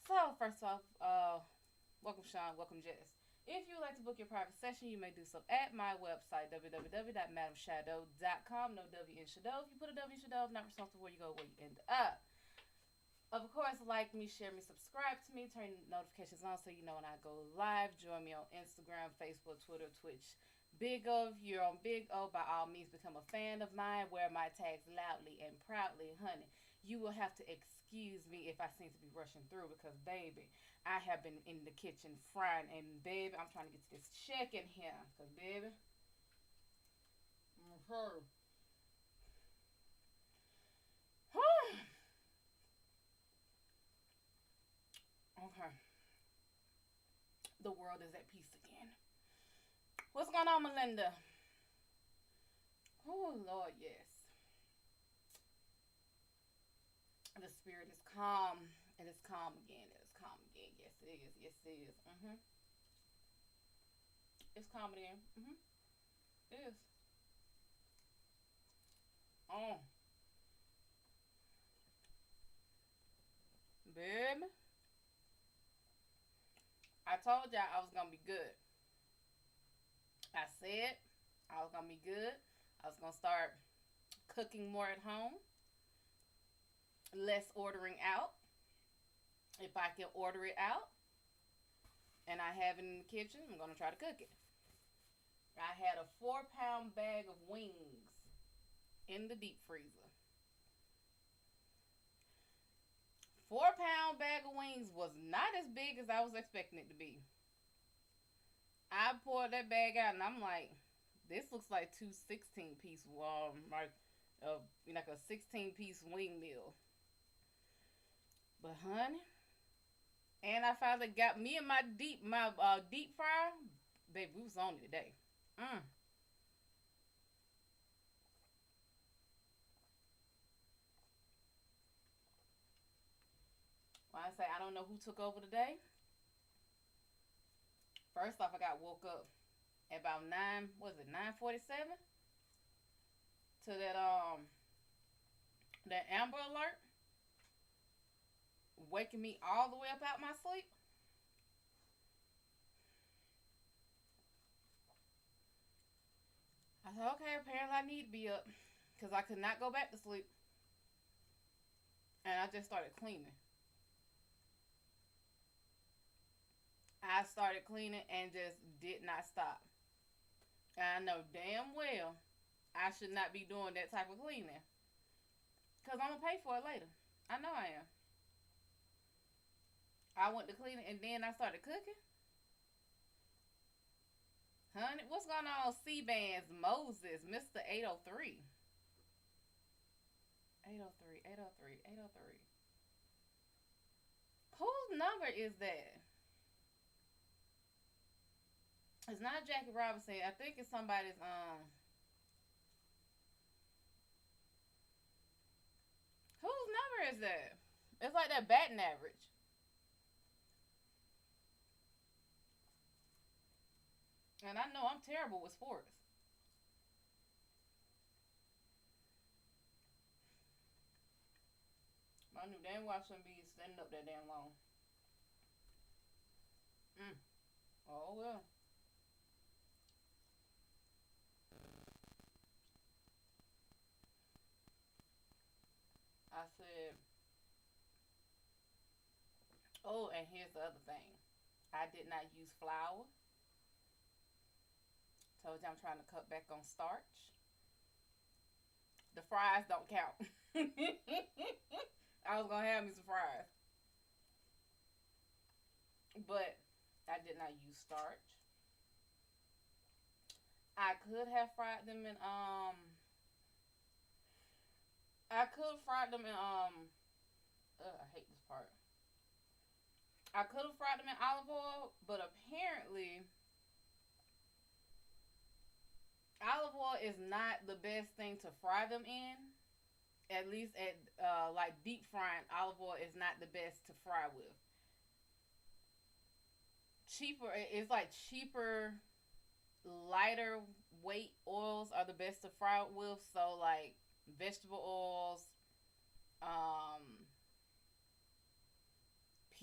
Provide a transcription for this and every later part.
So, first off, welcome Sean, welcome Jess. If you would like to book your private session, you may do so at my website, www.MadamShadO.com. No W in Shad'O. If you put a W in Shad'O, not responsible where you go, where you end up. Of course, like me, share me, subscribe to me, turn notifications on so you know when I go live. Join me on Instagram, Facebook, Twitter, Twitch. Big O, if you're on Big O, by all means become a fan of mine. Wear my tags loudly and proudly, honey. You will have to excuse me if I seem to be rushing through because, baby, I have been in the kitchen frying, and baby, I'm trying to get to this check in here because, baby, mm-hmm. Okay, the world is at peace again. What's going on, Melinda? Oh, Lord, yes. The spirit is calm. It is calm again. It is calm again. Yes, it is. Yes, it is. It's calm again. It is. Oh, baby. I told y'all I was gonna be good. I said I was gonna be good. I was gonna start cooking more at home, less ordering out. If I can order it out and I have it in the kitchen, I'm gonna try to cook it. I had a 4 pound bag of wings in the deep freezer. 4 pound bag of wings was not as big as I was expecting it to be. I poured that bag out and I'm like, this looks like two 16-piece like a 16-piece wing meal. But honey, and I finally got me and my deep fryer, baby, we was on it today. Mm. When I say I don't know who took over today, first off I got woke up at about 9:47 to that Amber Alert waking me all the way up out my sleep. I said, okay, apparently I need to be up because I could not go back to sleep. And I just started cleaning. I started cleaning and just did not stop. And I know damn well I should not be doing that type of cleaning because I'm going to pay for it later. I know I am. I went to cleaning and then I started cooking. Honey, what's going on? C-Bands, Moses, Mr. 803. 803, 803, 803. Whose number is that? It's not Jackie Robinson. I think it's somebody's whose number is that? It's like that batting average. And I know I'm terrible with sports. I knew damn well I shouldn't be standing up that damn long. Mm. Oh well. I said, oh, and here's the other thing. I did not use flour. Told you I'm trying to cut back on starch. The fries don't count. I was gonna have me some fries, but I did not use starch. I could have fried them in I could have fried them in I hate this part. I could have fried them in olive oil, but apparently olive oil is not the best thing to fry them in. At least at like deep frying, olive oil is not the best to fry with. Cheaper, it's like cheaper, lighter weight oils are the best to fry with. So like vegetable oils, um,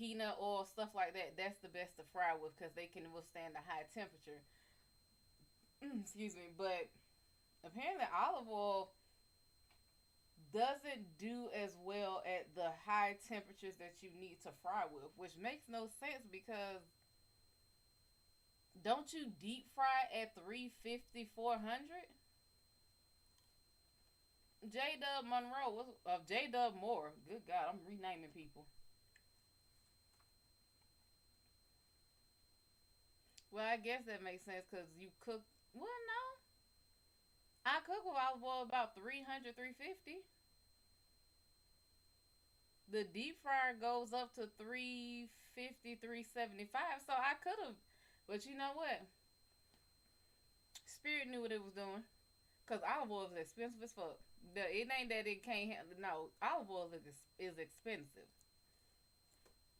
peanut oil, stuff like that. That's the best to fry with because they can withstand the high temperature. Excuse me, but apparently olive oil doesn't do as well at the high temperatures that you need to fry with, which makes no sense because don't you deep fry at 350, 400? J Dub Monroe was J Dub Moore. Good God, I'm renaming people. Well, I guess that makes sense because you cook. Well, no, I cook with olive oil about 300, 350. The deep fryer goes up to 350, 375. So I could have, but you know what? Spirit knew what it was doing. Cause olive oil is expensive as fuck. It ain't that it can't handle. No, olive oil is expensive.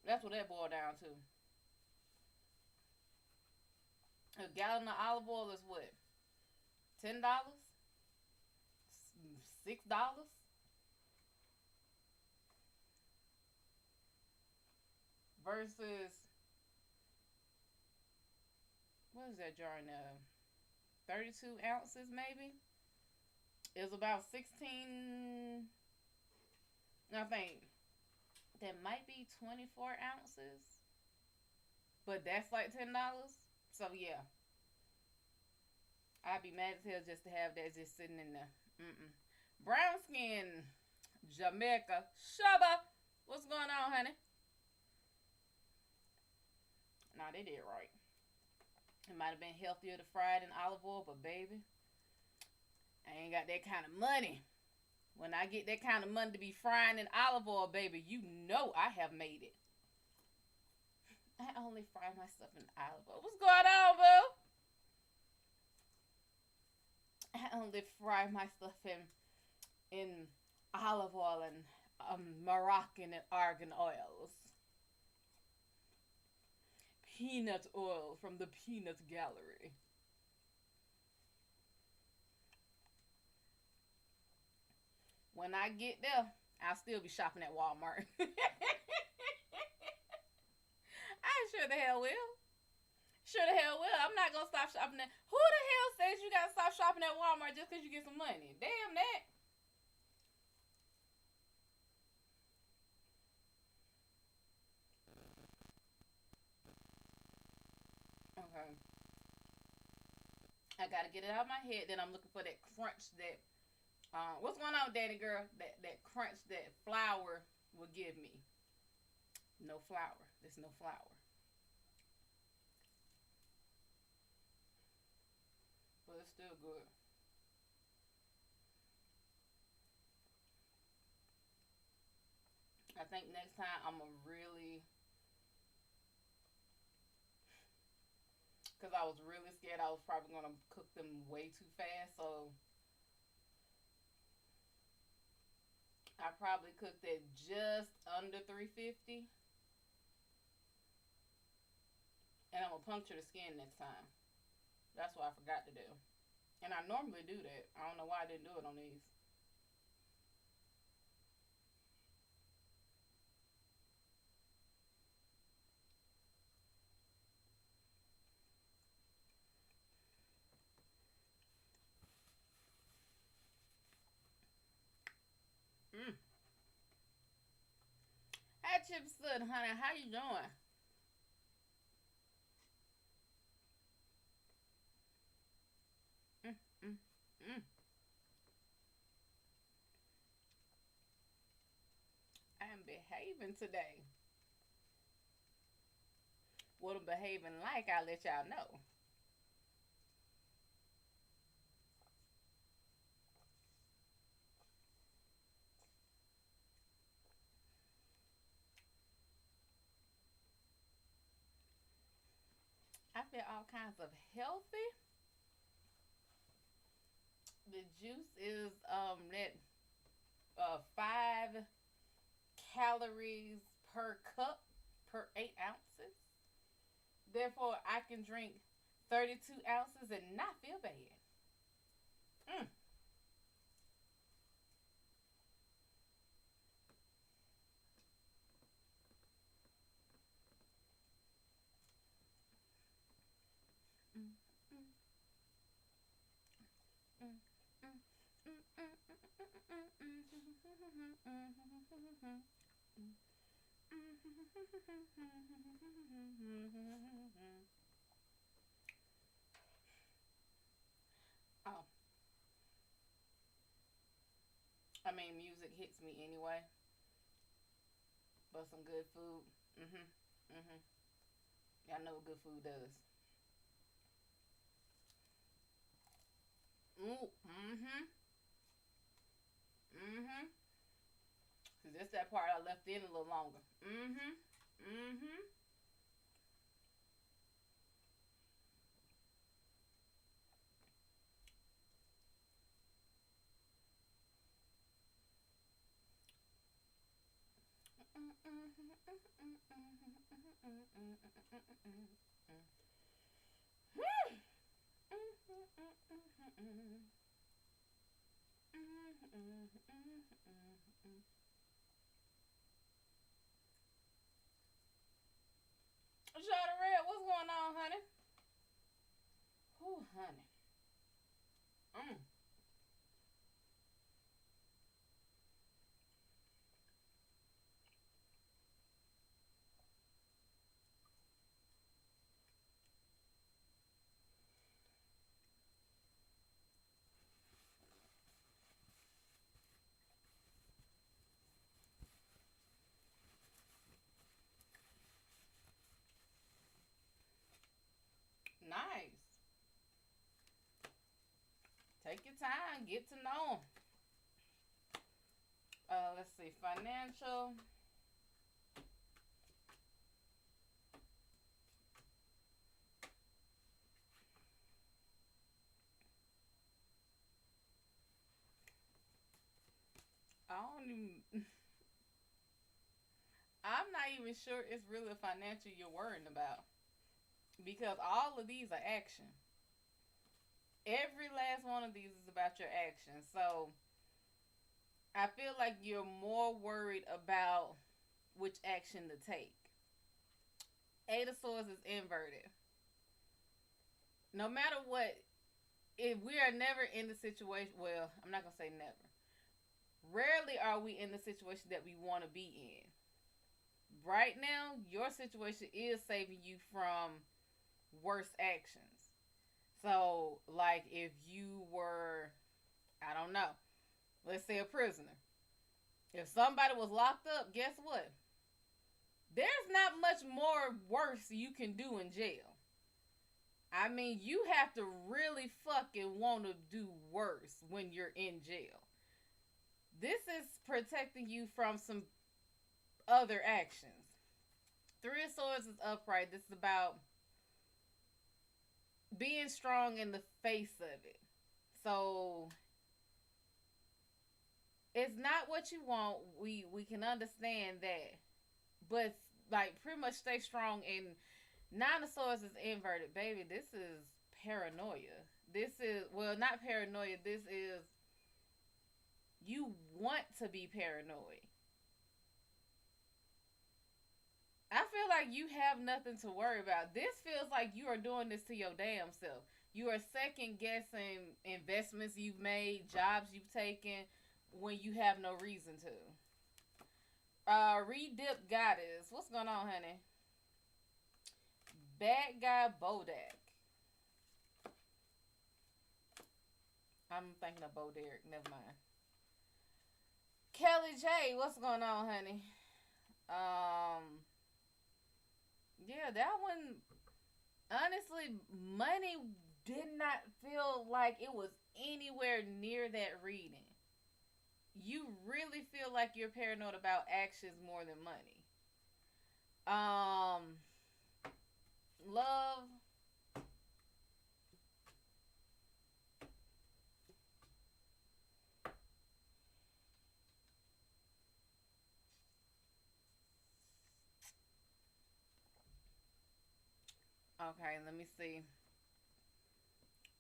That's what that boiled down to. A gallon of olive oil is what? $10? $6? Versus what is that jar now? 32 ounces maybe. It's about 16. I think that might be 24 ounces, but that's like $10. So yeah, I'd be mad as hell just to have that just sitting in there. Brown skin, Jamaica, Shaba. What's going on, honey? Nah, they did right. It might have been healthier to fry it in olive oil, but baby, I ain't got that kind of money. When I get that kind of money to be frying in olive oil, baby, you know I have made it. I only fry my stuff in olive oil. What's going on, boo? I only fry my stuff in olive oil and Moroccan and argan oils. Peanut oil from the peanut gallery. When I get there, I'll still be shopping at Walmart. I sure the hell will. Sure the hell will. I'm not gonna stop shopping at. Who the hell says you gotta stop shopping at Walmart just because you get some money? Damn that. Okay. I gotta get it out of my head. Then I'm looking for that crunch that. What's going on, Danny girl? That crunch that flour will give me. No flour. There's no flour. But it's still good. I think next time I'm gonna really, because I was really scared I was probably gonna cook them way too fast. So I probably cooked it just under 350, and I'm gonna puncture the skin next time. That's what I forgot to do, and I normally do that. I don't know why I didn't do it on these. Mm. Hi, Chipsud, honey. How you doing? Mm, mm, mm. I am behaving today. What I'm behaving like, I'll let y'all know. I feel all kinds of healthy. The juice is that 5 calories per cup per 8 ounces. Therefore, I can drink 32 ounces and not feel bad. Mm. Oh, I mean, music hits me anyway, but some good food. Mhm. Mhm. Y'all know what good food does. Ooh. Mhm. Mhm. Cause that's that part I left in a little longer. Mhm. Mhm. Shad'Oracle, what's going on, honey? Who, honey? Mm. Nice. Take your time, get to know 'em. Let's see, financial. I don't even. I'm not even sure it's really financial you're worrying about because all of these are action. Every last one of these is about your action. So I feel like you're more worried about which action to take. Eight of Swords is inverted. No matter what, if we are never in the situation, well, I'm not gonna say never. Rarely are we in the situation that we want to be in. Right now, your situation is saving you from worse actions. So, like if you were, I don't know, let's say a prisoner. If somebody was locked up, guess what? There's not much more worse you can do in jail. I mean, you have to really fucking want to do worse when you're in jail. This is protecting you from some other actions. Three of Swords is upright. This is about being strong in the face of it. So it's not what you want. We can understand that, but like pretty much stay strong. And Nine of Swords is inverted, baby. This is paranoia. This is, well, not paranoia. This is, you want to be paranoid. I feel like you have nothing to worry about. This feels like you are doing this to your damn self. You are second guessing investments you've made, jobs you've taken when you have no reason to. Redip Goddess. What's going on, honey? Bad guy Bodak. I'm thinking of Bo Derek. Never mind. Kelly J. What's going on, honey? Um, yeah, that one. Honestly, money did not feel like it was anywhere near that reading. You really feel like you're paranoid about actions more than money. Um, love. Okay, let me see.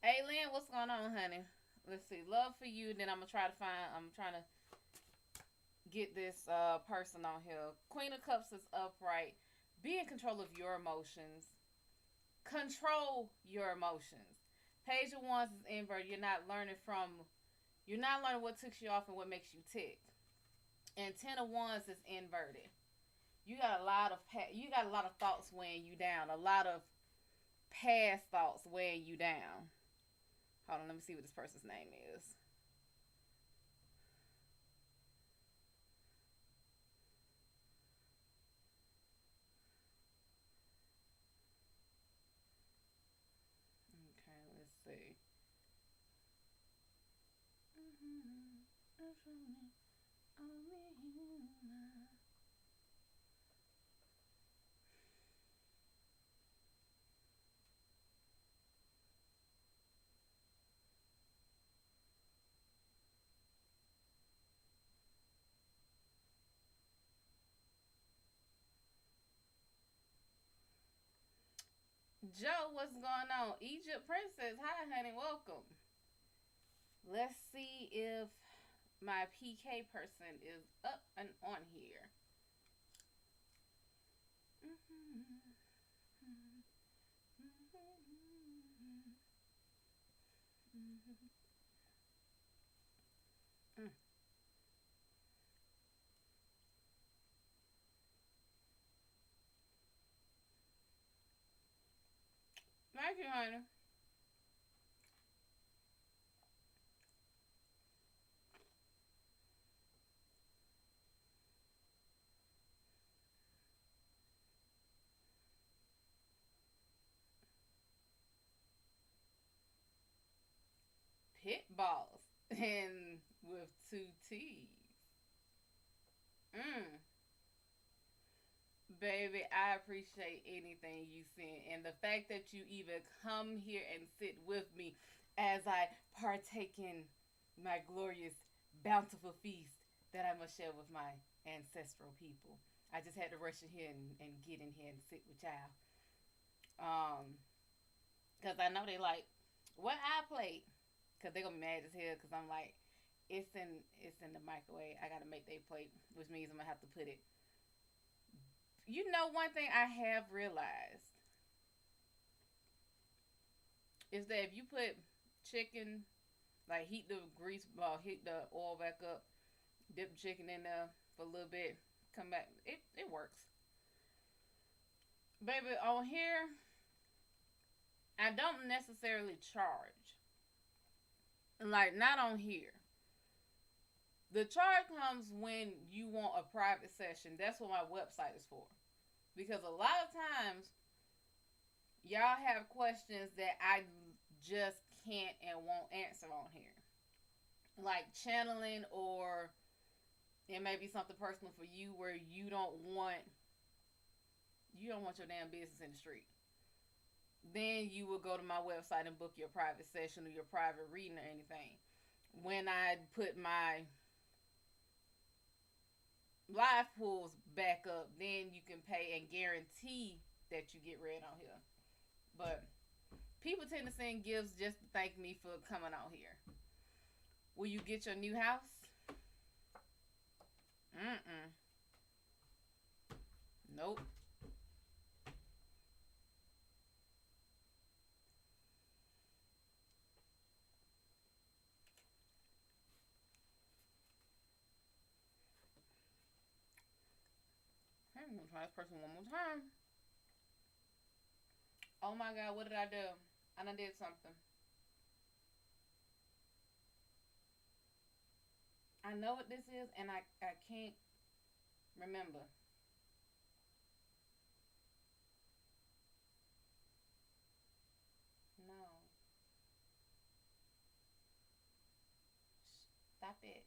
Hey, Lynn, what's going on, honey? Let's see. Love for you. Then I'm gonna try to find. I'm trying to get this person on here. Queen of Cups is upright. Be in control of your emotions. Control your emotions. Page of Wands is inverted. You're not learning from You're not learning what ticks you off and what makes you tick. And Ten of Wands is inverted. You got a lot of thoughts weighing you down. A lot of past thoughts weighing you down. Hold on, let me see what this person's name is. Okay, let's see. Joe, what's going on? Egypt Princess, hi honey, welcome. Let's see if my PK person is up and on here. Thank you, honey. Pit balls and with two T's. Mm. Baby, I appreciate anything you send. And the fact that you even come here and sit with me as I partake in my glorious, bountiful feast that I must share with my ancestral people. I just had to rush in here and get in here and sit with y'all. Because I know they like, what I played. Because they're going to be mad as hell because I'm like, it's in the microwave. I gotta make their plate, which means I'm gonna have to put it. You know, one thing I have realized is that if you put chicken, like heat the oil back up, dip the chicken in there for a little bit, come back, it works. Baby, on here, I don't necessarily charge. Like, not on here. The charge comes when you want a private session. That's what my website is for. Because a lot of times, y'all have questions that I just can't and won't answer on here. Like channeling, or it may be something personal for you where you don't want your damn business in the street. Then you will go to my website and book your private session or your private reading or anything. When I put my live pulls back up, then you can pay and guarantee that you get read on here. But people tend to send gifts just to thank me for coming out here. Will you get your new house? Mm-mm. Nope. Okay, I'm gonna try this person one more time. Oh my god, what did I do? I done did something. I know what this is, and I can't remember. No. Stop it.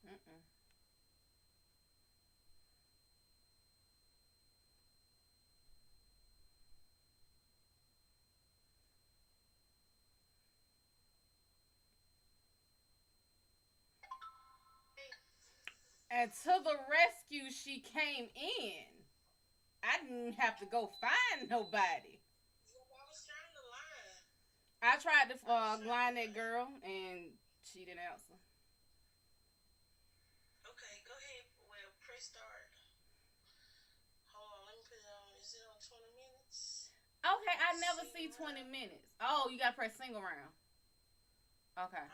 Mm-mm. And to the rescue, she came in. I didn't have to go find nobody. I tried to line that girl, and she didn't answer. Okay, I never Single see 20 round. minutes. Oh, you gotta press single round. Okay.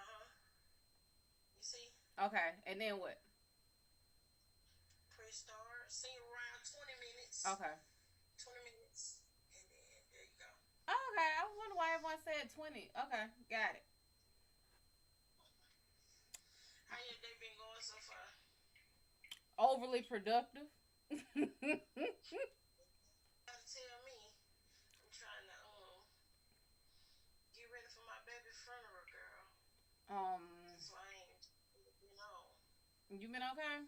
You see? Okay, and then what? Press start. Single round. 20 minutes. Okay. 20 minutes. And then there you go. Okay, I was wondering why everyone said 20. Okay, got it. How your day been going so far? Overly productive. Gotta tell me. I'm trying to get ready for my baby funeral, girl. um, That's why I ain't been on. you been okay?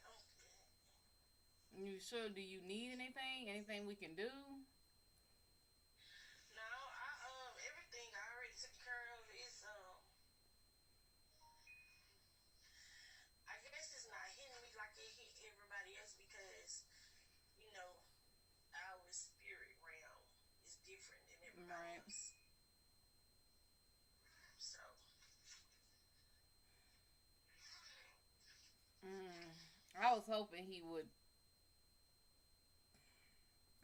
Oh yeah, I'm good. You sure? Do you need anything? Anything we can do? No, everything I already took care of is I guess it's not hitting me like it hit everybody else because, you know, our spirit realm is different than everybody Right. else. So I was hoping he would.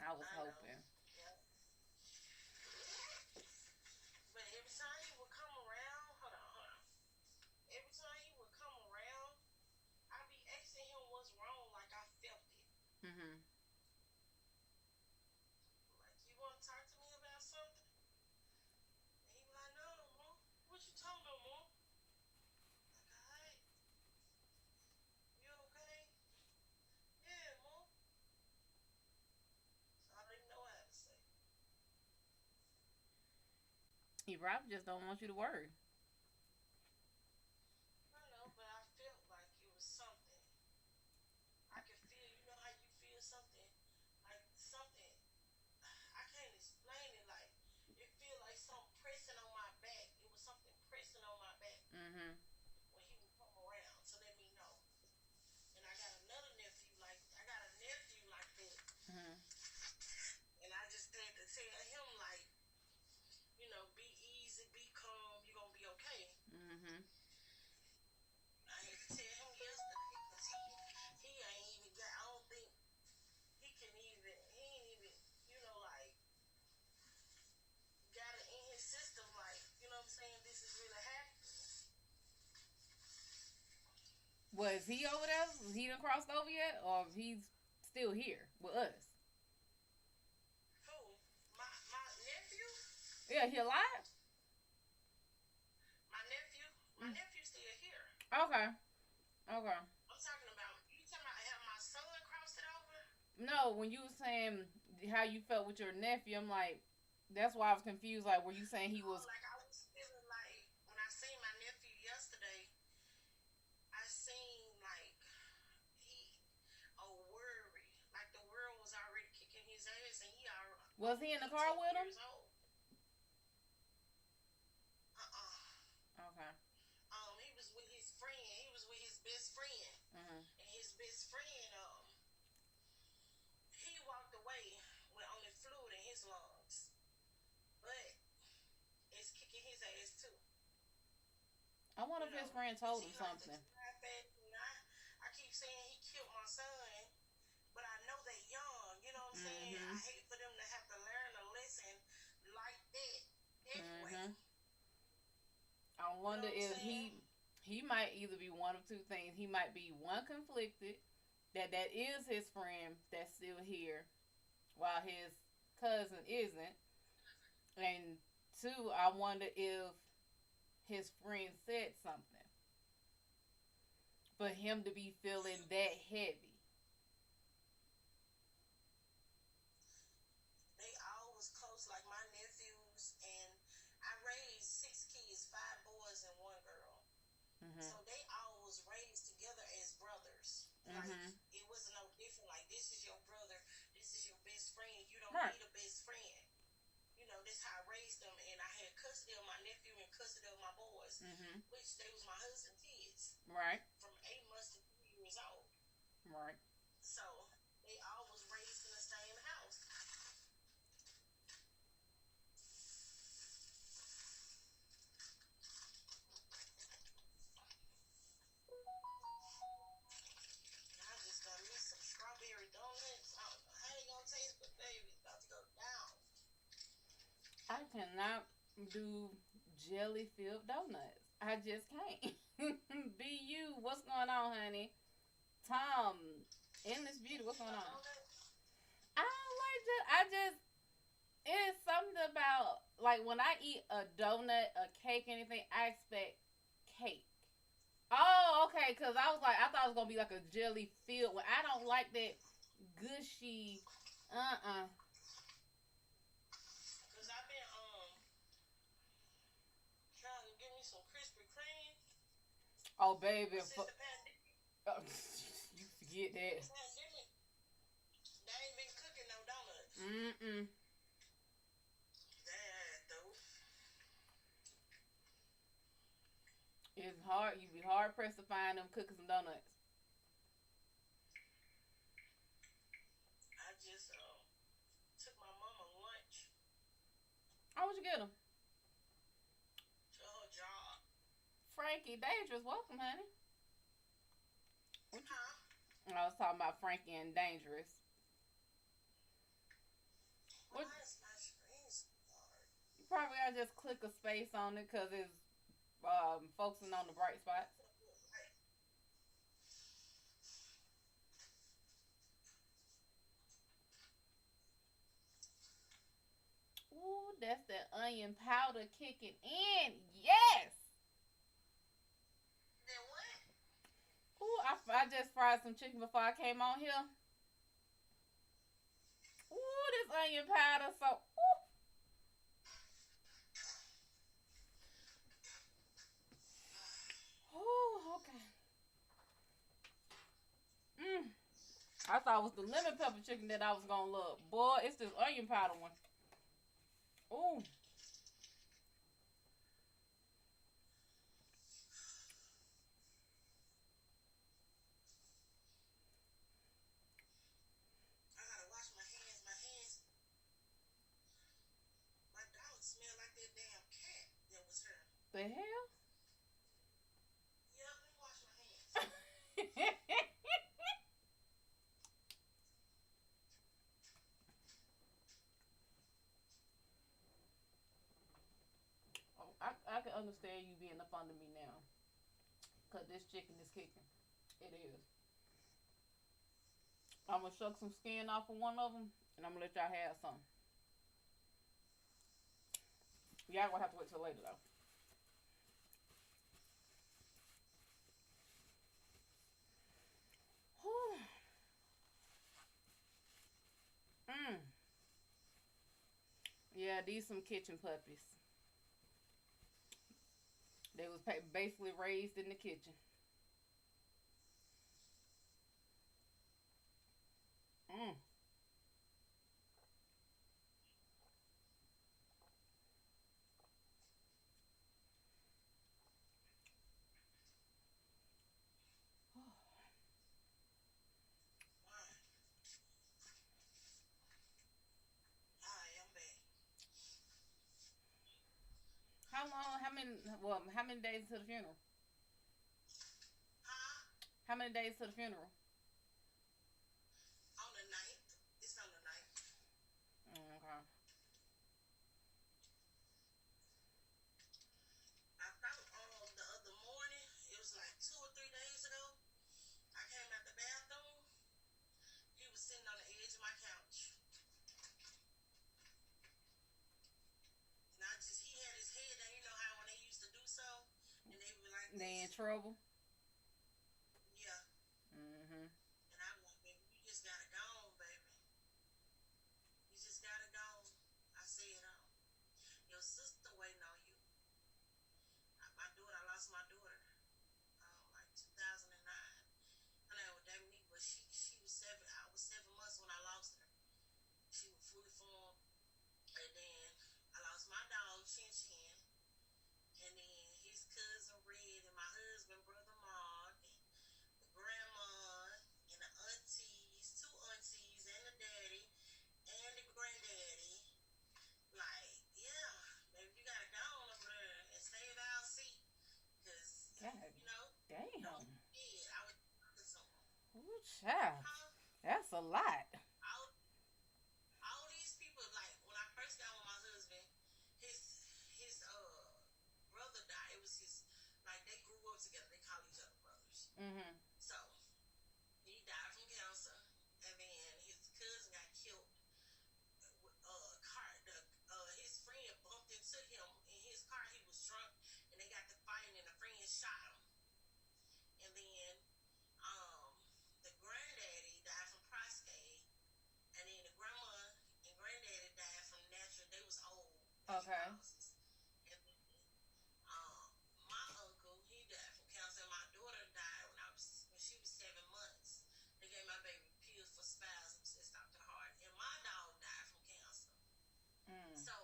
I was I know. hoping. Yeah. But every time he would come around, hold on, hold on. Every time he would come around, I'd be asking him what's wrong, like I felt it. Mhm. Like, you want to talk to me about something? And he be like, no, mom. What you talking about, mom? Like, alright, you okay? Yeah, mom. So I don't even know what I have to say. He probably just don't want you to worry. I know, but I felt like it was something. I could feel, you know how you feel something, like something, I can't explain it, like, it feel like something pressing on my back. It was something pressing on my back Mhm. when he would come around to let me know. And I got another nephew, like, I got a nephew like that. Mhm. And I just had to tell him, like, you know, be easy, be calm, you're gonna be okay. Mhm. I had to tell him yesterday because he ain't even got, I don't think he can even, he ain't even, you know, like, got it in his system, like, you know what I'm saying, this is really happening. Was he over there? He done crossed over yet, or he's still here with us? Who? My nephew? Yeah, he alive? My nephew still here. Okay. Okay. I'm talking about, you talking about how my son crossed it over? No, when you were saying how you felt with your nephew, I'm like, that's why I was confused. Like, were you saying he Oh, was? like I was feeling like, when I seen my nephew yesterday, I seen like, he, a worry. Like the world was already kicking his ass and he Was he only in the car 18 with him? years old. Uh-uh. Okay. He was with his friend. He was with his best friend. Mhm. And his best friend, he walked away with only fluid in his lungs. But it's kicking his ass too. I wonder You if his know, friend because told him he like to something. drive fast. And I keep saying he killed my son, but I know they young. You know what I'm saying? I Mhm. hate for them to have to learn a lesson like that way. Mhm. I You know wonder what I'm if saying? he might either be one of two things. He might be one conflicted that is his friend that's still here, while his cousin isn't, and two, I wonder if his friend said something for him to be feeling that heavy. They all was close, like my nephews, and I raised 6 kids, 5 boys and 1 girl. Mhm. So they all was raised together as brothers. Like Mhm. it wasn't no different. Like this is your brother, this is your best friend. You don't Right. need a best friend. You know, that's how I raised them, and I had custody of my nephew and custody of my boys, Mhm. which they was my husband's kids Right. from 8 months to 3 years old. Right. So they all was raised in the same house. I just got me some strawberry donuts. I don't know how they gonna taste, but baby, cannot do jelly filled donuts. I just can't. Be you. What's going on, honey? Tom, endless beauty. What's going A on? donut? I don't like that. It's something about like when I eat a donut, a cake, anything. I expect cake. Oh, okay. Cause I was like, I thought it was gonna be like a jelly filled one. I don't like that gushy. Cause I've been trying to give me some Krispy Kreme, Oh, baby, but since the pandemic, you forget that. pandemic, they ain't been cooking no donuts. Mm-mm. That though, It's hard. You be hard pressed to find them cookies and donuts. I just took my mama lunch How would you get them? to her job. Frankie Dangerous, welcome, honey. What Huh? I was talking about Frankie and Dangerous. What? Why is my screen so hard? You probably gotta just click a space on it because it's focusing on the bright spots. Like, Ooh, that's that onion powder kicking in. Yes. then what? Ooh, I just fried some chicken before I came on here. Ooh, this onion powder so. Ooh, okay. Mm. I thought it was the lemon pepper chicken that I was gonna love. Boy, it's this onion powder one. Ooh. I gotta wash my hands. My dog smell like that damn cat that was here. The hell? Yeah, let me wash my hands. Oh, I can understand you being up under me now. Because this chicken is kicking. It is. I'm going to shuck some skin off of one of them. And I'm going to let y'all have some. Y'all going to have to wait till later, though. mm. Yeah, these some kitchen puppies. They was basically raised in the kitchen. Mm. Why? Hi, I'm back. How long? How many days to the funeral? Huh? How many days to the funeral? On the ninth. It's on the ninth. Okay. I thought the other morning, it was like 2 or 3 days ago. I came out the bathroom. He was sitting on the edge of my couch. And he had his head down. You know how when they used to do so, and they would be like They in this? trouble? Yeah. Mm-hmm. And I'm like, baby, you just gotta go on, baby. You just gotta go. I said, your sister waiting on you. I lost my daughter, like 2009. Her name was Dominique, but she was 7. I was 7 months when I lost her. She was fully formed, and then I lost my dog Chin Chin, and then his cousin Red, and my husband brother Mark, and the grandma, and the aunties, 2 aunties, and the daddy, and the granddaddy. Like, yeah, baby, you gotta go on over there and save our seat, cause God you know, don't damn. forget I was talking to someone. Ooh, child. Huh? That's a lot. All, all these people, like when I first got with my husband, like they grew up together. They call each other brothers. Mhm. So he died from cancer, and then his cousin got killed. Car, his friend bumped into him in his car. He was drunk, and they got to fighting, and the friend shot him. And then um, the granddaddy died from prostate, and then the grandma and granddaddy died from natural. They was old Okay. causes. And then my uncle, he died from cancer. And my daughter died when she was 7 months. They gave my baby pills for spasms and stopped her heart. And my dog died from cancer. Mm. So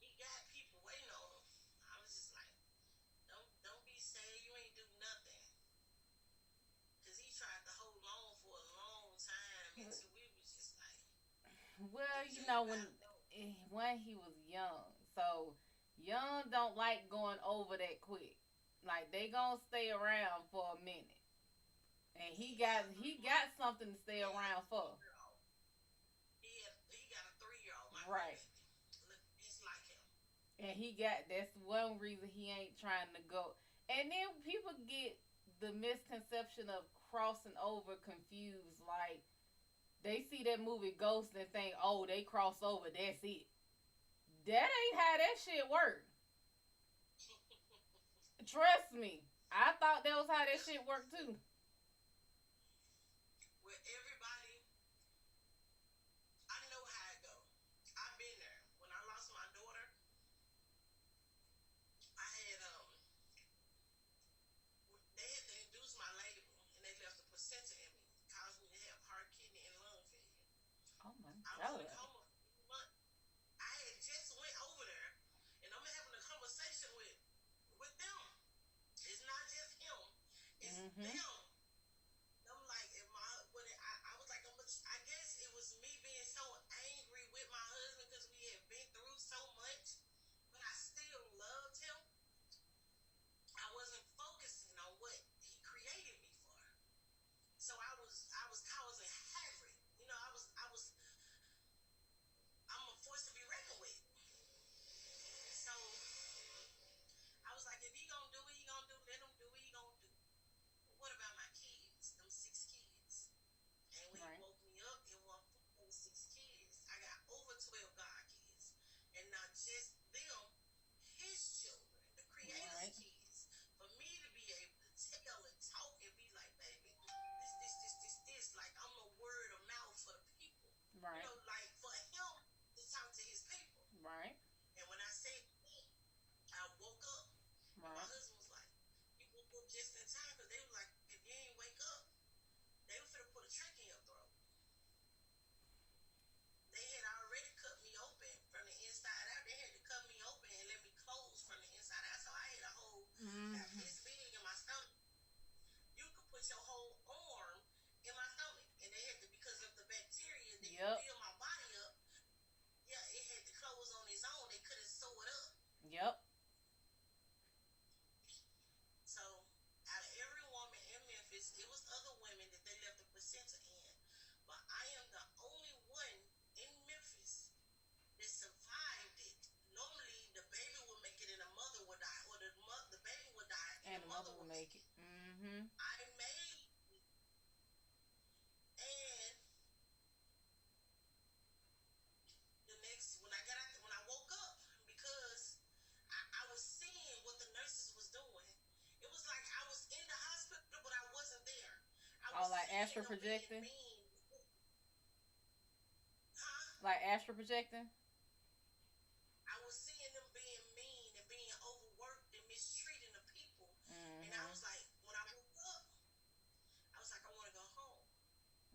he got people waiting on him. I was just like, don't be sad. You ain't do nothing. Cause he tried to hold on for a long time until we was just like. Well, you know when he was young, so young don't like going over that quick. Like they gonna stay around for a minute, and he got something to stay around for. He got a 3 year old, my Right. grandbaby. Look, he's like him. And that's one reason he ain't trying to go. And then people get the misconception of crossing over confused. Like they see that movie Ghost and think, oh, they cross over, that's it. That ain't how that shit work. Trust me. I thought that was how that shit worked too. With everybody, I know how it go. I've been there. When I lost my daughter, I had they had to induce my labor, and they left a placenta in me, caused me to have heart, kidney, and lung failure. Oh my I was in a god. coma for 3 months. I had just went over there, and I'm having a conversation with them. It's not just him. It's Mhm. them. I'm like, I was like, I guess it was me being so angry with my husband because we had been through so much, but I still loved him. I wasn't focusing on what he created me for. So I was causing havoc. You know, I'm a force to be reckoned with. So I was like, if he gonna do what he gonna do, let him do what he gonna do. But what about my kids? Them 6 kids. And when he Right. woke me up, it wasn't for those 6 kids. I got over 12 God kids. And not just them, his children, the creator's Right. kids. For me to be able to tell and talk and be like, baby, this, like I'm a word of mouth for the people. You Right. know, like for him to talk to his people. Right. And when I say I woke up, and my Right. husband was like, you woke up just in time, because they were like, if you ain't wake up, they were finna put a trick in your throat. They had already cut me open from the inside out. They had to cut me open and let me close from the inside out. So I had a hole about Mhm. this big in my stomach. You could put your whole arm in my stomach. And they had to, because of the bacteria that Yep. fill my body up, yeah, it had to close on its own. They couldn't sew it up. Yep. So out of every woman in Memphis, it was other women that they left the placenta in. But I am the only one in Memphis that survived it. Normally, the baby would make it and the mother would die, or the baby would die and And the the mother mother will would make make it. it. Mhm. I made it, and when I woke up, because I was seeing what the nurses was doing. It was like I was in the hospital, but I wasn't there. I Oh, was like seeing astral them being projecting. mean. Huh? Like astral projecting. I was seeing them being mean and being overworked and mistreating the people. And I Mhm. was like, when I woke up, I was like, I want to go home.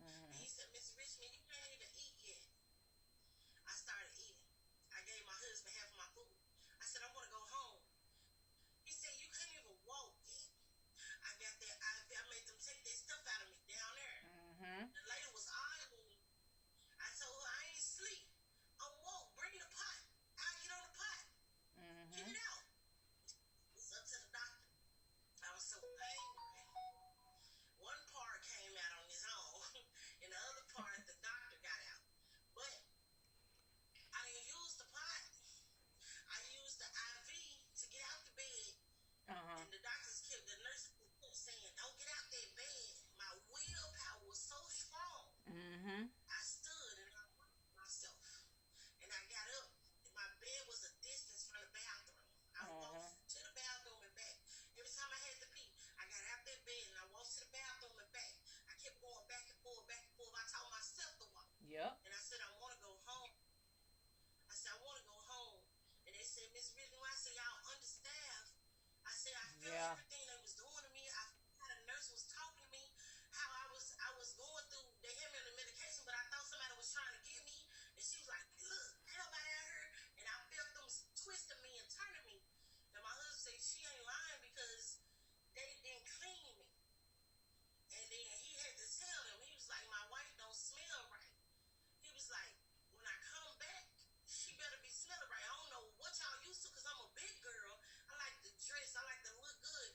And Mhm. he said, Miss Richmond, you can't even eat yet. I started eating. I gave my husband half of my food. I said, I want to go home. He said, you can't even walk yet. I got that. I made them take that stuff out of me down there. Mhm. The lady was eyeing me. I told her I ain't sleep. I'm woke. is really when I say y'all understaffed. I say I felt Yeah. everything they was doing to me. I how the nurse was talking to me, how I was going through. They had me on the medication, but I thought somebody was trying to get me, and she was like, "Look, ain't nobody out here," and I felt them twisting me and turning me. And my husband said she ain't lying because they didn't clean me. And then he had to tell them, he was like, my wife don't smell right. He was like, when I come back, she better be smelling right. I don't know what y'all used to because I'm a big girl. I like to dress. I like to look good.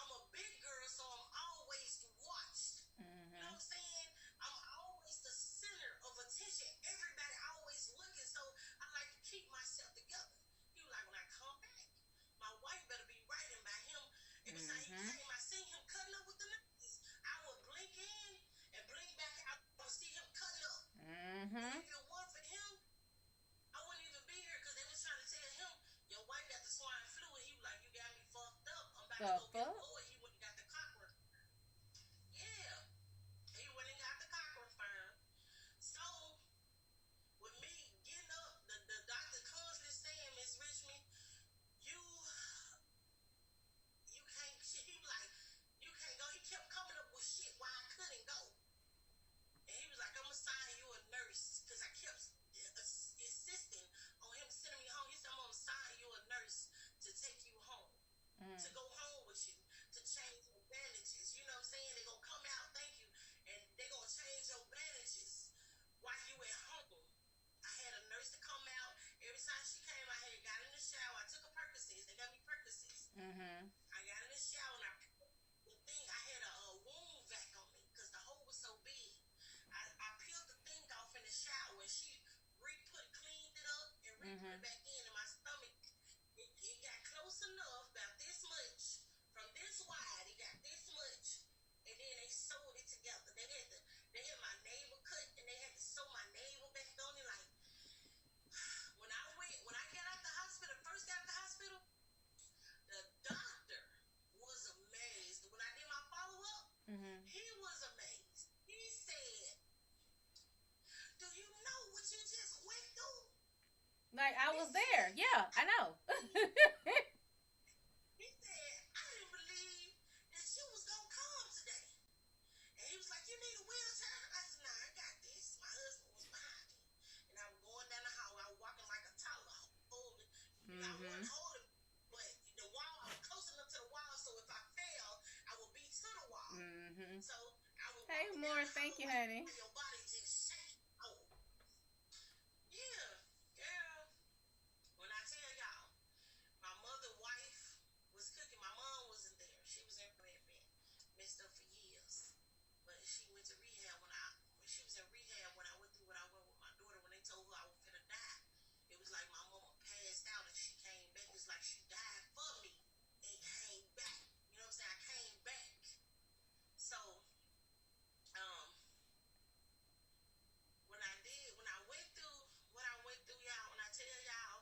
I'm a big girl, so I'm always watched. You know Mhm. what I'm saying? I'm always the center of attention. Everybody always looking, so I like to keep myself together. He was like, when I come back, my wife better be right. And by him, every time he Mhm. came, I seen him cutting up with the ladies. I would blink in and blink back out. I would see him cutting up. And Mhm. if it weren't for him, I wouldn't even be here because they was trying to tell him, your wife got the swine flu. And he was like, you got me fucked up. I'm about to The go get a fuck? boy. He went and got the cockroach. Yeah. He went and got the cockroach firm. So, with me getting up, the doctor constantly saying, Miss Richmond, you you can't, he was like, you can't go. He kept coming up with shit why I couldn't go. And he was like, I'm going to sign you a nurse. Because I kept insisting on him sending me home. He said, I'm going to sign you a nurse to take you home, to Mm. go home with you, to change your bandages. You know what I'm saying? They're going to come out, thank you, and they're going to change your bandages while you at home. I had a nurse to come out. Every time she came, I had got in the shower. I took a Percocets. They got me Percocets. Mhm. I got in the shower and the thing, I had a wound vac on me because the hole was so big. I peeled the thing off in the shower and she cleaned it up and re-put it Mhm. back in. And my stomach, it got close enough, about this much, from this wide, it got this much. And then they sewed it together. They had my navel cut and they had to sew my navel back on it. Like, when I got out the hospital, first got out the hospital, the doctor was amazed. When I did my follow up, Mhm. he was amazed. He said, "Do you know what you just went through?" Like I He was said, there. Yeah, I know. he said, "I didn't believe that you was gonna come today." And he was like, "You need a wheelchair?" I said, "Nah, I got this." My husband was behind me, and I was going down the hallway. I was walking like a toddler, holding. I wasn't Mhm. holding, but the wall. I was close enough to the wall, so if I fell, I would be to the wall. Mhm. So I was Hey, walking down more. the Thank you, hallway, honey. and your body just shaking. Oh, yeah, girl. When I tell y'all, my mother, wife was cooking. My mom wasn't there. She was in rehab, messed up for years. But she went to rehab when she was in rehab when I went through what I went with my daughter when they told her I was gonna die. It was like my mama passed out and she came back. It's like she died for me and came back. You know what I'm saying? I came back. So, um, when I went through what I went through, y'all, when I tell y'all,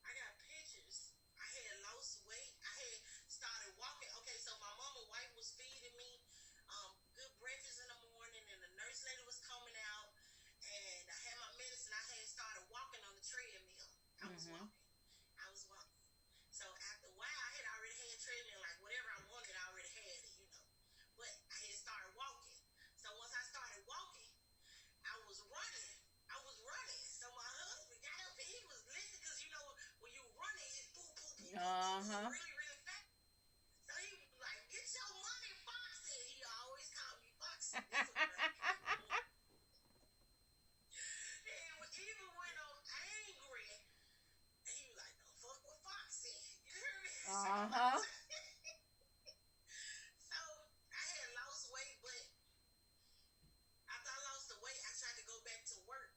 I got pictures. I had lost weight. I had started walking. Okay, so my mama wife was feeding me good breakfast in the morning, and the nurse lady was coming out, and I had my medicine. I had started walking on the treadmill. I was Mhm. walking. I was walking. So after a while, I had already had treadmill, like whatever I wanted, I already had it, you know. But I had started walking. So once I started walking, I was running. I was running. So my husband got up and he was listening because you know when you running, it's boom, boom, boom, boom, boom, Uh boom, huh. really, really fast. So he was like, "Get your money, Foxy." He always called me Foxy. That's what he even when I'm angry, and he was like, "Don't fuck with Foxy." You hear me? So Uh huh. so I had lost weight, but after I lost the weight, I tried to go back to work,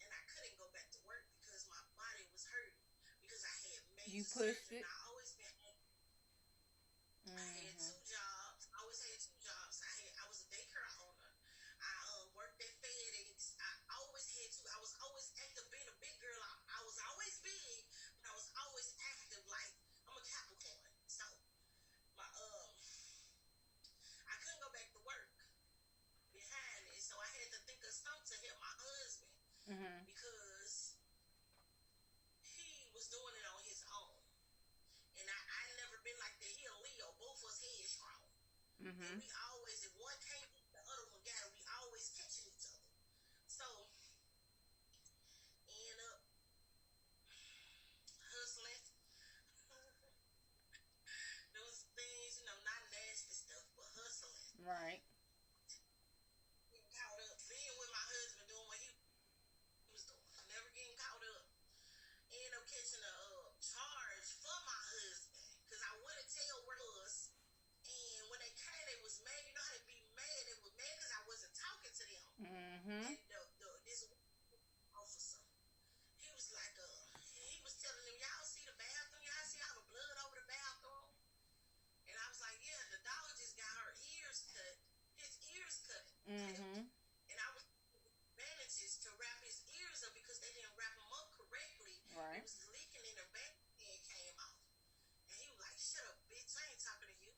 and I couldn't go back to work because my body was hurting because I had You major pushed surgery, and it. I had Mhm. two jobs. I always had two jobs. I was a daycare owner. I worked at FedEx. I always had two. I was always active. Being a big girl, I was always big, but I was always active. Like I'm a Capricorn, so And Mhm. we always, if one can't get it, the other one got it. We always catching each other. So, end up hustling, doing some things, not nasty stuff, but hustling. Right. Getting caught up, being with my husband, doing what he was doing. Never getting caught up. End up catching a charge for my husband because I wouldn't tell where it was. And when they came, they was mad. You know how they be mad? They were mad because I wasn't talking to them. Mhm. And this officer, he was like, he was telling them, y'all see the bathroom? Y'all see all the blood over the bathroom? And I was like, yeah, the dog just got her ears cut. His ears clipped. Mhm. And I was bandages to wrap his ears up because they didn't wrap them up correctly. It Right. was leaking in their back and it came off. And he was like, shut up, bitch. I ain't talking to you.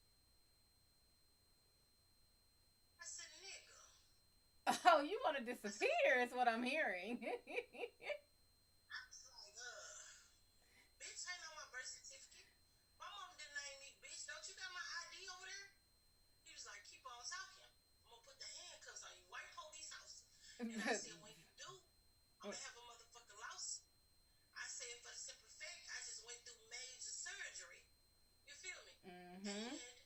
I said, nigga. Oh, you want to disappear? Is what I'm hearing. I was like, bitch, ain't on my birth certificate. My mom didn't name me, bitch. Don't you got my ID over there? He was like, keep on talking. I'm going to put the handcuffs on you. White police officer. And I said, when you do, I'm going to have a motherfucking lawsuit. I said, for the simple fact, I just went through major surgery. You feel me? Mhm. And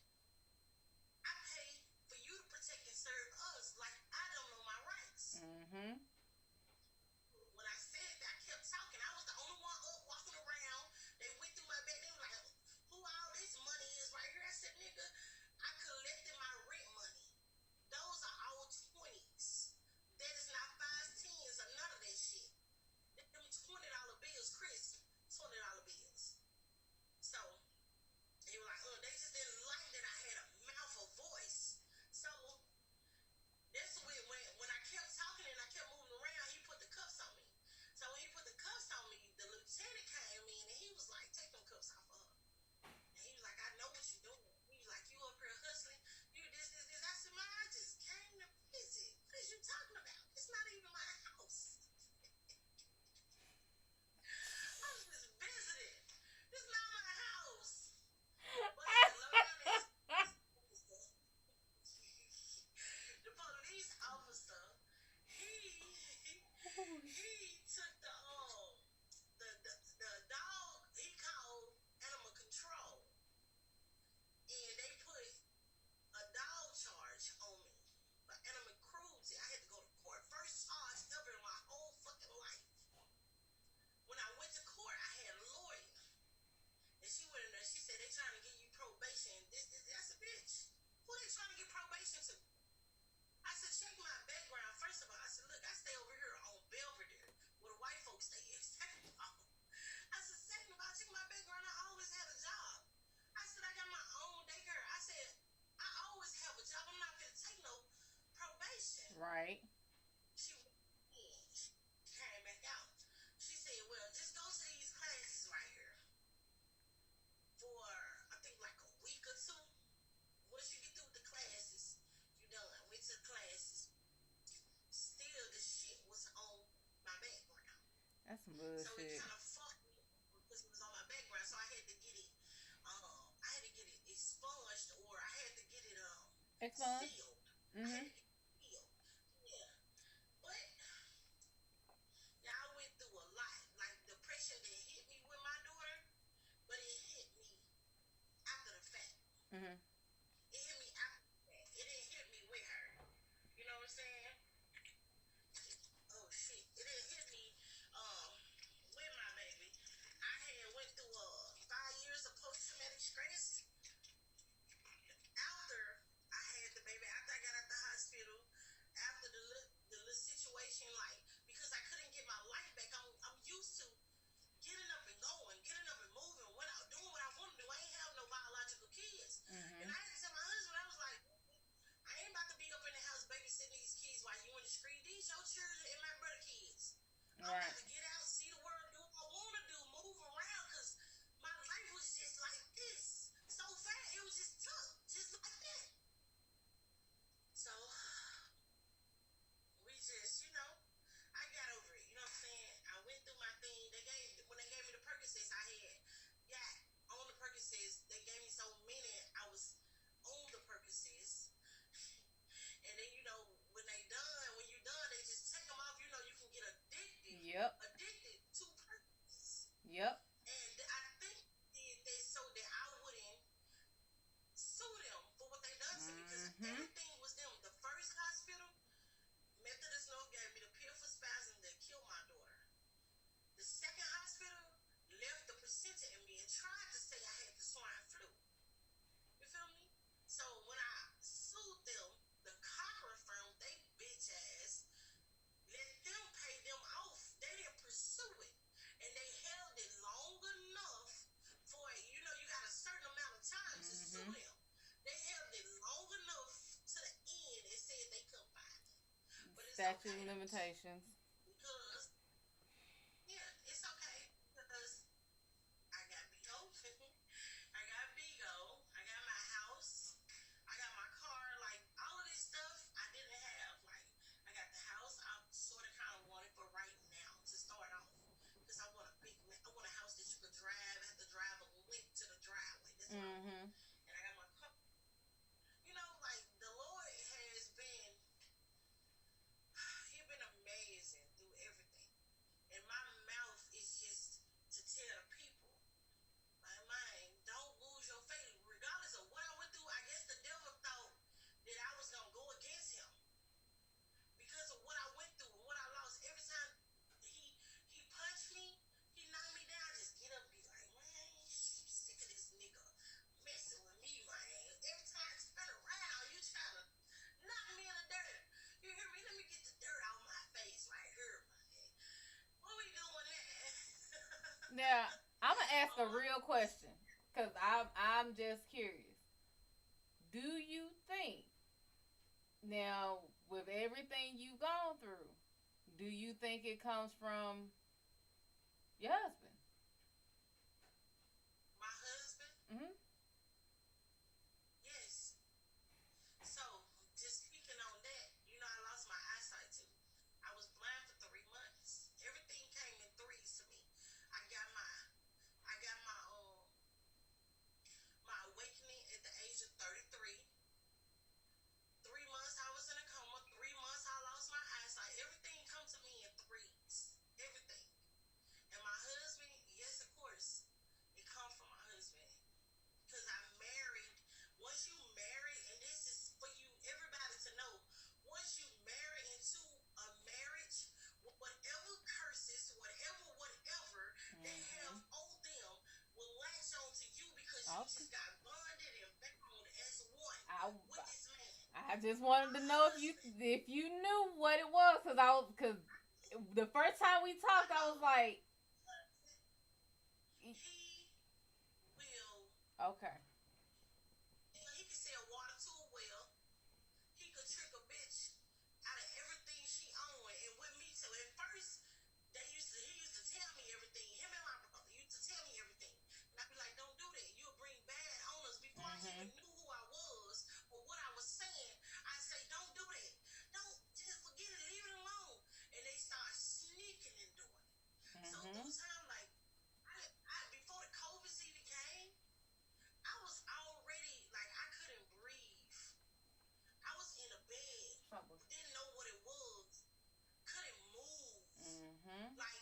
I pay for you to protect and serve us like I don't know my rights. Mhm. When I said that, I kept talking. I was the only one up walking around. They went through my bed. They were like, who all this money is right here? I said, nigga, I collected my rent money. Those are all 20s. That is not 5s, 10s, or none of that shit. Them $20 bills, Chris, $20 bills. So they were like, oh, they just didn't like that I had a mouth of voice. So that's when I kept talking and I kept moving around, he put the cuffs on me. So when he put the cuffs on me, the lieutenant came in and he was like, take them cuffs off of her. And he was like, I know what you're doing. He was like, you up here hustling, you this. I said, man, I just came to visit. What is you talking about? It's not even my house. I was just visiting. This is not my house. But the low down ass the police officer, he took the dog. He called animal control, and they put a dog charge on me for animal cruelty. I had to go to court. First charge ever in my whole fucking life. When I went to court, I had a lawyer, and she went in there. She said they trying to give you probation. This. I said, bitch, who they trying to get probation to? I said, check my background. First of all, I said, look, I stay over here on Belvedere, where the white folks stay at. Second of all, I said, second of all, check my background. I always had a job. I said, I got my own daycare. I said, I always have a job. I'm not going to take no probation. Right. She went in. She came back out. She said, well, just go to these classes right here for, I think, like a week or two. Once you get through with the classes, you done. Went to the classes. Still, the shit was on my background. That's some So it bullshit. kind of fucked me because it was on my background. So I had to get it, expunged, or I had to get it Expunged. sealed. I had Mhm. to get it sealed. Yeah, but yeah, I went through a lot. Like depression didn't hit me with my daughter, but it hit me after the fact. Mhm. It hit me after the fact. It didn't hit me with her. You know what I'm saying? Oh shit! It didn't hit me with my baby. I had went through 5 years of post traumatic stress after I had the baby. After I got out the hospital, after the situation, like because I couldn't get my life back. I'm used to getting up and going, getting up and moving, when I doing what I want to do. I ain't have no biological kids, and Mhm. it's statute okay of limitations. because yeah, it's okay because I got Bigo. I got Bigo. I got my house. I got my car. Like all of this stuff I didn't have. Like I got the house. I sort of kind of want it for right now to start off because I want a I want a house that you could drive. Have to drive a link to the driveway. That's what I want. Mm-hmm. And I got my car. Like the Lord has been, He's been amazing through everything. And my mouth is just to tell the people, my mind, don't lose your faith. Regardless of what I went through, I guess the devil thought that I was going to go against him because of what I went through and what I lost. Every time he he punched me, he knocked me down, I just get up and be like, man, I'm sick of this nigga messing with me, man. Every time I turn around, you trying to knock me in the dirt. You hear me? Let me get the dirt out my face right here, man. What we doing there? Now, I'm gonna ask a uh, real question because I'm just curious. Do you think now with everything you've gone through, do you think it comes from your husband? my husband, Mm-hmm. yes. So, just speaking on that, I lost my eyesight too. I was blind for 3 months. Everything came in threes to me. I got my, I got my awakening at the age of 33. 3 months I was in a coma. 3 months I lost my eyesight. Everything come to me in threes. Everything. And my husband, yes, of course, it come from my husband because I married. Once you marry, and this is for you, everybody to know, once you marry into a marriage, whatever curses, whatever they have Mm-hmm. on them will latch on to you because you Okay. just got bonded and bound as one I with this man. I just wanted My to know husband, if you knew what it was because the first time we I talked I know, was like, he will, okay. he can sell water to a well. He could trick a bitch out of everything she owned and with me too. At first, he used to tell me everything. Him and my brother used to tell me everything. And I'd be like, don't do that. You'll bring bad on us. Before I even Mm-hmm. knew who I was or what I was saying, I say, don't do that. Don't just forget it, leave it alone. And they start sneaking and doing it. So Mm-hmm. through time, like before the COVID even came, I was already like I couldn't breathe. I was in a bed, didn't know what it was, couldn't move. Mm-hmm. Like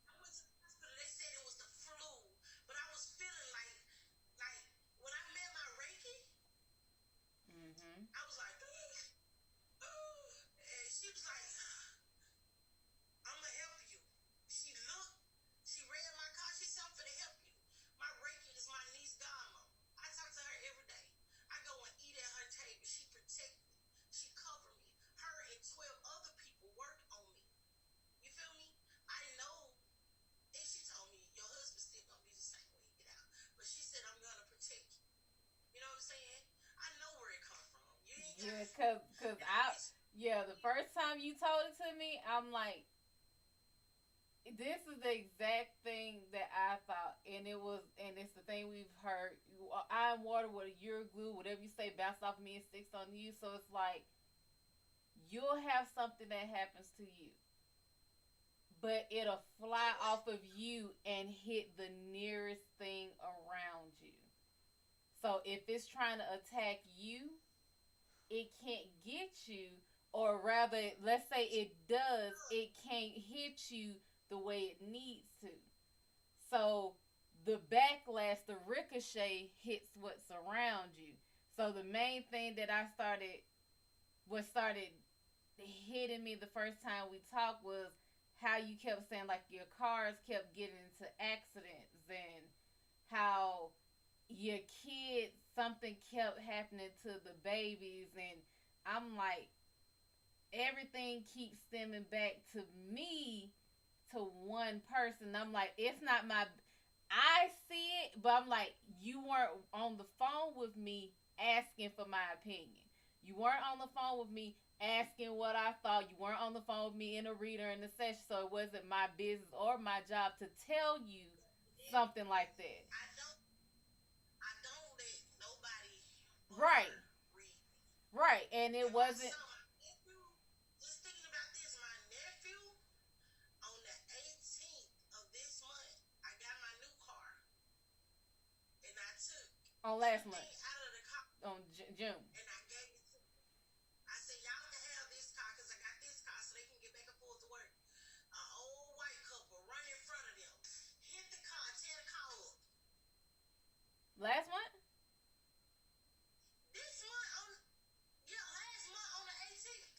I went to the hospital, they said it was the flu, but I was feeling like when I met my Reiki, Mm-hmm. I was like, and she was like, I'm gonna help you. She looked, she read my card, she said I'm finna help you. My Reiki is my niece godmama. I talk to her every day. I go and eat at her table. She protect me. She cover me. Her and 12 other people work on me. You feel me? I know, and she told me your husband's still gonna be the same when he get out. But she said I'm gonna protect you. You know what I'm saying? I know where it come from. You ain't Yeah, gotta. cause And I I wish. yeah the first time you told it to me I'm like, this is the exact thing that I thought, and it's the thing we've heard. I'm water, what you're glue, whatever you say, bounce off me and sticks on you. So it's like you'll have something that happens to you, but it'll fly off of you and hit the nearest thing around you. So if it's trying to attack you, it can't get you, or rather, let's say it does, it can't hit you the way it needs to. So the backlash, the ricochet hits what's around you. So the main thing that what started hitting me the first time we talked was how you kept saying like your cars kept getting into accidents and how your kids something kept happening to the babies, and I'm like, everything keeps stemming back to me, to one person. I'm like, it's not my, I see it, but I'm like, you weren't on the phone with me asking for my opinion. You weren't on the phone with me asking what I thought. You weren't on the phone with me in a reader in the session, so it wasn't my business or my job to tell you something like that. I don't let nobody Right, read me. right, and it And my wasn't son, my nephew, just thinking about this, my nephew, on the 18th of this month, I got my new car, and I took on last month everything out of the car, on June. and I gave it to them. I said, y'all can have this car because I got this car so they can get back and forth to work. An old white couple run in front of them, hit the car, tear the car up. Last month? This month, yeah, last month on the 18th,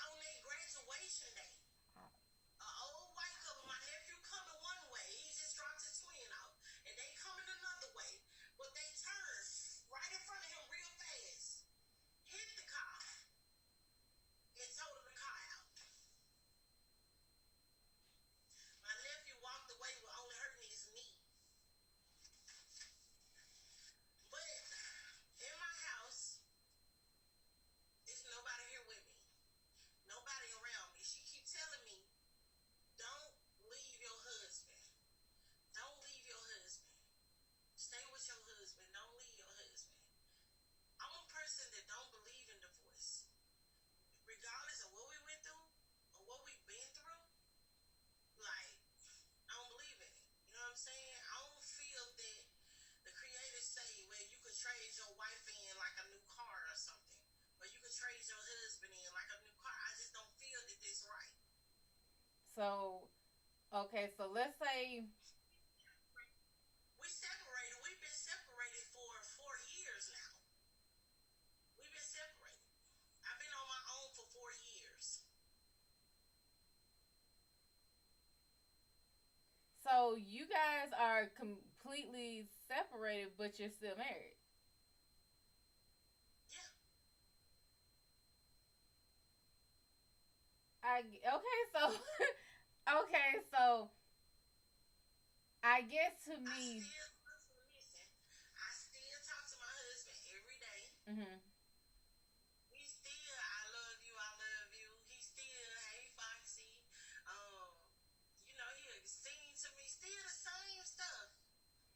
on their graduation day. An old white couple, my nephew coming one way, he just dropped his twin off, and they coming another way, but they turned right in front of him real fast, hit the car, and totaled the car out. My nephew walked away with only hurting his knee. But in my house, there's nobody here with me. Nobody around me. She keep telling me, don't leave your husband. Don't leave your husband. Stay with your husband. Don't leave your husband. I'm a person that don't believe in divorce. Regardless of what we went through or what we've been through, like, I don't believe in it. You know what I'm saying? I don't feel that the creators say, well, you could trade your wife in like a new car or something. Or you could trade your husband in like a new car. I just don't feel that this right. So, okay, so let's say We separated. We've been separated for 4 years now. We've been separated. I've been on my own for 4 years. so you guys are completely separated, but you're still married. Yeah. I okay, so okay, so I guess to I me, still listen. I still talk to my husband every day. hmm We still, I love you, I love you. He still, hey Foxy. Um, he'll sing to me. Still the same stuff.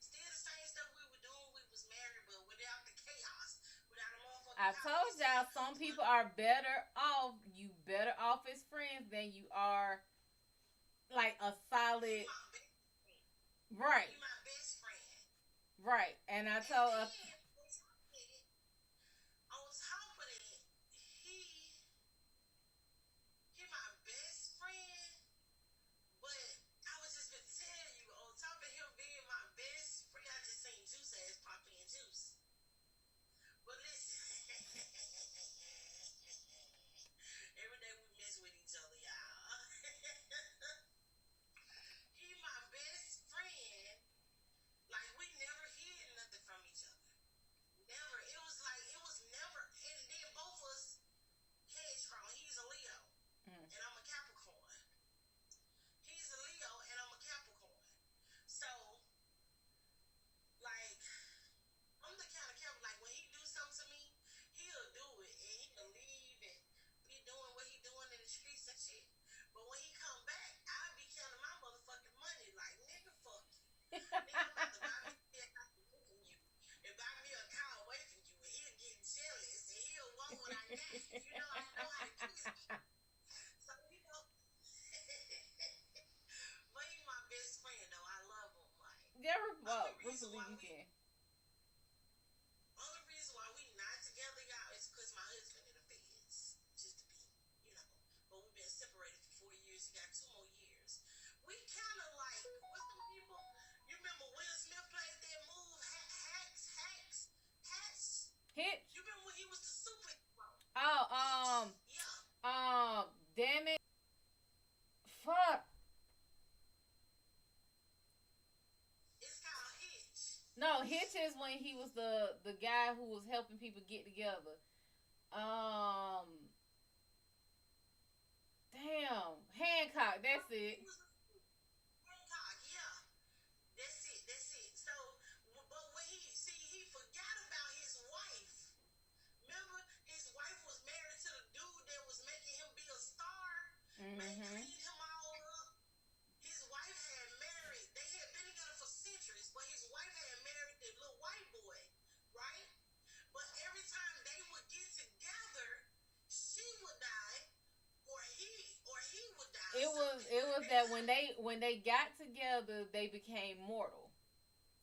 Still the same stuff we were doing. We was married, but without the chaos, without a motherfucking I house. We told said, y'all some well, people are better off. You better off as friends than you are like a he solid my best friend. right, He my best friend. right. And I And told us then on top of that, he my best friend. But I was just gonna tell you, on top of him being my best friend, I just seen Juice ass Poppy and Juice. But listen, every day we mess with each other, y'all. He my best friend. Like we never hid nothing from each other. Never. It was never. And then both of us headstrong. He's a Leo, mm, and I'm a Capricorn. He's a Leo, and I'm a Capricorn. So, like, I'm the kind of Capricorn. Like when he do something to me, he'll do it, and he'll leave and be doing what he doing in the streets and shit. But when he come back, I'll be counting my motherfucking money. Like nigga, fuck you. Nigga, I'm about to buy me a house away from you and buy me a car away from you, and he'll get jealous and he'll want what I got. I know how to twist it. So but he's my best friend though. I love him. Like yeah, only well, we reason why believe you we can. only reason why we not together, y'all, is because my husband in the feds. Just to be, you know. But we've been separated for 4 years. He got 2 more years. We kind of like what's some people? You remember Will Smith played that move? Hacks. Hitch. You remember when he was the superhero? Oh, Hitch. Yeah. damn it, fuck. It's called Hitch. No, Hitch is when he was the guy who was helping people get together. Um, damn, Hancock. That's it. He was Hancock. Yeah. That's it. That's it. So, but when he forgot about his wife. Remember, his wife was married to the dude that it was that when they got together, they became mortal,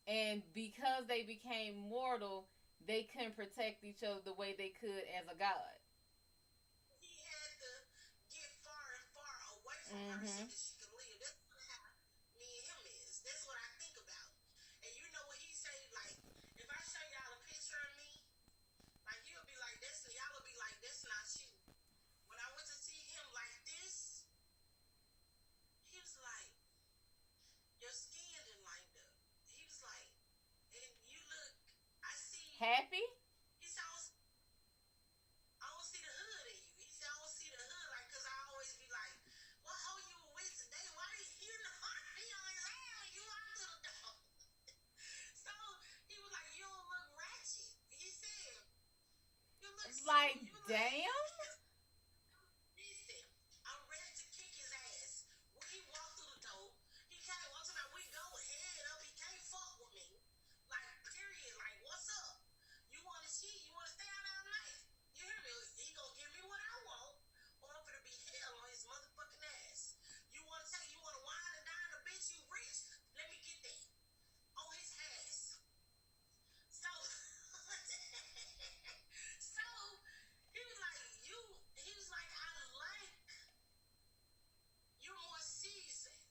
and because they became mortal, they couldn't protect each other the way they could as a god. He had to get far and far away from her so Mm-hmm. that she could live. That's what how me and him is. That's what I think about. And you know what he say? Like, if I show y'all a picture of me, like you'll be like, that's y'all will be like, that's not you. When I went to see him like this, he was like, your skin didn't lined up. He was like, and you look, I see. Happy. He said, I don't see the hood in you. He said, I don't see the hood, like, cause I always be like, what hoe you were with today? Why you not? He always, hey, you out to the dog. So he was like, you don't look ratchet. He said, you look Like, smooth. You look. damn. Listen, I'm ready to kick his ass. When he walked through the door, he can't walk to my we go head up. He can't fuck with me. Like, period. Like, what's up? You want to cheat? You want to stay out all night? You hear me? He gonna give me what I want, or I'm gonna be hell on his motherfucking ass. You want to say you want to wine and dine a bitch? You rich? Let me get that on his ass. So, so he was like, you. He was like, I like you're more seasoned.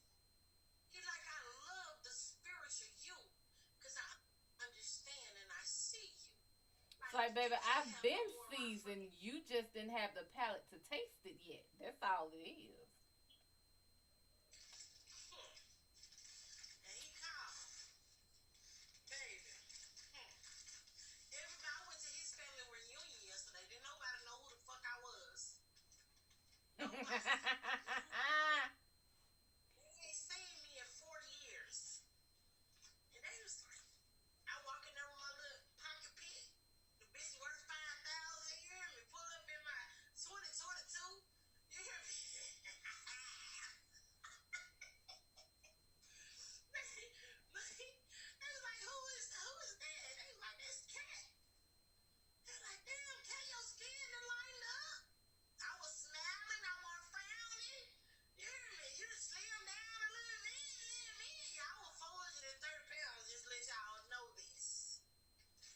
He like, I love the spiritual you, cause I understand and I see you. It's Like like, you baby, can't I've have no been more of my friend. seasoned. You just didn't have the palate to taste it yet. That's all it is. And he called, baby. Everybody, I went to his family reunion yesterday. Didn't nobody know who the fuck I was. Nobody. They ain't seen me in 40 years. And they was like, I walk in there with my little pocket pit. The bitch worth 5,000. You hear me? Pull up in my 2022. You hear me? They was like, who is that? And they was like, that's Cat. They're like, damn, Cat, your skin done lined up. I was smiling, I was frowning. You hear me? You done slimmed down a little bit. I was 430 pounds, just to let y'all know this.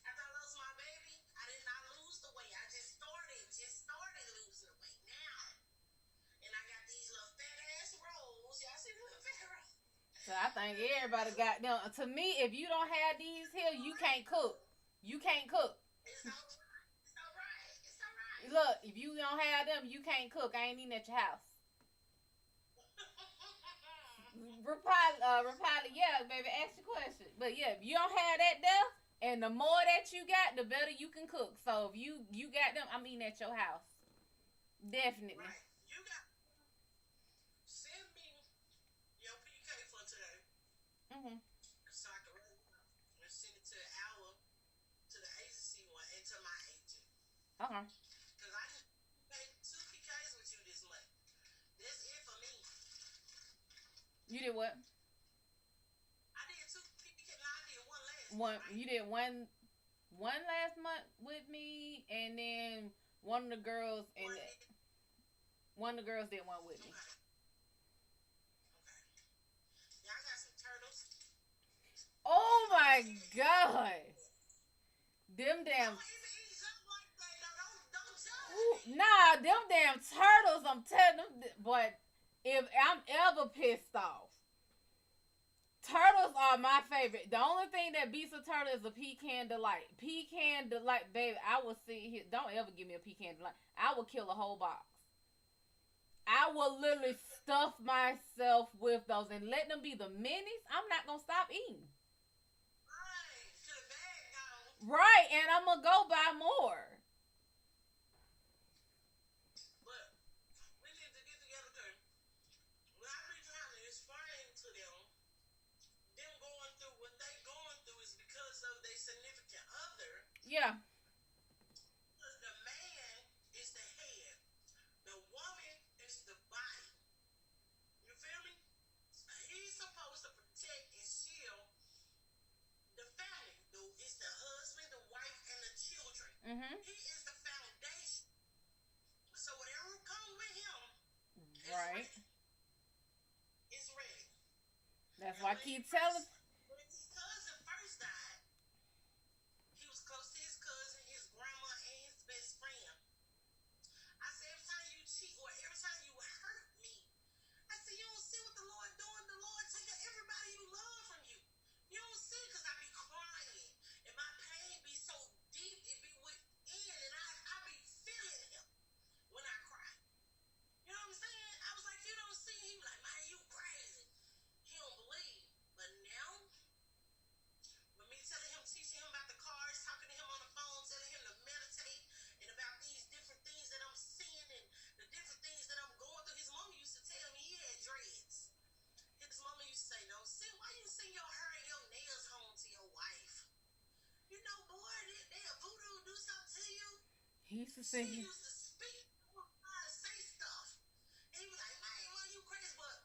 After I lost my baby, I did not lose the weight. I just started losing the weight now. And I got these little fat ass rolls. Y'all see the little fat rolls? So I think everybody got them. To me, if you don't have these here, you can't cook. You can't cook. It's all right. It's all right. It's all right. Look, if you don't have them, you can't cook. I ain't eating at your house. Reply, yeah, baby, ask your question. But yeah, if you don't have that there, and the more that you got, the better you can cook. So if you got them, I'm eating at your house. Definitely. Right. You got send me your PK for today Mhm. so I can write it down and send it to to the agency one and to my agent. Okay. Because I just made 2 PKs with you this month. That's it for me. You did what? I did 2 PKs. No, I did one last One. month, right? You did one last month with me, and then one of the girls and One that did. one of the girls did one with me. Okay. Okay. Y'all got some turtles. Oh my god. Them damn. Don't even eat something like that. Don't judge Ooh, me. nah, them damn turtles. I'm telling them. But if I'm ever pissed off, turtles are my favorite. The only thing that beats a turtle is a pecan delight. Pecan delight, baby. I will sit here. Don't ever give me a pecan delight. I will kill a whole box. I will literally stuff myself with those and let them be the minis. I'm not gonna stop eating. Right. To the bag gone. Right, and I'm gonna go buy more. But we need to get together because when I be trying to explain to them going through what they going through is because of their significant other. Yeah. The man is the head. The woman is the body. You feel me? He's supposed to protect and shield the family. It's the husband, the wife, and the children. Mhm. He is the foundation. So whatever comes with him is Right. ready. I keep telling. when his cousin first died, he was close to his cousin, his grandma, and his best friend. I said, every time you cheat or every time you hurt me, I said, you don't see what the Lord doing? The Lord taking everybody you love from you. You don't see because I be crying and my pain be so deep, it be within, and I be feeling him when I cry. You know what I'm saying? I was like, you don't see. He was like, man, you crazy. He don't believe. But now, with me telling him, teaching him about the cards, talking to him on the phone, telling him to meditate and about these different things that I'm seeing and the different things that I'm going through. His mama used to tell me he had dreads. His mama used to say, no, send, why you send your hair and your nails home to your wife? You know, boy, they voodoo do something to you. He used to She say, used to speak, say stuff. And he was like, man, why you crazy? But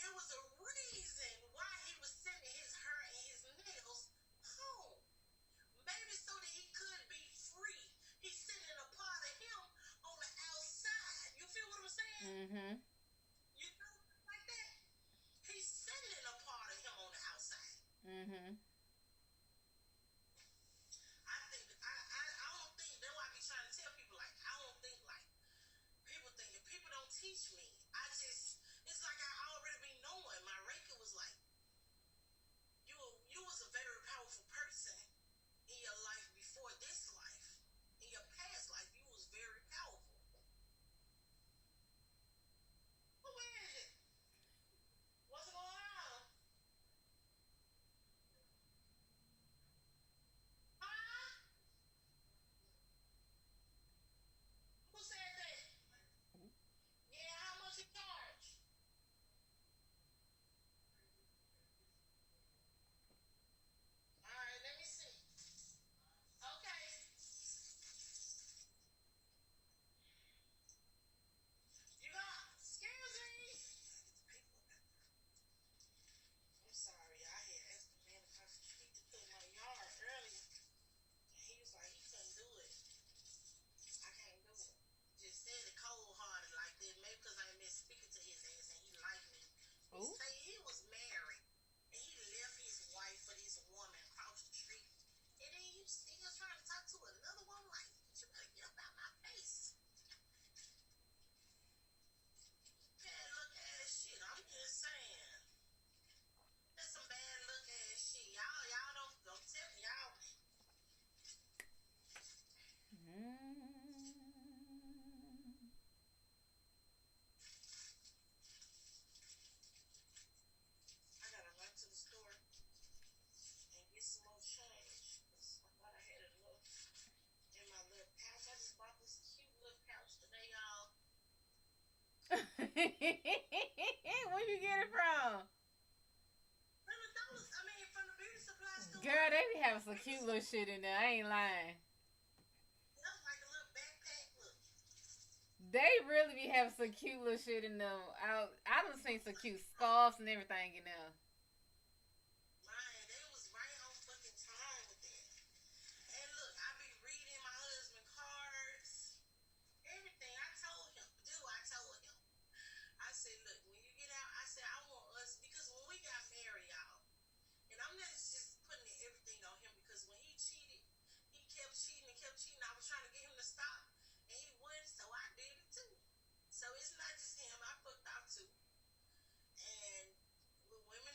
it was a reason why he was sending his hair and his nails home. Maybe so that he could be free. He's sending a part of him on the outside. You feel what I'm saying? mm-hmm. You know, like that. He's sending a part of him on the outside. Mm-hmm. I think I don't think that's why I be trying to tell people like I don't think like people think if people don't teach me, I just it's like I already be knowing. My Reiki was like you was a very powerful person in your life before this life. In your past life, you was very powerful. Who is it? What's going on? Huh? Who said that? Yeah, how much you charge? All right, let me see. Okay. You got, excuse me. I'm sorry, I had asked the man across the street to put in my yard earlier. And he was like, he couldn't do it. I can't do it. Just said it cold hearted like that. Maybe because I ain't been speaking to his ass and he liked me. He Ooh. say he was married and he left his wife for this woman across the street. And then you still trying to talk to another woman like, you better get up out my face. Bad look ass shit. I'm just saying. That's some bad look ass shit. Y'all don't tell me y'all. Mm. I gotta run to the store and get some more change. 'Cause I thought I had it in my little pouch. I just bought this cute little pouch today, y'all. Where you get it from? From the dollars, I mean, from the beauty supply store. Girl, they be having some cute little shit in there. I ain't lying. That's like a little backpack. Look, They really be having some cute little shit in them. I done seen some cute scarves and everything in there. man, they was right on fucking time with that. And look, I be reading my husband cards, everything. I told him, dude, I told him. I said, look, when you get out, I said, I want us, because when we got married, y'all, and I'm not just putting everything on him because when he cheated, he kept cheating and kept cheating. I was trying to get him to stop, and he wouldn't, so I did it too. So it's not just him. I fucked out too. And with women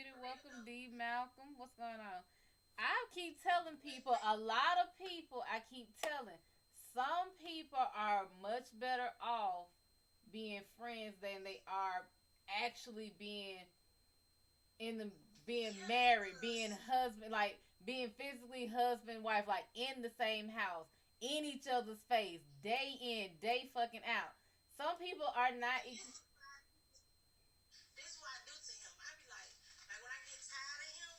Beauty. Welcome, D. Malcolm. What's going on? I keep telling people, a lot of people, I keep telling, some people are much better off being friends than they are actually in the being Yeah, married, being because husband, like being physically husband wife, like in the same house, in each other's face, day in, day fucking out. Some people are not. this what I do to him. I be like when I get tired of him,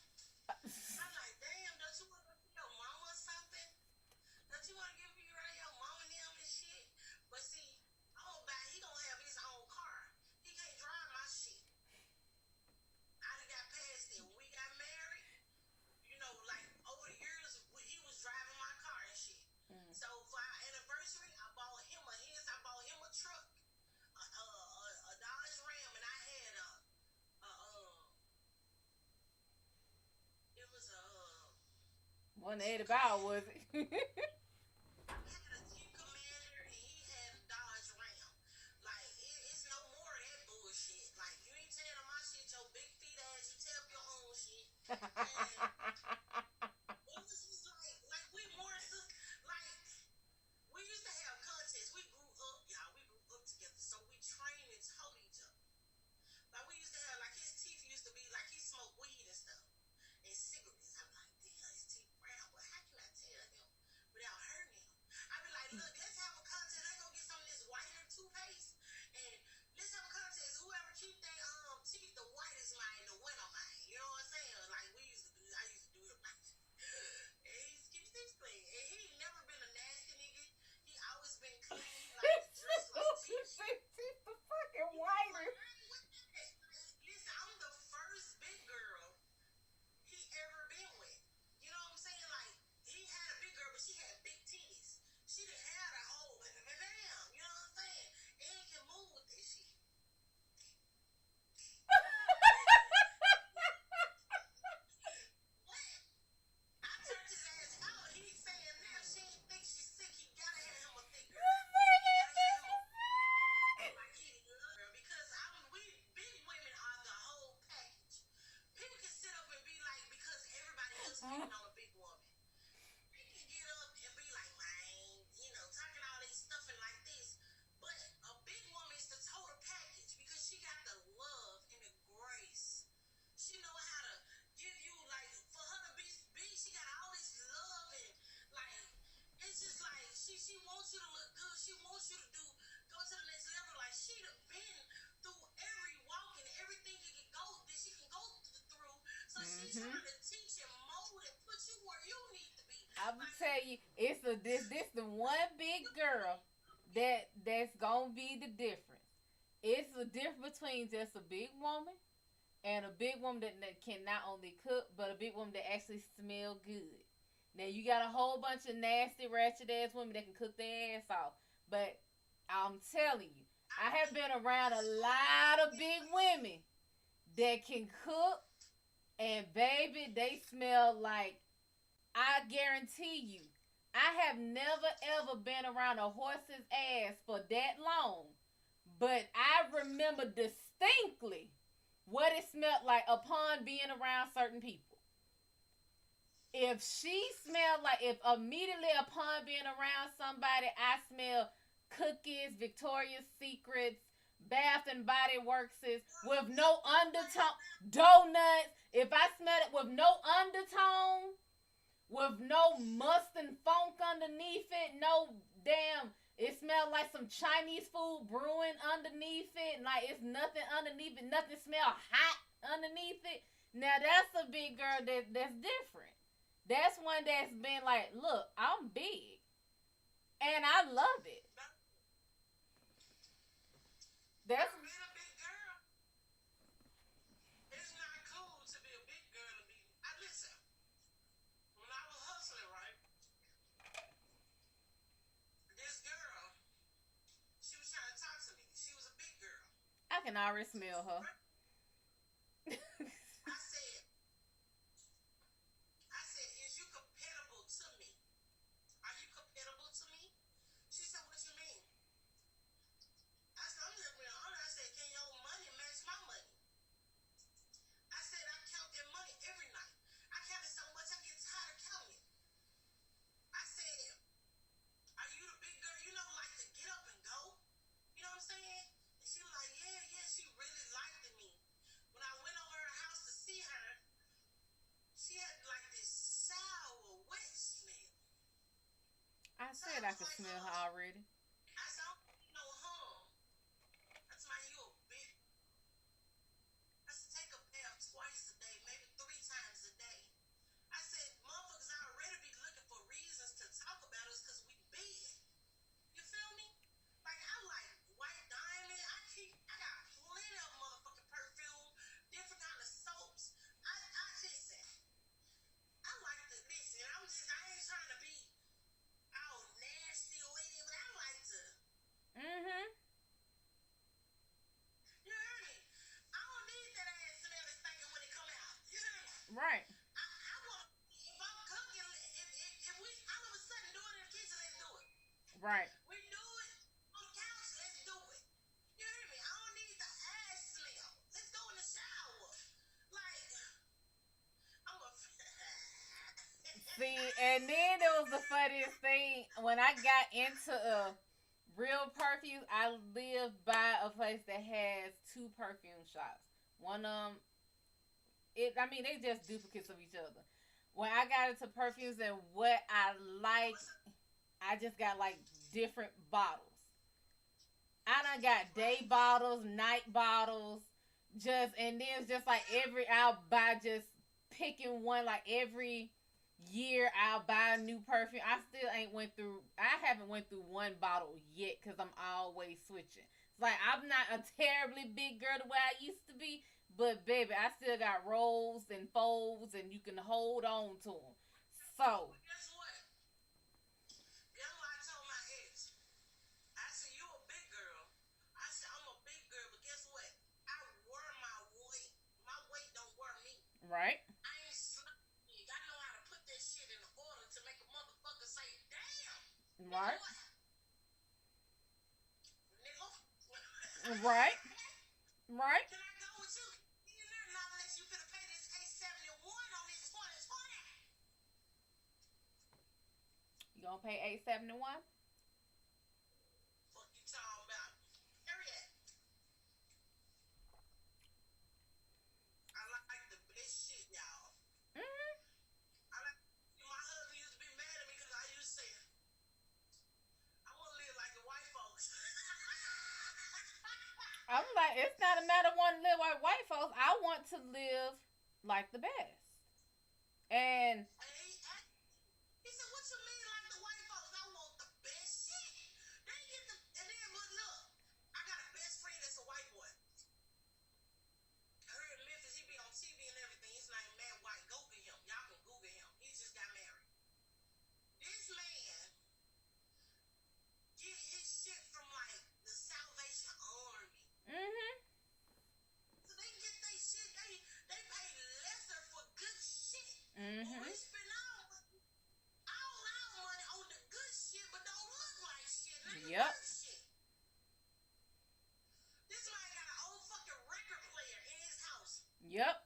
I'm like, damn, don't you want to be your mama or something? Don't you want to give me around your mama and them and shit? But see, he gonna have his own car. He can't drive my shit. I done got past it. When we got married, like over the years, he was driving my car and shit. Mm. So for our anniversary, I bought him a truck, a Dodge Ram, and I had a it was Wasn't Eddie Bauer, was it? I had a Jeep Commander and he had a Dodge Ram. Like it's no more of that bullshit. Like you ain't tearing on my shit, your big feet ass. You tear up your own shit. And it was just like we more so like we used to have contests. We grew up, y'all. We grew up together, so we trained and taught each other. Like we used to have, like his teeth used to be like he smoked weed and stuff and cigarettes. I'm like, damn, his teeth brown, but how can I tell him without hurting him? I be like, look, let's have a contest. Let's go get some of this whitener toothpaste and let's have a contest. Whoever keep their teeth the whitest mine, the winner mine. You know what I'm saying? Like I used to do it. And he keeps things clean. And he ain't never been a nasty nigga. He always been clean. He like dressed like T-shirt. The fucking You know, like, whiter. I ain't with that. Listen, I'm the first big girl he ever been with. You know what I'm saying? Like, he had a big girl, but she had big titties. She didn't have a whole damn. You know what I'm saying? And can move with this shit. What? I turned his ass out. He's saying now she ain't think she's sick. He gotta have him a thick girl. He gotta have him a like he love her because we big women are the whole package. People can sit up and be like because everybody else speaking on a big woman. They can get up and be like, man, talking all this stuff and like this. But a big woman is the total package because she got the love and the grace. She know how to give you like for her to be big. She got all this love and like it's just like she wants you to look good. She wants you to go to the next level. Like she done been through every walk and everything you can go that she can go through. So she's trying to teach and mold and put you where you need to be. I'm gonna Like tell you, it's this the one big girl that's gonna be the difference. It's the difference between just a big woman and a big woman that can not only cook, but a big woman that actually smell good. Now you got a whole bunch of nasty, ratchet ass women that can cook their ass off, but I'm telling you, I I have think been around a that's what lot of big women that can cook, and baby, they smell like, I guarantee you, I have never ever been around a horse's ass for that long, but I remember distinctly what it smelled like upon being around certain people. If she smelled like, if immediately upon being around somebody, I smell cookies, Victoria's Secrets, Bath and Body Works with no undertone, donuts. If I smell it with no undertone, with no must and funk underneath it, no damn. It smelled like some Chinese food brewing underneath it. Like it's nothing underneath it. Nothing smell hot underneath it. Now that's a big girl that's different. That's one that's been like, look, I'm big, and I love it. That's being a big girl. It's not cool to be a big girl and be. I listen. When I was hustling, right, this girl, she was trying to talk to me. She was a big girl. I can already smell her. I said, is you compatible to me? Are you compatible to me? She said, what you mean? I said, I'm just being honest. I said, can your money match my money? I said, I count said I I was could like, smell her already. I said, I don't need no harm. That's my you a big. I said, take a bath twice a day, maybe 3 times a day. I said, motherfuckers already be looking for reasons to talk about us because we big. You feel me? Like, I like white diamond. I got plenty of motherfucking perfume, different kind of soaps. I listen. I like to listen. I ain't trying to be all nasty or anything, but I like to. Mm-hmm. You hear me? I don't need that ass smell stinking when it come out. You hear me? Right. I want if I'm cooking, if we all of a sudden do it in the kitchen, let's do it. Right. We do it on the couch, let's do it. You hear me? I don't need the ass smell. Let's go in the shower. Like I'm a See, and then there was the funniest thing when I got into real perfume. I live by a place that has two perfume shops. One I mean, they just duplicates of each other. When I got into perfumes and what I like, I just got like different bottles. I done got day bottles, night bottles, and then it's just like I'll buy just picking one like every year I'll buy a new perfume. I haven't went through one bottle yet because I'm always switching. It's like I'm not a terribly big girl the way I used to be, but baby, I still got rolls and folds and you can hold on to them. So, guess what? Guess what I told my ex? I said, you a big girl. I said, I'm a big girl, but guess what? I wear my weight. My weight don't wear me. right? I ain't slugging. I know how to put that shit in order to make a motherfucker say, damn. Right? Nigga. Right? Right? Can I go with you? You know, not unless you finna pay this $871 on this 2020. You gonna pay $871? Fuck you talking about? Period. I like the best shit, y'all. Mm-hmm. I like. My husband used to be mad at me because I used to say, I want to live like the white folks. I'm like, it's not a matter of wanting to live like white folks. I want to live like the best. And He said, what you mean like the white folks? I want the best shit. They get the, and then, but look, I got a best friend that's a white boy. Her in Memphis, he be on TV and everything. His name Matt White. Google him. Y'all can Google him. He just got married. This man get his shit from like the Salvation Army. mm-hmm. So they get their shit. They pay lesser for good shit. Mm-hmm. We spend all our money on the good shit, but don't look like shit. Not Yep. good shit. This man got an old fucking record player in his house. Yep.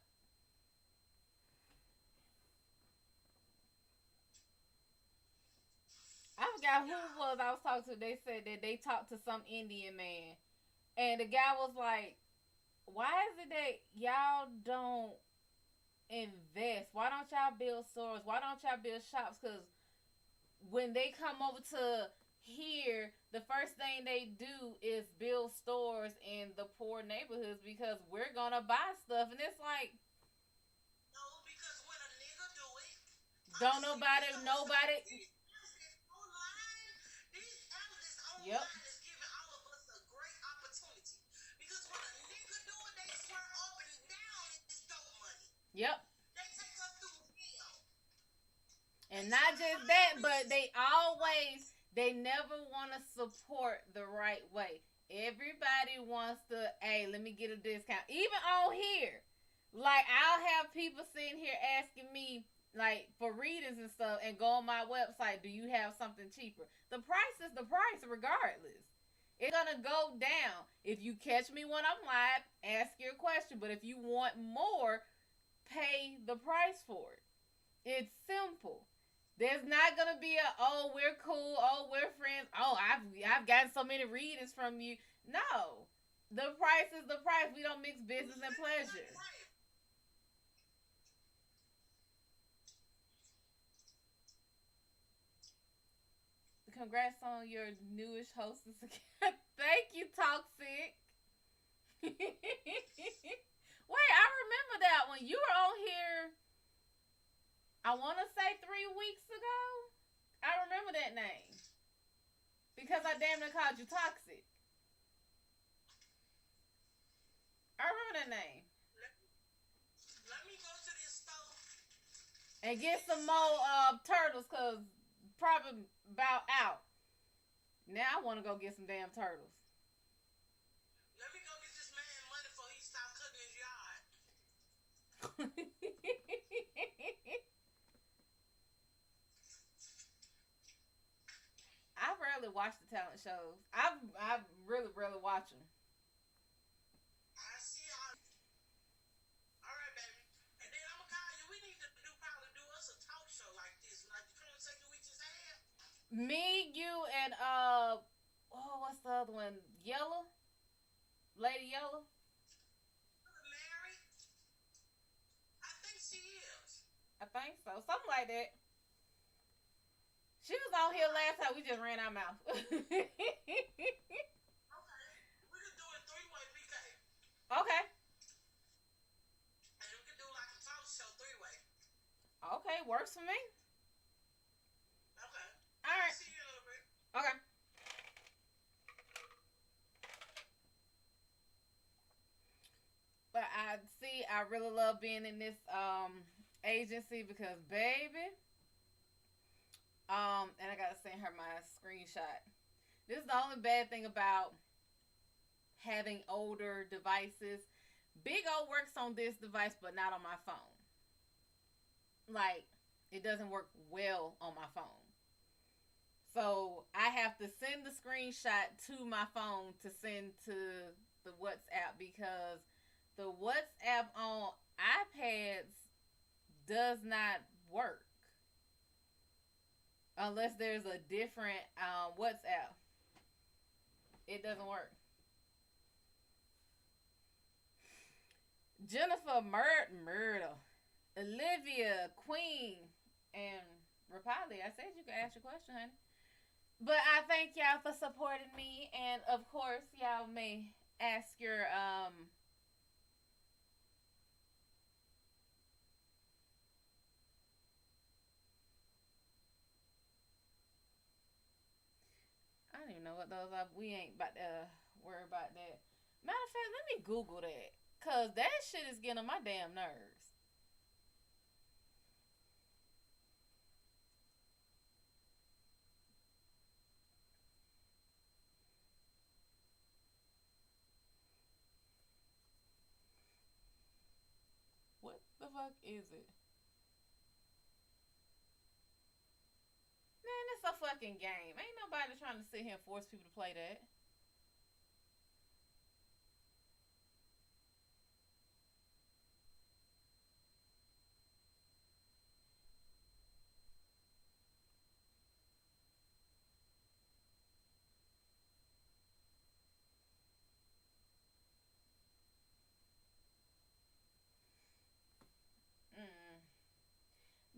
I forgot who it was I was talking to. They said that they talked to some Indian man. And the guy was like, why is it that y'all don't invest? Why don't y'all build stores? Why don't y'all build shops? Because when they come over to here, the first thing they do is build stores in the poor neighborhoods because we're going to buy stuff. And it's like, No, because when a nigga do it, don't nobody. these elders online Yep. is giving all of us a great opportunity. Because when a nigga do it, they swear up and down it's dope money. Yep. They take us through hell. And not just that, but they never want to support the right way. Everybody wants to, hey, let me get a discount. Even on here. Like, I'll have people sitting here asking me, like, for readings and stuff, and go on my website, do you have something cheaper? The price is the price regardless. It's gonna go down. If you catch me when I'm live, ask your question. But if you want more, pay the price for it. It's simple. There's not gonna be oh, we're cool, oh, we're friends, oh, I've gotten so many readings from you. No. The price is the price. We don't mix business and pleasure. congrats on your newish hostess account. Thank you, Toxic. Wait, I remember that one. You were on here, I want to say 3 weeks ago. I remember that name. Because I damn near called you Toxic. I remember that name. Let me go to this store. And get some more turtles, because probably about out. Now I want to go get some damn turtles. Let me go get this man money before he stop cooking his yard. I rarely watch the talent shows. I really rarely watch them. I see y'all. All right, baby. And then I'm gonna call you. We need to probably do us a talk show like this, like the conversation we just had. Me, you, and what's the other one? Yellow, Lady Yellow. Mary, I think she is. I think so, something like that. She was on here last time. We just ran our mouth. Okay. We can do it three-way, PK. Okay. And we can do like a talk show three-way. Okay, works for me. Okay. All right. See you in a little bit. Okay. But I really love being in this agency because baby, and I gotta send her my screenshot. This is the only bad thing about having older devices. Big O works on this device, but not on my phone. Like, it doesn't work well on my phone. So I have to send the screenshot to my phone to send to the WhatsApp because the WhatsApp on iPads does not work unless there's a different WhatsApp. It doesn't work. Jennifer Murdo, Olivia Queen, and Rapali. I said you could ask your question, honey. But I thank y'all for supporting me, and of course, y'all may ask your I don't even know what those are. We ain't about to worry about that. Matter of fact, let me Google that. Cause that shit is getting on my damn nerves. What the fuck is it? Man, it's a fucking game. Ain't nobody trying to sit here and force people to play that. Mm.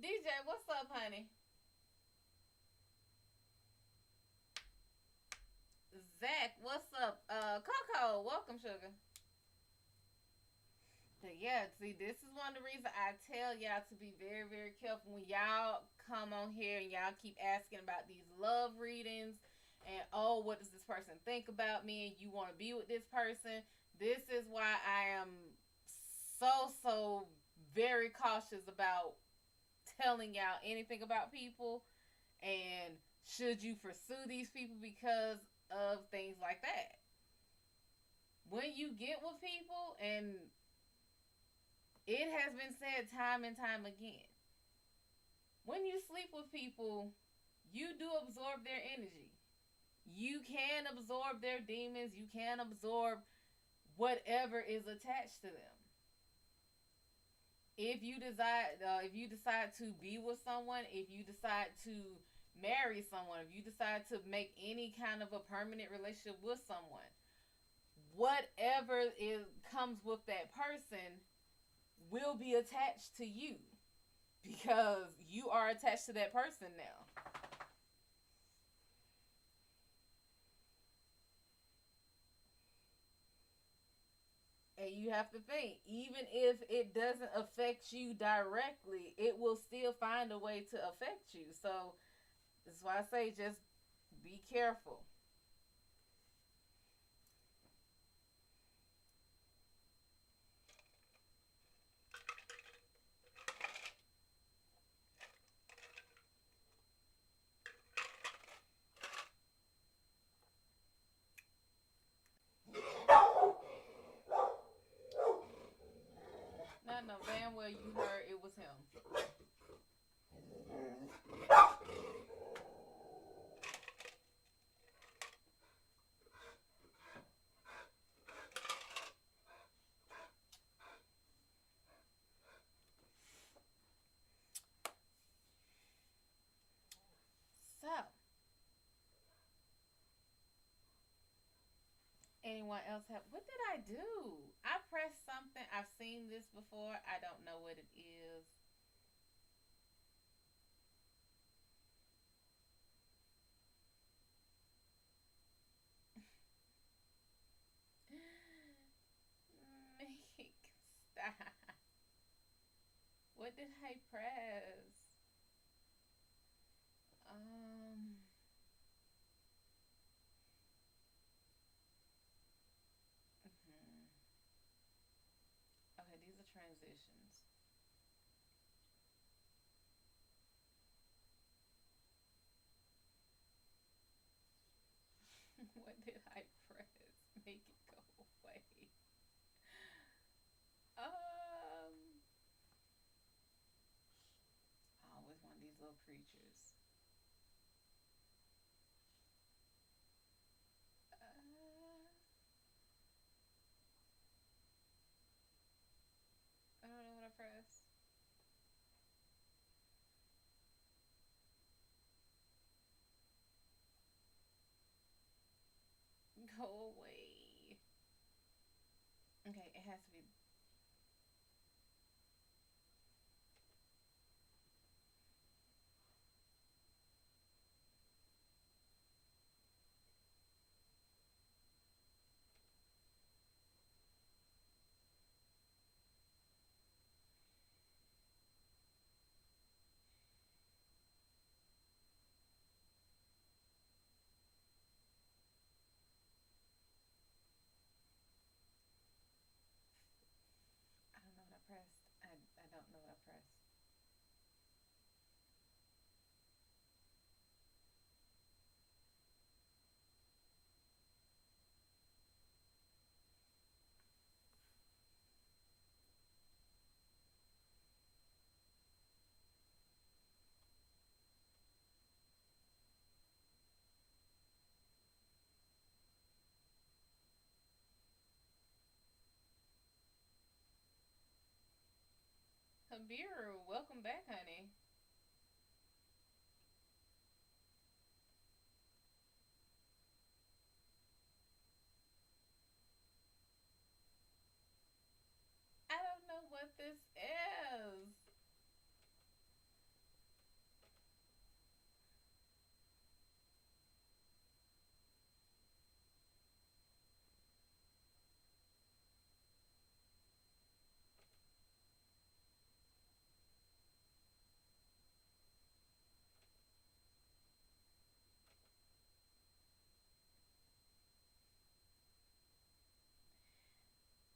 DJ, what's up, honey? Zach, what's up? Coco, welcome, sugar. But yeah, see, this is one of the reasons I tell y'all to be very, very careful when y'all come on here and y'all keep asking about these love readings and oh, what does this person think about me? And you want to be with this person. This is why I am so very cautious about telling y'all anything about people and should you pursue these people because of things like that. When you get with people, and it has been said time and time again, when you sleep with people, you do absorb their energy. You can absorb their demons. You can absorb whatever is attached to them. If you decide to be with someone, if you decide to marry someone, if you decide to make any kind of a permanent relationship with someone, whatever comes with that person will be attached to you because you are attached to that person now. And you have to think, even if it doesn't affect you directly, it will still find a way to affect you. So that's why I say just be careful. Not no damn well you heard it was him. So, anyone else have? What did I do? I pressed something. I've seen this before. I don't know what it is. Meek, stop. What did I press? Um. hmm Okay, these are transitions. What did I press? Make it go away. I always want these little creatures. I don't know what I pressed. Go away. Okay, it has to be. I don't know what I pressed. I don't know what I pressed. Habiru, welcome back, honey. I don't know what this is.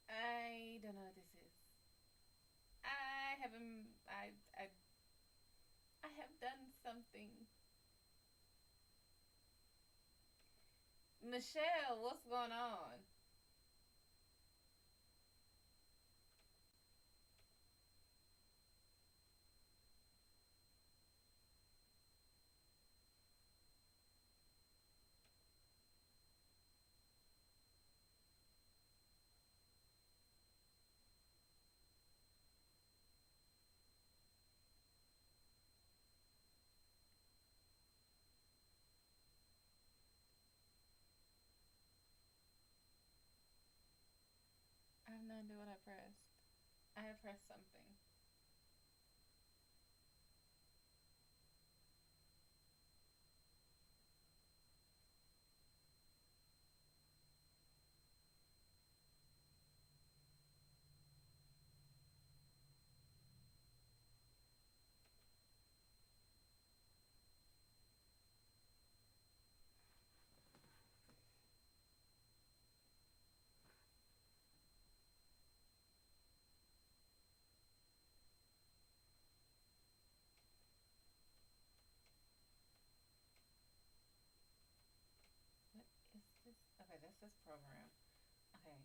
I don't know what this is. I haven't. I have done something. Michelle, what's going on? I have no idea what I pressed. I have pressed something. access program. Okay.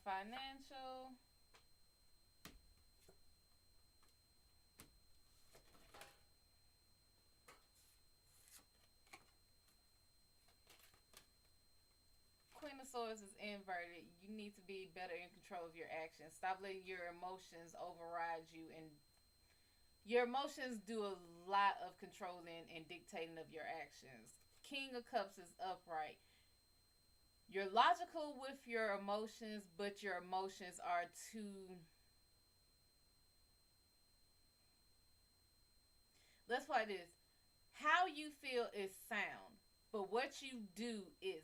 Financial. Queen of Swords is inverted. You need to be better in control of your actions. Stop letting your emotions override you, and your emotions do a lot of controlling and dictating of your actions. King of Cups is upright. You're logical with your emotions, but your emotions are too. Let's play this. How you feel is sound, but what you do isn't.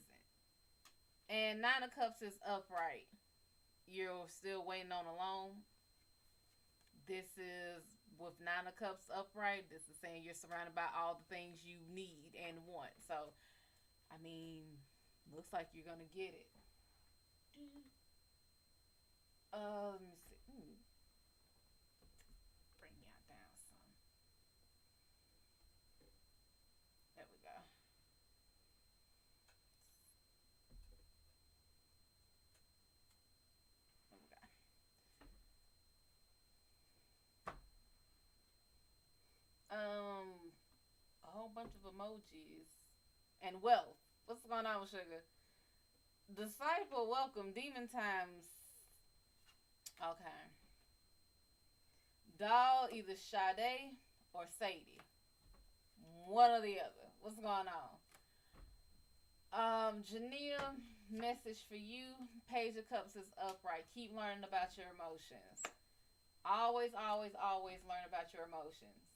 And Nine of Cups is upright. You're still waiting on a loan. This is with Nine of Cups upright. This is saying you're surrounded by all the things you need and want. So, I mean, looks like you're gonna get it. Let me see. Bring y'all down some. There we go. There we go. A whole bunch of emojis and wealth. What's going on with Sugar? Disciple, welcome. Demon times. Okay. Doll, either Sade or Sadie. One or the other. What's going on? Janita, message for you. Page of Cups is upright. Keep learning about your emotions. Always, always, always learn about your emotions.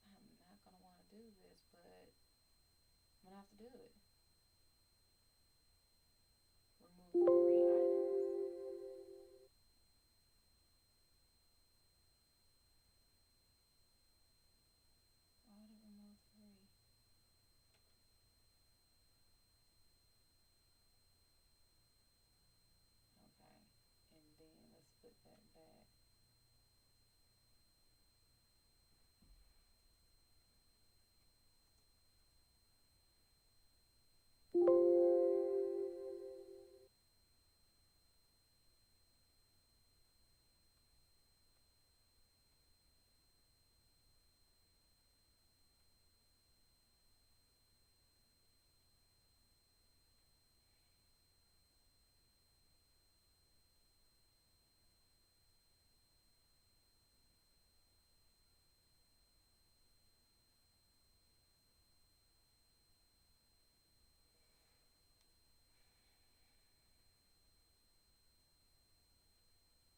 I'm not gonna want to do this, but I'm gonna have to do it. Remove 3 items. Why would it remove 3? Okay. And then let's put that back.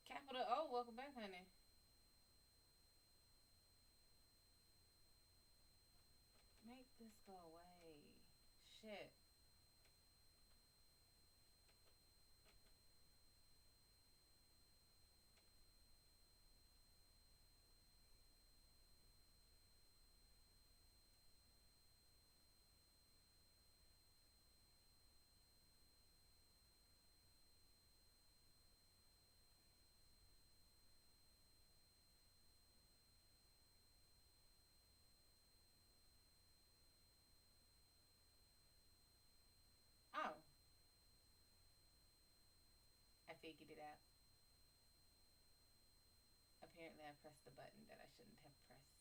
Capital O, welcome back, honey. Make this go away. Shit. Oh, I figured it out. Apparently, I pressed the button that I shouldn't have pressed.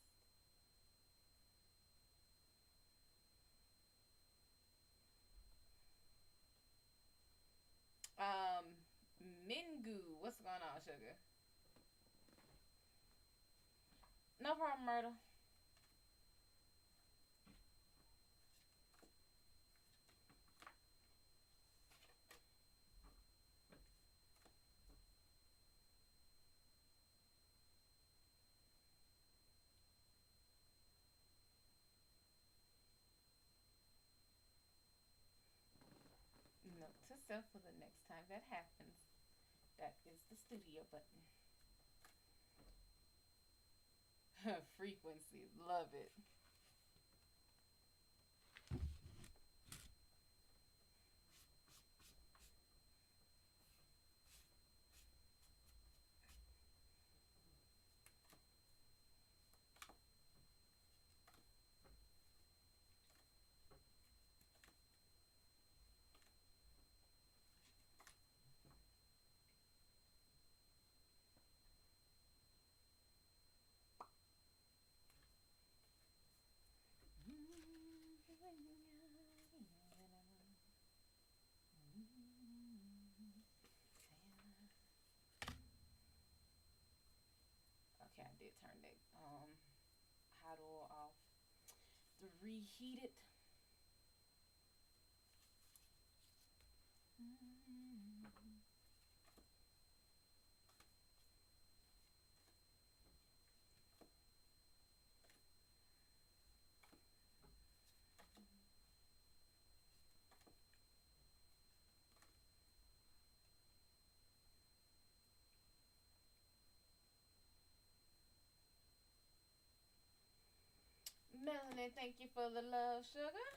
Um, Mingu, what's going on, sugar? No problem, Myrtle. yourself for the next time that happens. That is the studio button. Frequency. Love it. Okay, I did turn that hot oil off to reheat it. Melanie, thank you for the love, sugar.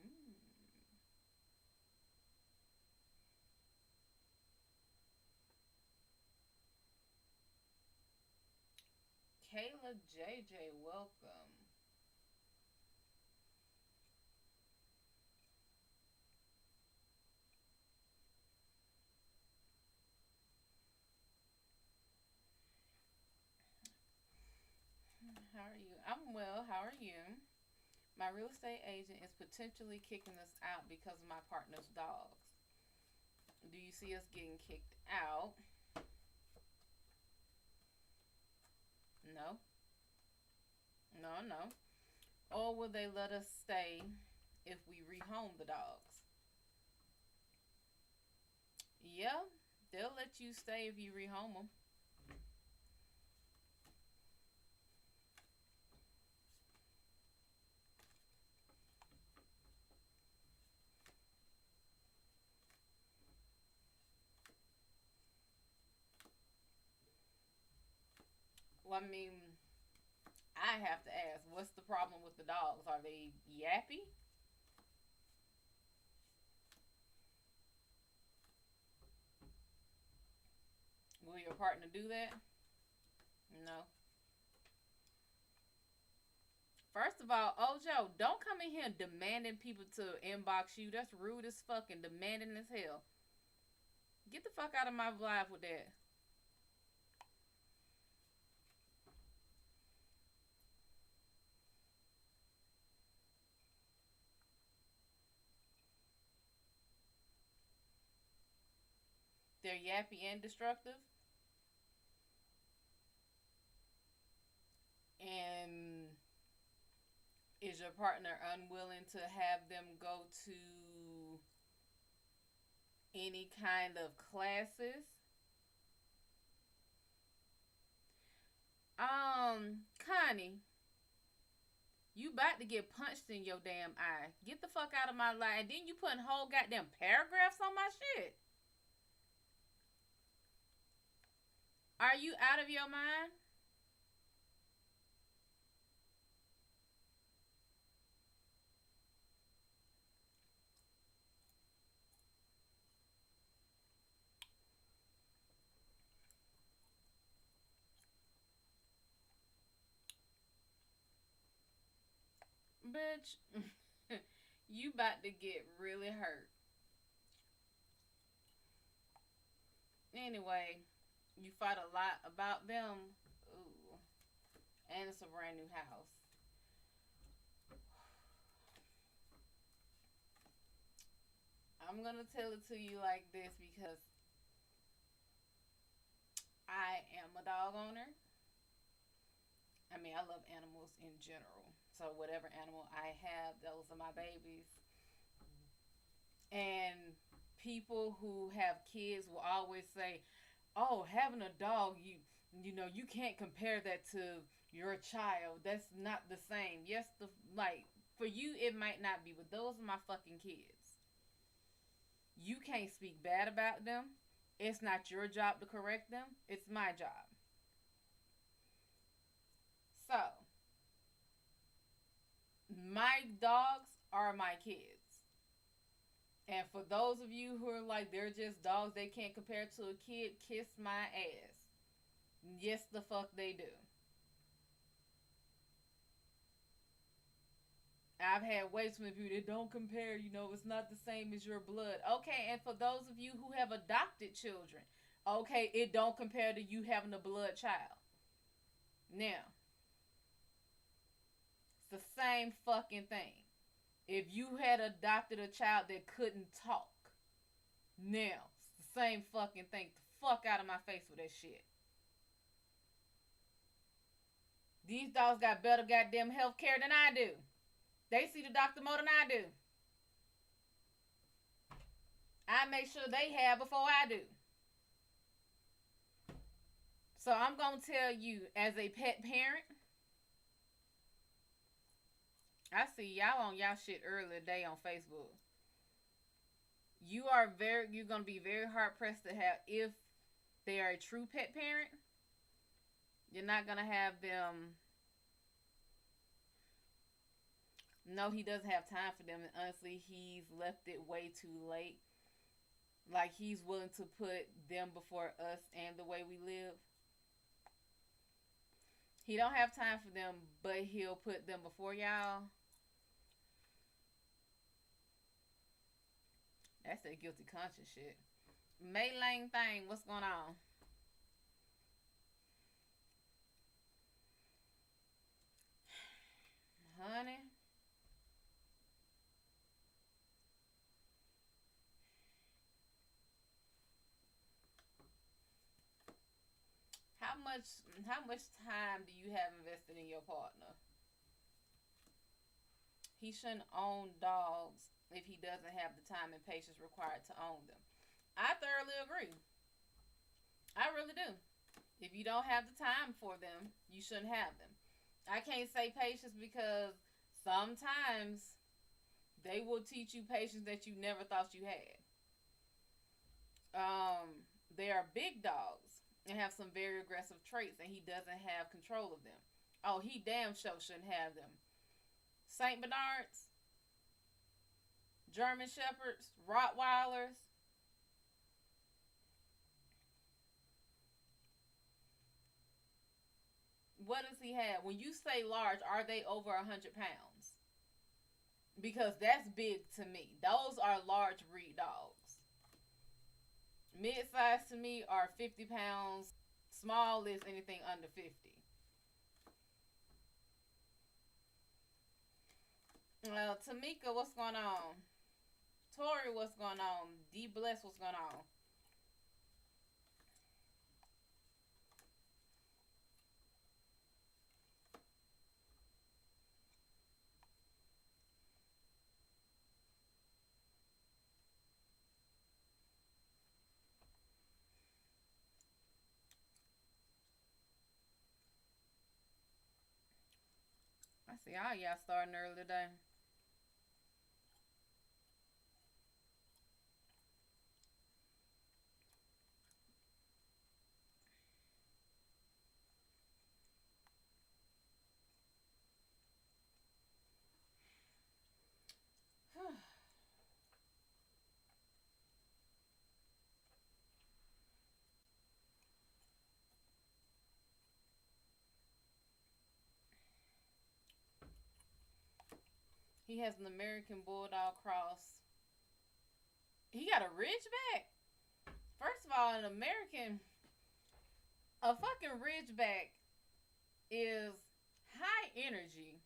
Hmm. Kayla JJ, welcome. How are you? I'm well. How are you? My real estate agent is potentially kicking us out because of my partner's dogs. Do you see us getting kicked out? No, no. Or will they let us stay if we rehome the dogs? Yeah, they'll let you stay if you rehome them. Well, I mean, I have to ask, what's the problem with the dogs? Are they yappy? Will your partner do that? No. First of all, Ojo, don't come in here demanding people to inbox you. That's rude as fuck and demanding as hell. Get the fuck out of my life with that. They're yappy and destructive. And is your partner unwilling to have them go to any kind of classes? Connie, you about to get punched in your damn eye. Get the fuck out of my life. And then you putting whole goddamn paragraphs on my shit. Are you out of your mind? Bitch, you about to get really hurt. Anyway, you fight a lot about them. Ooh. and it's a brand new house. I'm gonna tell it to you like this because I am a dog owner. I mean, I love animals in general. So whatever animal I have, those are my babies. And people who have kids will always say, "Oh, having a dog, you know, you can't compare that to your child. That's not the same." Yes, the like for you it might not be, but those are my fucking kids. You can't speak bad about them. It's not your job to correct them. It's my job. So, my dogs are my kids. And for those of you who are like, they're just dogs, they can't compare to a kid, kiss my ass. Yes, the fuck they do. I've had way too many people that don't compare, you know, it's not the same as your blood. Okay, and for those of you who have adopted children, okay, it don't compare to you having a blood child. Now, it's the same fucking thing. If you had adopted a child that couldn't talk, now, it's the same fucking thing. The fuck out of my face with that shit. These dogs got better goddamn health care than I do. They see the doctor more than I do. I make sure they have before I do. So I'm gonna tell you, as a pet parent, I see y'all on y'all shit earlier today on Facebook. You're gonna be very hard pressed to have, if they are a true pet parent, you're not gonna have them. No, he doesn't have time for them, and honestly, he's left it way too late. Like, he's willing to put them before us and the way we live. He don't have time for them, but he'll put them before y'all. That's that guilty conscience shit. May Lang thing, what's going on? Honey, how much how much time do you have invested in your partner? He shouldn't own dogs if he doesn't have the time and patience required to own them. I thoroughly agree. I really do. If you don't have the time for them, you shouldn't have them. I can't say patience because sometimes they will teach you patience that you never thought you had. They are big dogs and have some very aggressive traits, and he doesn't have control of them. Oh, he damn sure shouldn't have them. Saint Bernards, German Shepherds, Rottweilers. What does he have? When you say large, are they over 100 pounds? Because that's big to me. Those are large breed dogs. Mid-size to me are 50 pounds. Small is anything under 50. Tamika, what's going on? Tori, what's going on? D Bless, what's going on? I see all y'all starting early today. He has an American Bulldog cross. He got a Ridgeback. First of all, a fucking Ridgeback is high energy.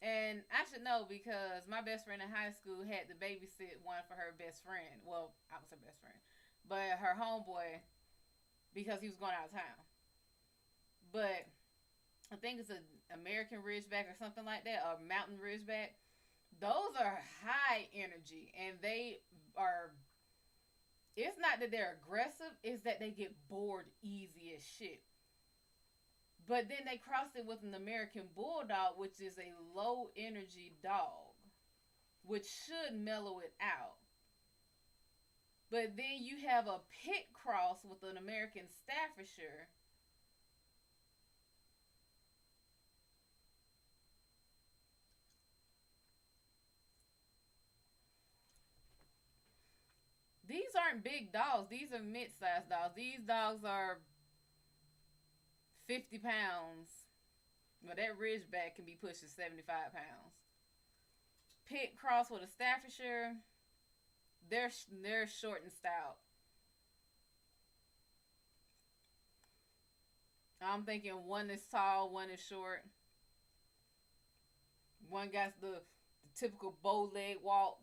And I should know because my best friend in high school had to babysit one for her best friend. Well, I was her best friend. But her homeboy, because he was going out of town. But I think it's an American Ridgeback or something like that, or Mountain Ridgeback. Those are high energy, and they are. It's not that they're aggressive; it's that they get bored easy as shit. But then they crossed it with an American Bulldog, which is a low energy dog, which should mellow it out. But then you have a pit cross with an American Staffordshire. These aren't big dogs. These are mid-sized dogs. These dogs are 50 pounds. Well, that Ridgeback can be pushing 75 pounds. Pit cross with a Staffordshire. They're short and stout. I'm thinking one is tall, one is short. One got the typical bow leg walk.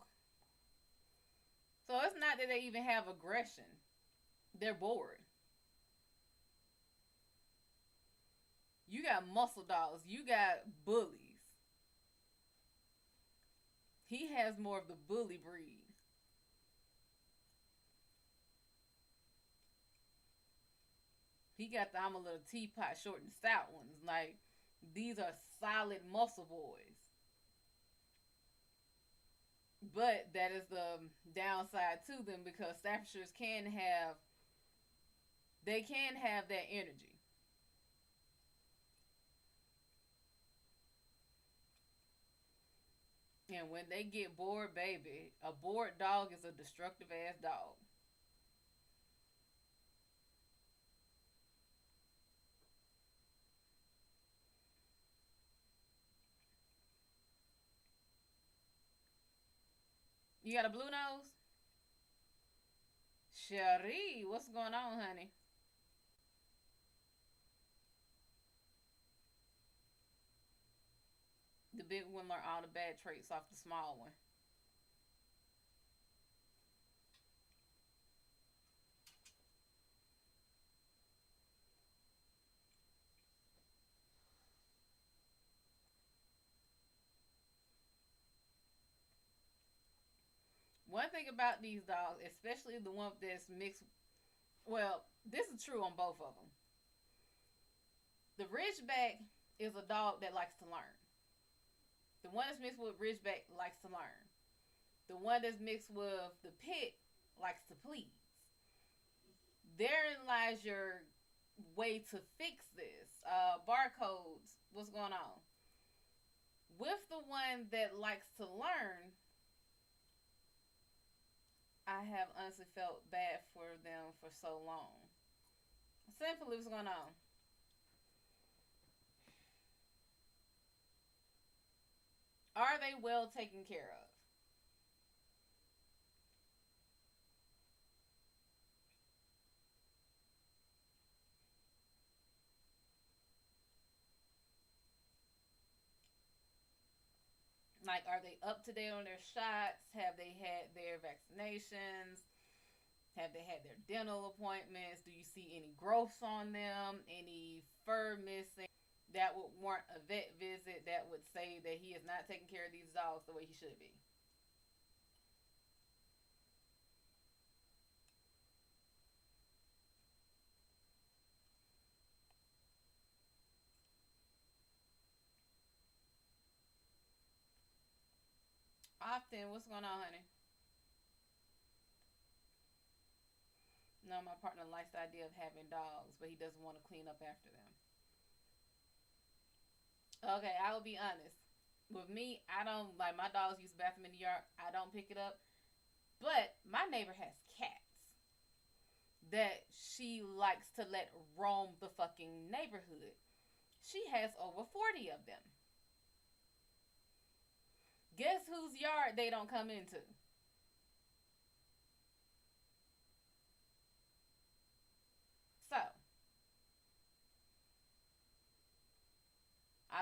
So it's not that they even have aggression. They're bored. You got muscle dogs. You got bullies. He has more of the bully breed. He got the I'm a little teapot, short and stout ones. Like, these are solid muscle boys. But that is the downside to them because Staffordshires can have that energy. And when they get bored, baby, a bored dog is a destructive ass dog. You got a blue nose? Cherie, what's going on, honey? The big one learned all the bad traits off the small one. One thing about these dogs, especially the one that's mixed, well, this is true on both of them. The Ridgeback is a dog that likes to learn. The one that's mixed with Ridgeback likes to learn. The one that's mixed with the Pit likes to please. Therein lies your way to fix this. Barcodes, what's going on? With the one that likes to learn, I have honestly felt bad for them for so long. Simply, what's going on? Are they well taken care of? Like, are they up to date on their shots? Have they had their vaccinations? Have they had their dental appointments? Do you see any growths on them? Any fur missing? That would warrant a vet visit that would say that he is not taking care of these dogs the way he should be. Often, what's going on, honey? No, my partner likes the idea of having dogs, but he doesn't want to clean up after them. Okay, I will be honest. With me, I don't like my dogs use the bathroom in the yard. I don't pick it up. But my neighbor has cats that she likes to let roam the fucking neighborhood. She has over 40 of them. Guess whose yard they don't come into? So,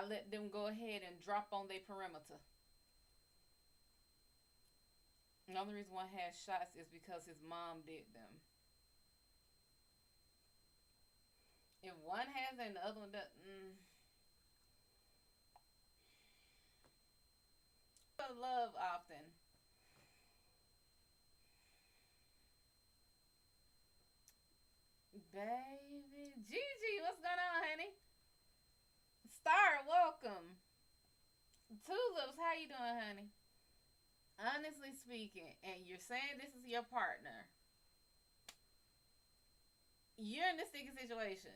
I let them go ahead and drop on their perimeter. The only reason one has shots is because his mom did them. If one has and the other one doesn't, love often. Baby Gigi, what's going on, honey? Star, welcome. Tulips, how you doing, honey? Honestly speaking, and you're saying this is your partner, you're in a sticky situation.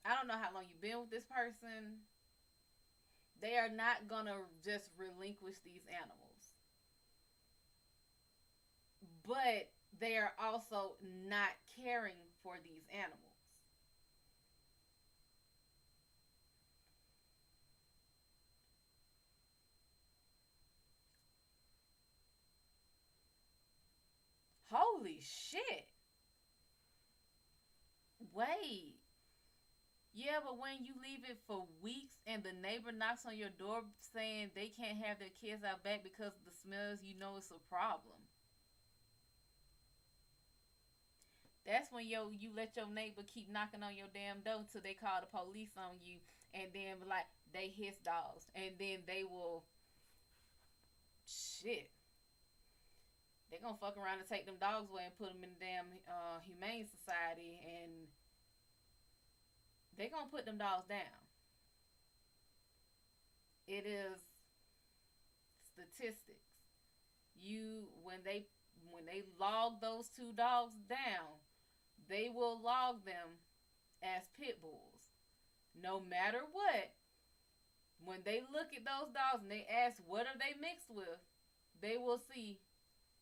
I don't know how long you've been with this person. They are not gonna just relinquish these animals, but they are also not caring for these animals. Holy shit. Wait. Yeah, but when you leave it for weeks and the neighbor knocks on your door saying they can't have their kids out back because of the smells, you know it's a problem. That's when you let your neighbor keep knocking on your damn door until they call the police on you, and then like they his dogs, and then they will shit. They gonna fuck around and take them dogs away and put them in the damn humane society, and they gonna put them dogs down. It is statistics. When they log those two dogs down, they will log them as pit bulls. No matter what, when they look at those dogs and they ask what are they mixed with, they will see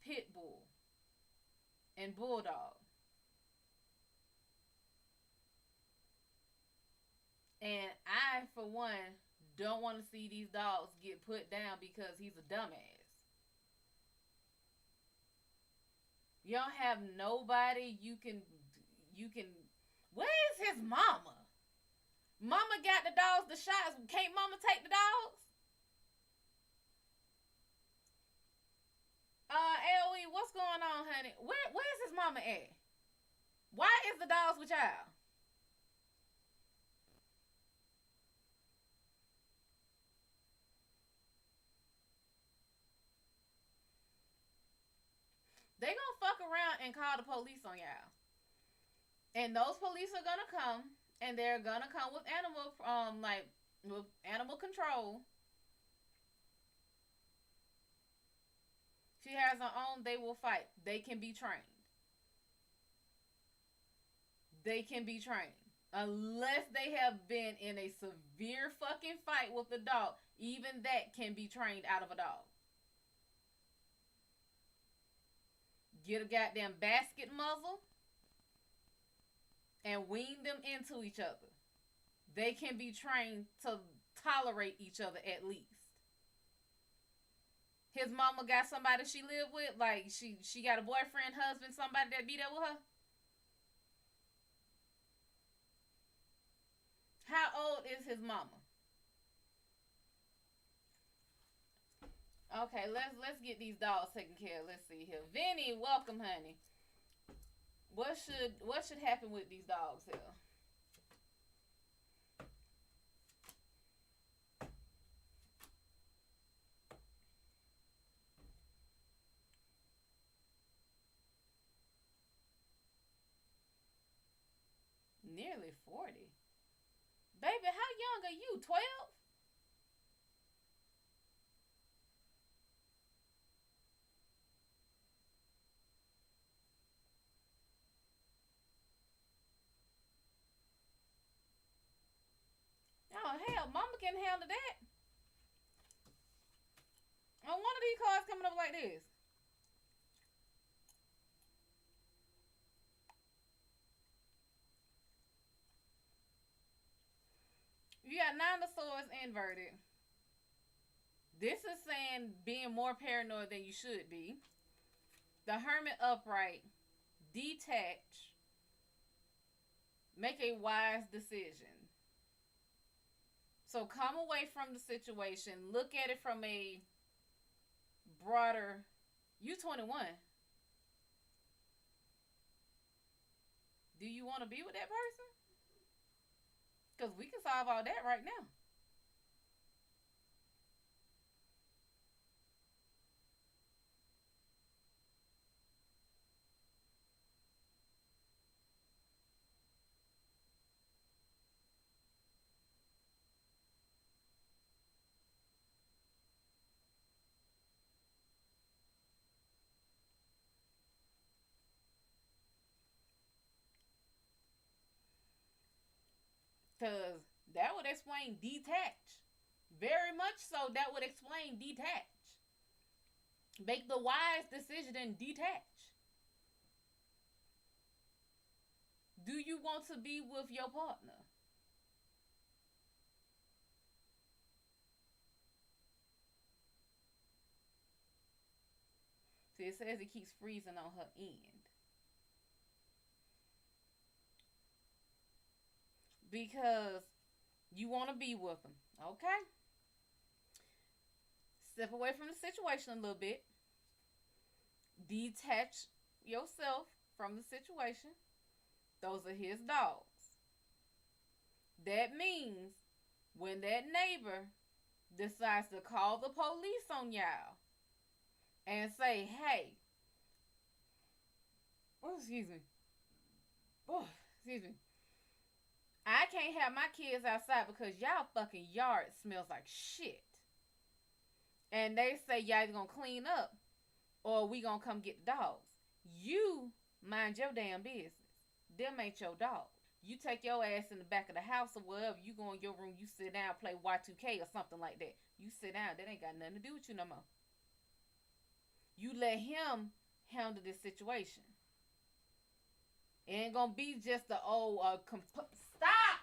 pit bull and bulldog. And I, for one, don't want to see these dogs get put down because he's a dumbass. You don't have nobody you can. Where is his mama? Mama got the dogs, the shots. Can't mama take the dogs? AOE, what's going on, honey? Where's his mama at? Why is the dogs with y'all? They gonna fuck around and call the police on y'all. And those police are gonna come, and they're gonna come with with animal control. She has her own. They will fight. They can be trained. They can be trained. Unless they have been in a severe fucking fight with the dog, even that can be trained out of a dog. Get a goddamn basket muzzle and wean them into each other. They can be trained to tolerate each other at least. His mama got somebody she lived with, like she got a boyfriend, husband, somebody that be there with her. How old is his mama? Okay, let's get these dogs taken care of. Let's see here. Vinny, welcome, honey. What should happen with these dogs here? Nearly 40. Baby, how young are you? 12? Oh hell, mama can handle that. On one of these cars coming up like this. You got Ninosaurus inverted. This is saying being more paranoid than you should be. The Hermit upright. Detach. Make a wise decision. So come away from the situation. Look at it from a broader. You 21. Do you want to be with that person? Because we can solve all that right now. Because that would explain detach. Very much so, that would explain detach. Make the wise decision and detach. Do you want to be with your partner? See, it says it keeps freezing on her end. Because you want to be with him. Okay? Step away from the situation a little bit. Detach yourself from the situation. Those are his dogs. That means when that neighbor decides to call the police on y'all and say, hey, oh, excuse me. Oh, excuse me. I can't have my kids outside because y'all fucking yard smells like shit. And they say y'all gonna clean up or we gonna come get the dogs. You mind your damn business. Them ain't your dogs. You take your ass in the back of the house or wherever. You go in your room, you sit down, play Y2K or something like that. You sit down. That ain't got nothing to do with you no more. You let him handle this situation. It ain't gonna be just the old stop.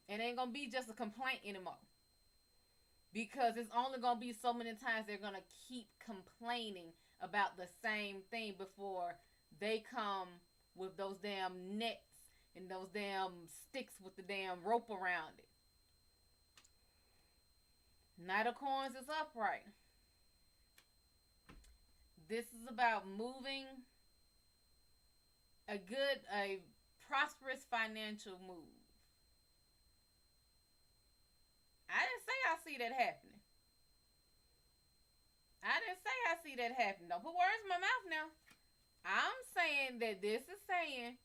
It ain't gonna be just a complaint anymore. Because it's only gonna be so many times they're gonna keep complaining about the same thing before they come with those damn nets and those damn sticks with the damn rope around it. Knight of Coins is upright. This is about moving a prosperous financial move. I didn't say I see that happening. I didn't say I see that happening. Don't put words in my mouth now. I'm saying that this is saying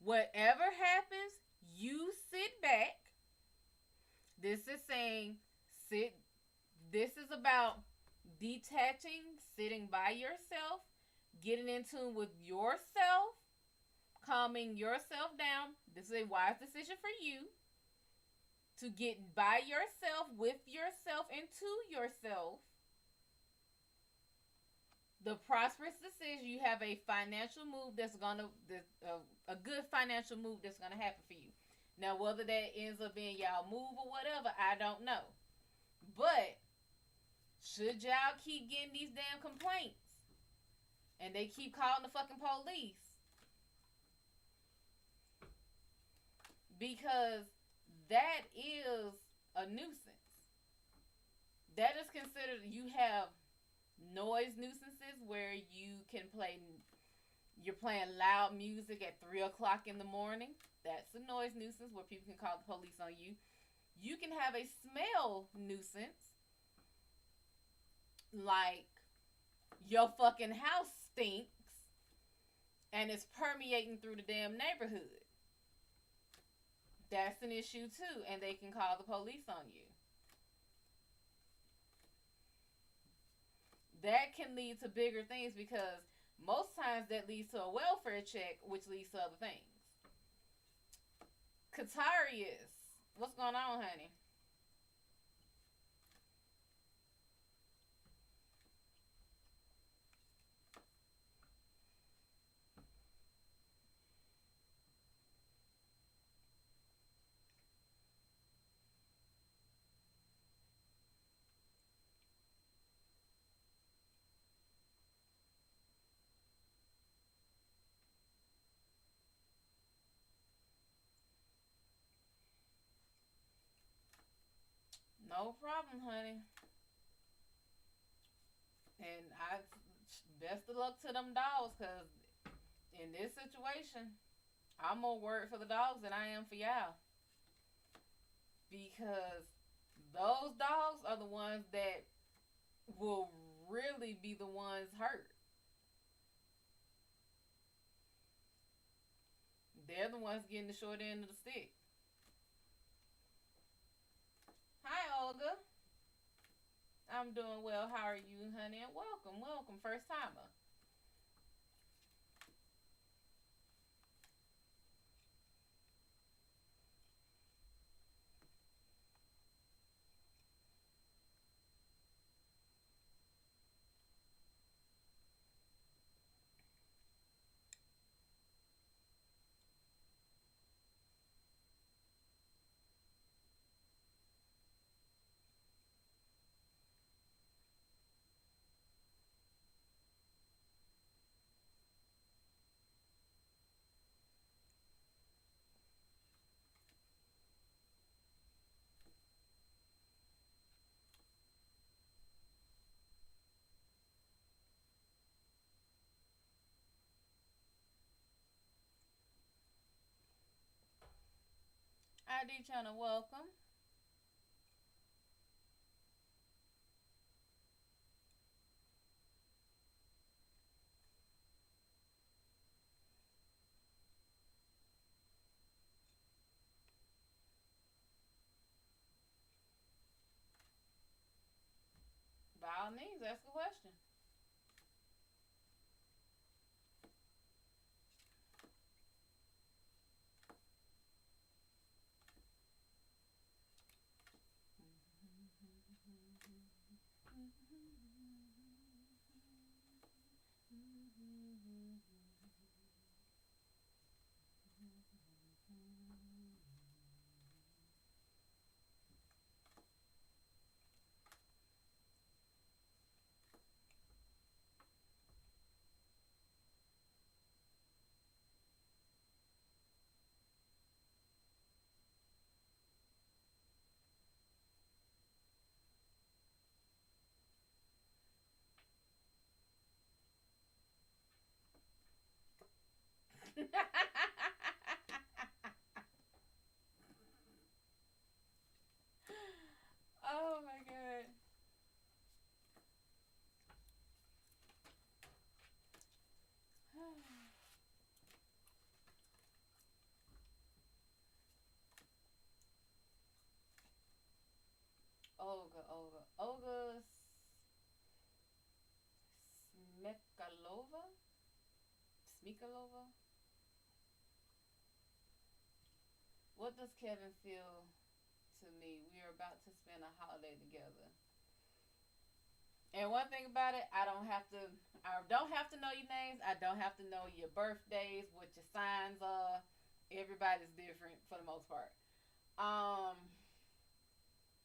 whatever happens, you sit back. This is saying sit. This is about detaching, sitting by yourself, getting in tune with yourself, calming yourself down. This is a wise decision for you to get by yourself, with yourself, and to yourself. The prosperous decision, you have a financial move that's gonna, a good financial move that's gonna happen for you. Now, whether that ends up being y'all move or whatever, I don't know. But should y'all keep getting these damn complaints and they keep calling the fucking police, because that is a nuisance. That is considered, you have noise nuisances where you're playing loud music at 3 o'clock in the morning. That's a noise nuisance where people can call the police on you. You can have a smell nuisance, like your fucking house stinks and it's permeating through the damn neighborhood. That's an issue too, and they can call the police on you. That can lead to bigger things because most times that leads to a welfare check, which leads to other things. Katarius, what's going on, honey? No problem, honey. And I best of luck to them dogs, cause in this situation, I'm more worried for the dogs than I am for y'all. Because those dogs are the ones that will really be the ones hurt. They're the ones getting the short end of the stick. Hi, Olga. I'm doing well. How are you, honey? And welcome, welcome, first timer. ID channel, welcome. By all means, ask a question. Oh my god. Olga, Olga, Olga Smekalova? Smikalova? What does Kevin feel to me? We are about to spend a holiday together. And one thing about it, I don't have to know your names. I don't have to know your birthdays, what your signs are. Everybody's different for the most part. Um,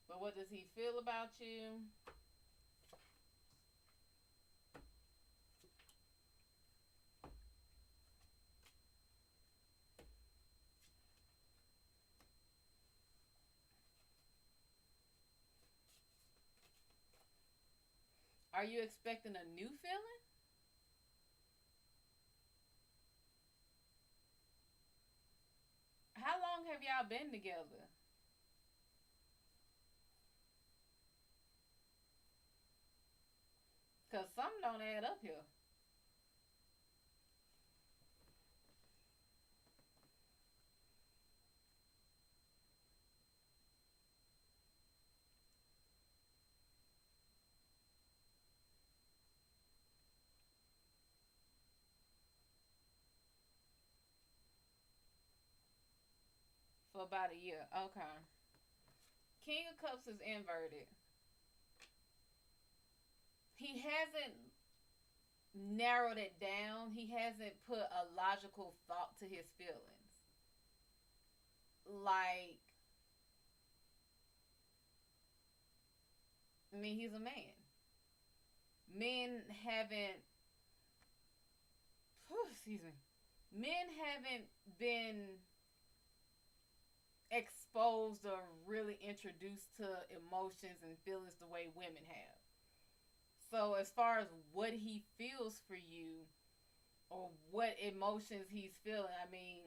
but what does he feel about you? Are you expecting a new feeling? How long have y'all been together? Cause some don't add up here for about a year. Okay. King of Cups is inverted. He hasn't narrowed it down. He hasn't put a logical thought to his feelings. Like, I mean, he's a man. Men haven't, excuse me, men haven't been exposed exposed or really introduced to emotions and feelings the way women have. So as far as what he feels for you or what emotions he's feeling, I mean,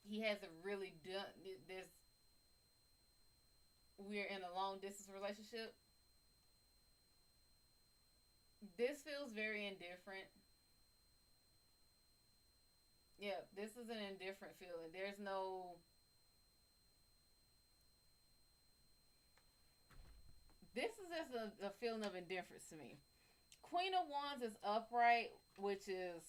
he hasn't really done this. We're in a long distance relationship. This feels very indifferent. Yeah, this is an indifferent feeling. There's no. This is just a feeling of indifference to me. Queen of Wands is upright, which is.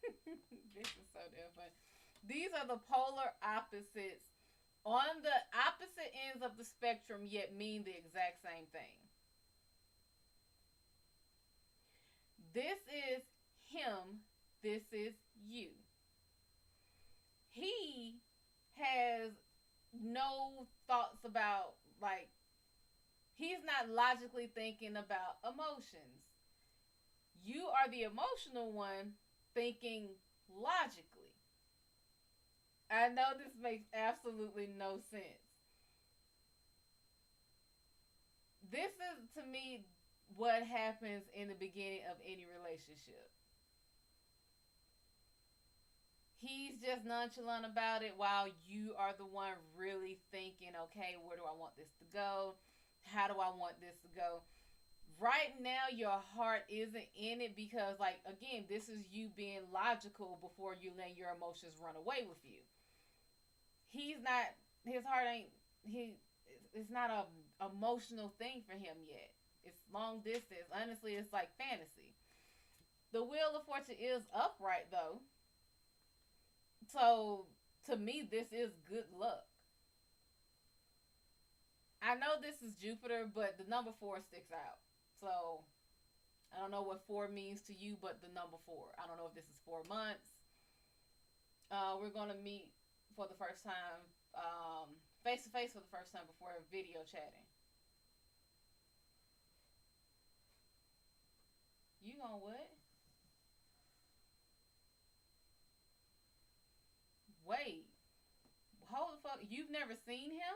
This is so different. These are the polar opposites on the opposite ends of the spectrum, yet mean the exact same thing. This is him. This is you. He has no thoughts about, like, he's not logically thinking about emotions. You are the emotional one thinking logically. I know this makes absolutely no sense. This is, to me, what happens in the beginning of any relationship. He's just nonchalant about it while you are the one really thinking, okay, where do I want this to go? How do I want this to go? Right now, your heart isn't in it because, like, again, this is you being logical before you let your emotions run away with you. He's not, his heart ain't, it's not a emotional thing for him yet. It's long distance. Honestly, it's like fantasy. The Wheel of Fortune is upright, though. So, to me, this is good luck. I know this is Jupiter, but the number 4 sticks out. So, I don't know what 4 means to you, but the number 4. I don't know if this is 4 months. We're going to meet for the first time, face to face for the first time before video chatting. You gonna what? Wait. Hold the fuck. You've never seen him?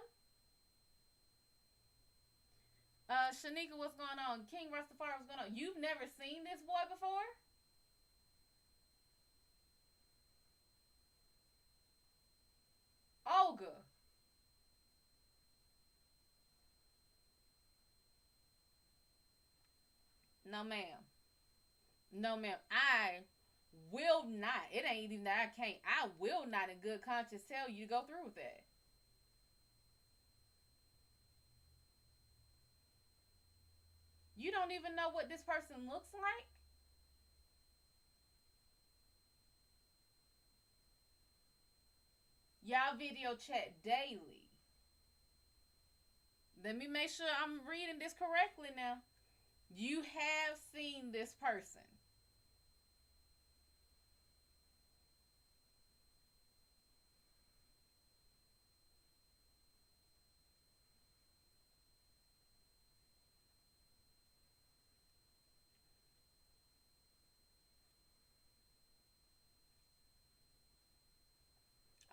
Shanika, what's going on? King Rastafari, what's going on? You've never seen this boy before? Olga. No, ma'am. No, ma'am. I will not. It ain't even that I can't. I will not, in good conscience, tell you to go through with that. You don't even know what this person looks like? Y'all video chat daily. Let me make sure I'm reading this correctly now. You have seen this person.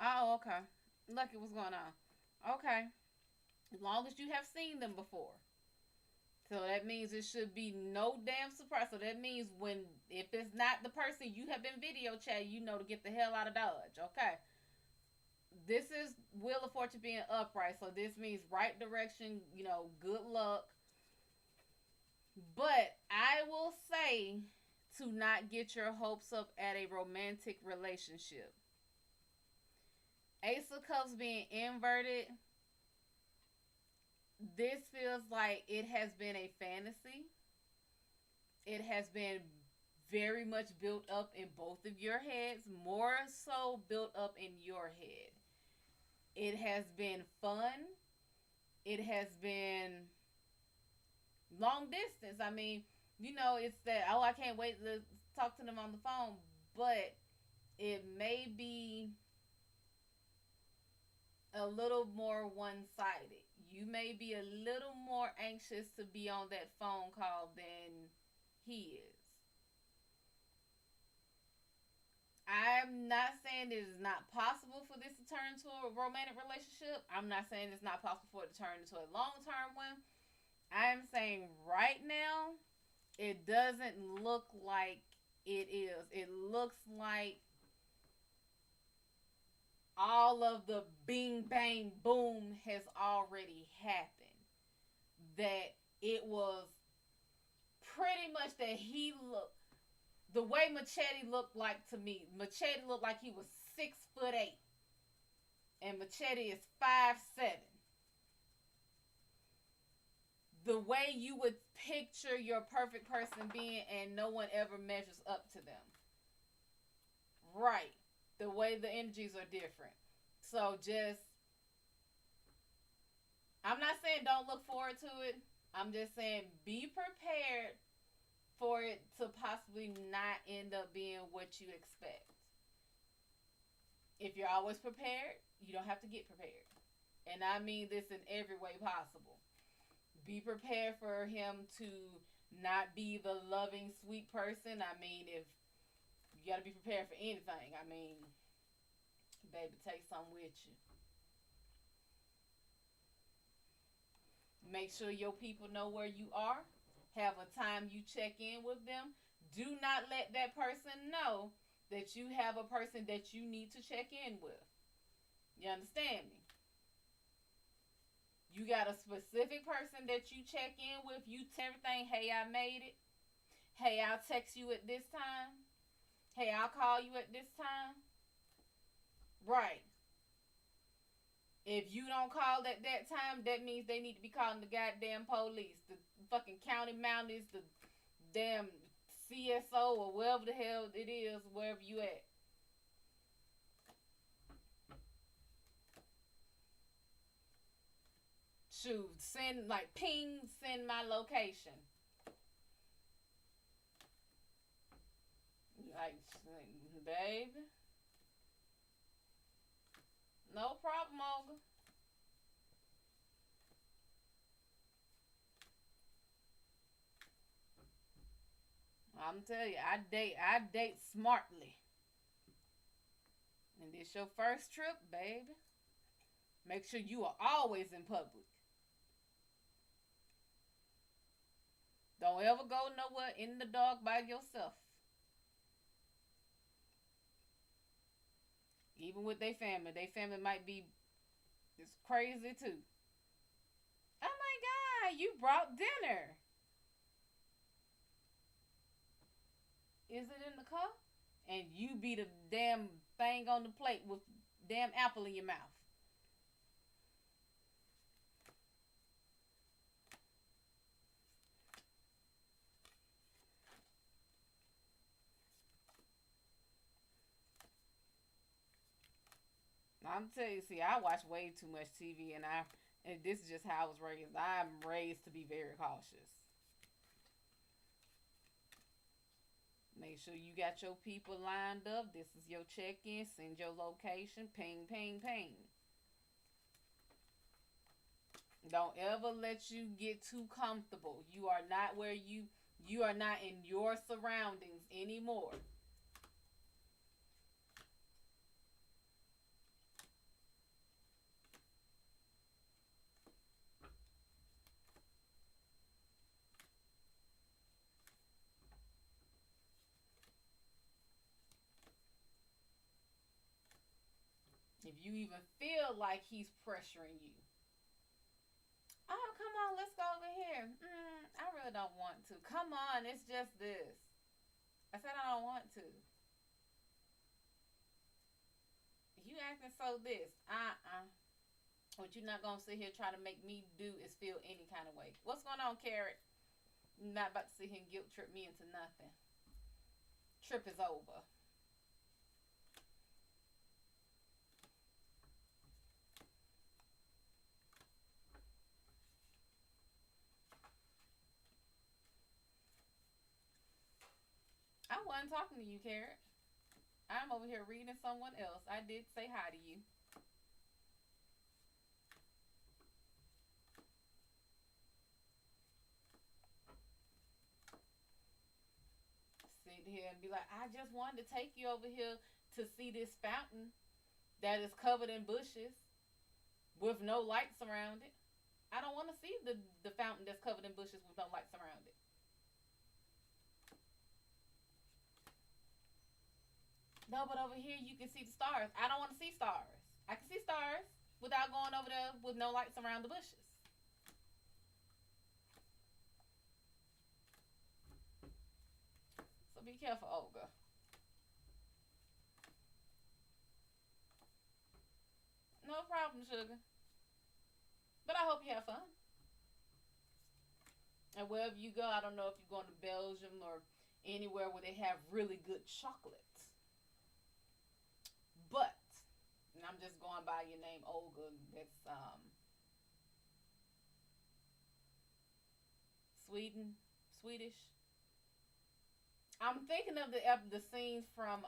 Oh, okay. Lucky, what's going on? Okay. As long as you have seen them before. So that means it should be no damn surprise. So that means when, if it's not the person you have been video chatting, you know to get the hell out of Dodge. Okay. This is Wheel of Fortune being upright. So this means right direction, good luck. But I will say to not get your hopes up at a romantic relationship. Ace of Cups being inverted, this feels like it has been a fantasy. It has been very much built up in both of your heads, more so built up in your head. It has been fun. It has been long distance. I mean, it's that, oh, I can't wait to talk to them on the phone, but it may be a little more one-sided. You may be a little more anxious to be on that phone call than he is. I'm not saying it is not possible for this to turn into a romantic relationship. I'm not saying it's not possible for it to turn into a long term one. I'm saying right now, it doesn't look like it is. It looks like all of the bing bang boom has already happened. That it was pretty much that he looked the way Machete looked like to me. Machete looked like he was 6'8", and Machete is 5'7". The way you would picture your perfect person being, and no one ever measures up to them. Right. The way the energies are different. So just, I'm not saying don't look forward to it. I'm just saying be prepared for it to possibly not end up being what you expect. If you're always prepared, you don't have to get prepared. And I mean this in every way possible. Be prepared for him to not be the loving, sweet person. I mean, if you got to be prepared for anything. I mean, baby, take some with you. Make sure your people know where you are. Have a time you check in with them. Do not let that person know that you have a person that you need to check in with. You understand me? You got a specific person that you check in with. You tell everything. Hey, I made it. Hey, I'll text you at this time. Hey, I'll call you at this time. Right. If you don't call at that time, that means they need to be calling the goddamn police. The fucking county mounties, the damn CSO or wherever the hell it is, wherever you at. Shoot, send like ping, send my location. Like, baby. No problem, Olga. I'm telling you, I date smartly. And this your first trip, baby. Make sure you are always in public. Don't ever go nowhere in the dark by yourself. Even with their family. Their family might be it's crazy too. Oh my god, you brought dinner. Is it in the car? And you be the damn thing on the plate with damn apple in your mouth. I'm telling you, see, I watch way too much TV, and this is just how I was raised. I'm raised to be very cautious. Make sure you got your people lined up. This is your check-in. Send your location. Ping, ping, ping. Don't ever let you get too comfortable. You are not where you are not in your surroundings anymore. If you even feel like he's pressuring you. Oh, come on, let's go over here. I really don't want to. Come on, it's just this. I said I don't want to. You acting so this. What you're not gonna sit here trying to make me do is feel any kind of way. What's going on, Carrot? I'm not about to sit here and guilt trip me into nothing. Trip is over. I wasn't talking to you, Carrot. I'm over here reading someone else. I did say hi to you. Sit here and be like, I just wanted to take you over here to see this fountain that is covered in bushes with no lights around it. I don't want to see the fountain that's covered in bushes with no lights around it. No, but over here you can see the stars. I don't want to see stars. I can see stars without going over there with no lights around the bushes. So be careful, Olga. No problem, sugar. But I hope you have fun. And wherever you go, I don't know if you're going to Belgium or anywhere where they have really good chocolate. But, and I'm just going by your name, Olga. That's Sweden, Swedish. I'm thinking of the scenes from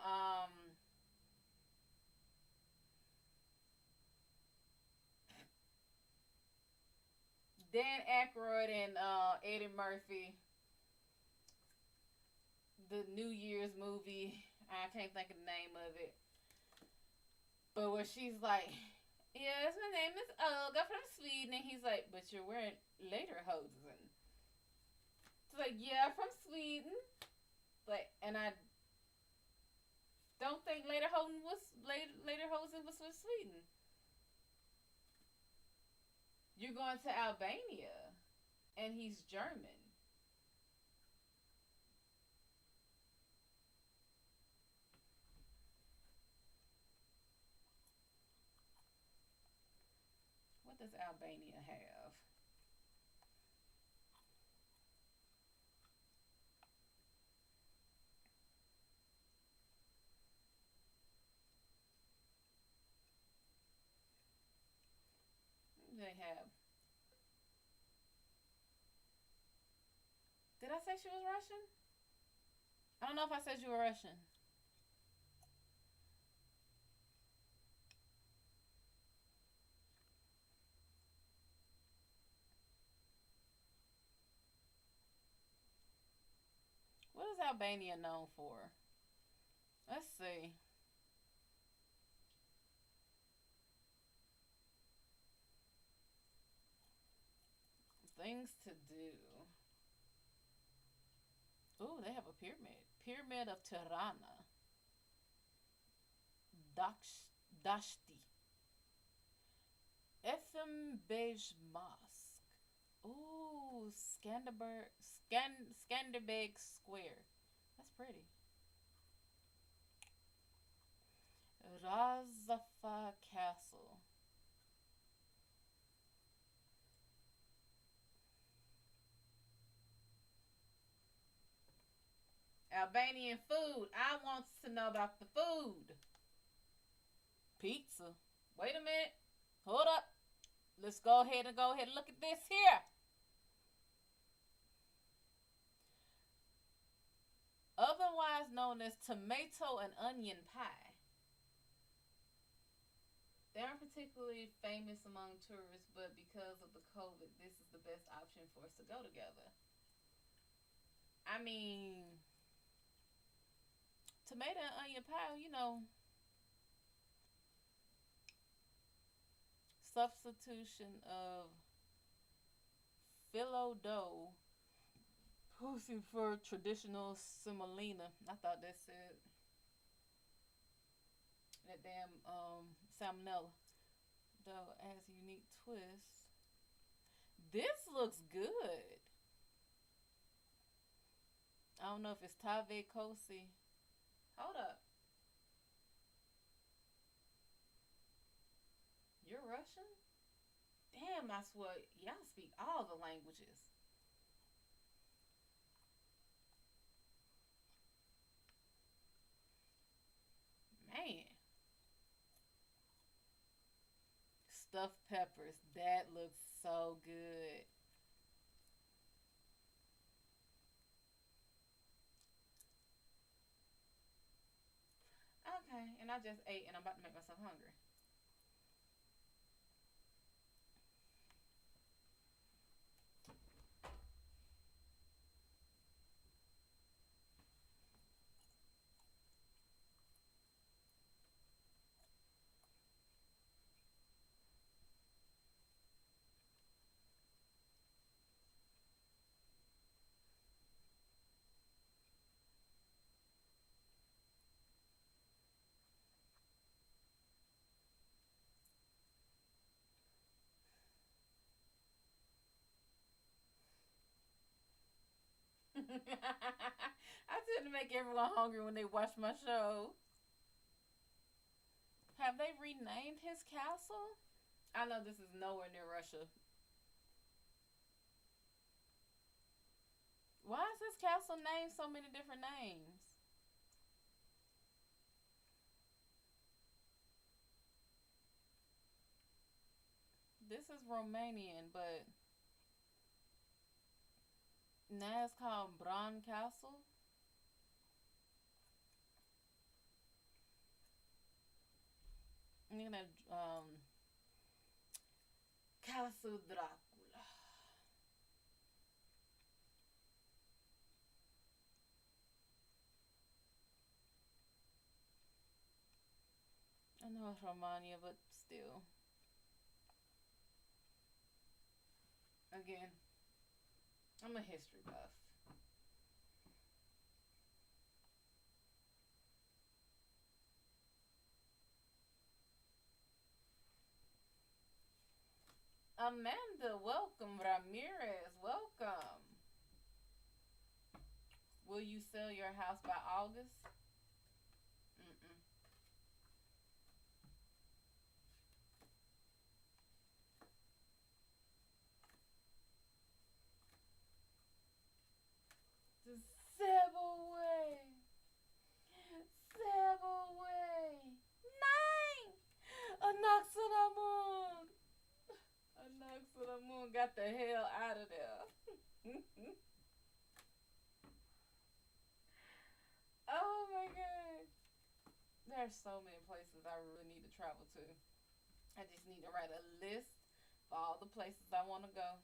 Dan Aykroyd and Eddie Murphy, the New Year's movie. I can't think of the name of it, but where she's like, "Yes, my name is Olga from Sweden," and he's like, "But you're wearing lederhosen." It's like, "Yeah, from Sweden," but and I don't think lederhosen was from Sweden. You're going to Albania, and he's German. What does Albania have? They have. Did I say she was Russian? I don't know if I said you were Russian. What is Albania known for? Let's see. Things to do. Ooh, they have a pyramid. Pyramid of Tirana. Dashti. Ethenbej Mosque. Ooh, Skanderbeg Square. That's pretty. Razafa Castle. Albanian food. I want to know about the food. Pizza. Wait a minute. Hold up. Let's go ahead and look at this here. Otherwise known as tomato and onion pie. They aren't particularly famous among tourists, but because of the COVID, this is the best option for us to go together. I mean, tomato and onion pie, substitution of phyllo dough posing for traditional semolina. I thought that said that damn salmonella though has a unique twist. This looks good. I don't know if it's Tave Kosi. Hold up. You're Russian? Damn, I swear, y'all speak all the languages. Man. Stuffed peppers. That looks so good. Okay, and I just ate and I'm about to make myself hungry. I tend to make everyone hungry when they watch my show. Have they renamed his castle? I know this is nowhere near Russia. Why is this castle named so many different names? This is Romanian, but now it's called Bran Castle. You know, Castle Dracula. I know it's Romania, but still. Again, I'm a history buff. Amanda, welcome. Ramirez, welcome. Will you sell your house by August? Mm-mm. The Sebaway. Sebaway. Nine. Anaxanamun. Anaxanamun got the hell out of there. Oh my god. There's so many places I really need to travel to. I just need to write a list for all the places I want to go.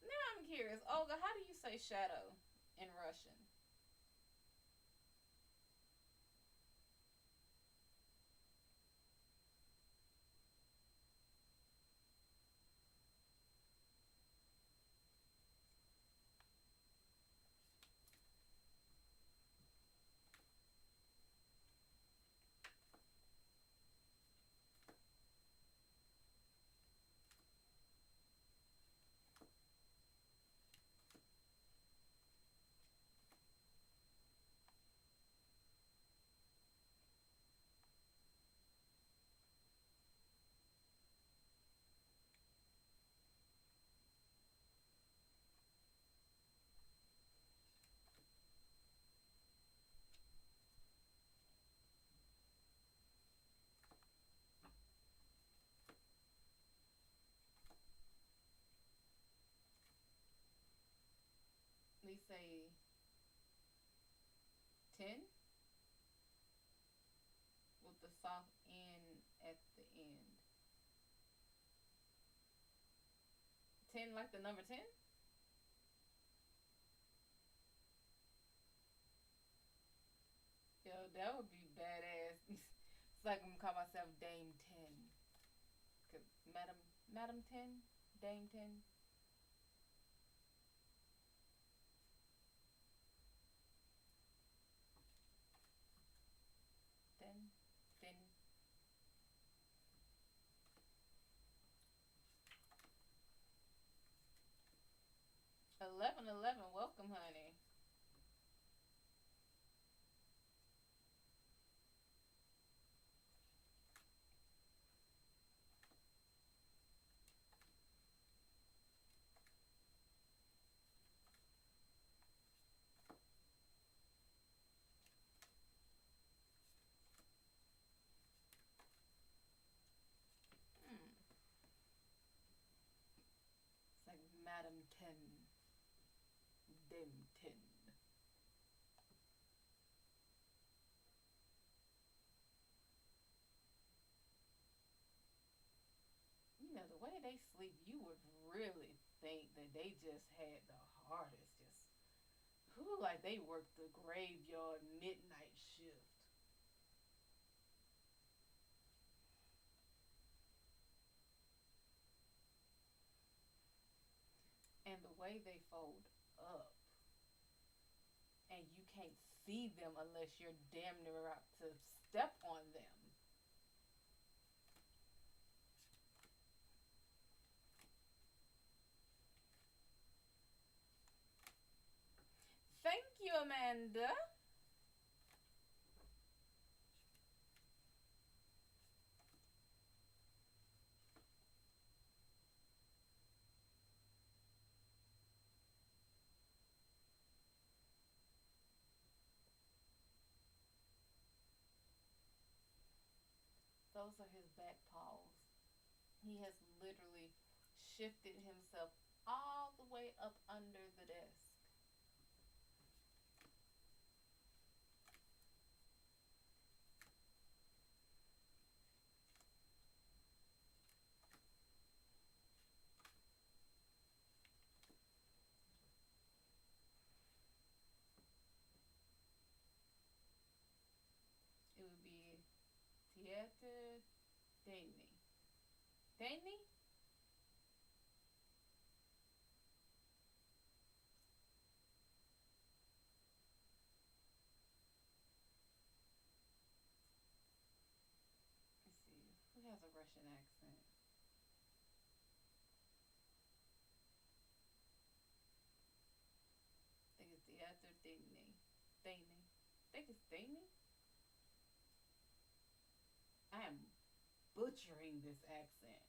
Now I'm curious, Olga, how do you say shadow in Russian? We say 10 with the soft N at the end. 10 like the number 10? Yo, that would be badass. It's like I'm gonna call myself Dame 10. Cause Madam 10? Dame 10? 10? 10? 1111, welcome, honey. Hmm. It's like Madam 10. Dame 10. You know, the way they sleep, you would really think that they just had the hardest. Just, who, like they worked the graveyard midnight shift. way they fold up, and you can't see them unless you're damn near about to step on them. Thank you, Amanda. Those are his back paws. He has literally shifted himself all the way up under the desk. It would be theater Danny. Danny? Let's see. Who has a Russian accent? I think it's theater Danny. Danny. I think it's Danny. I am butchering this accent.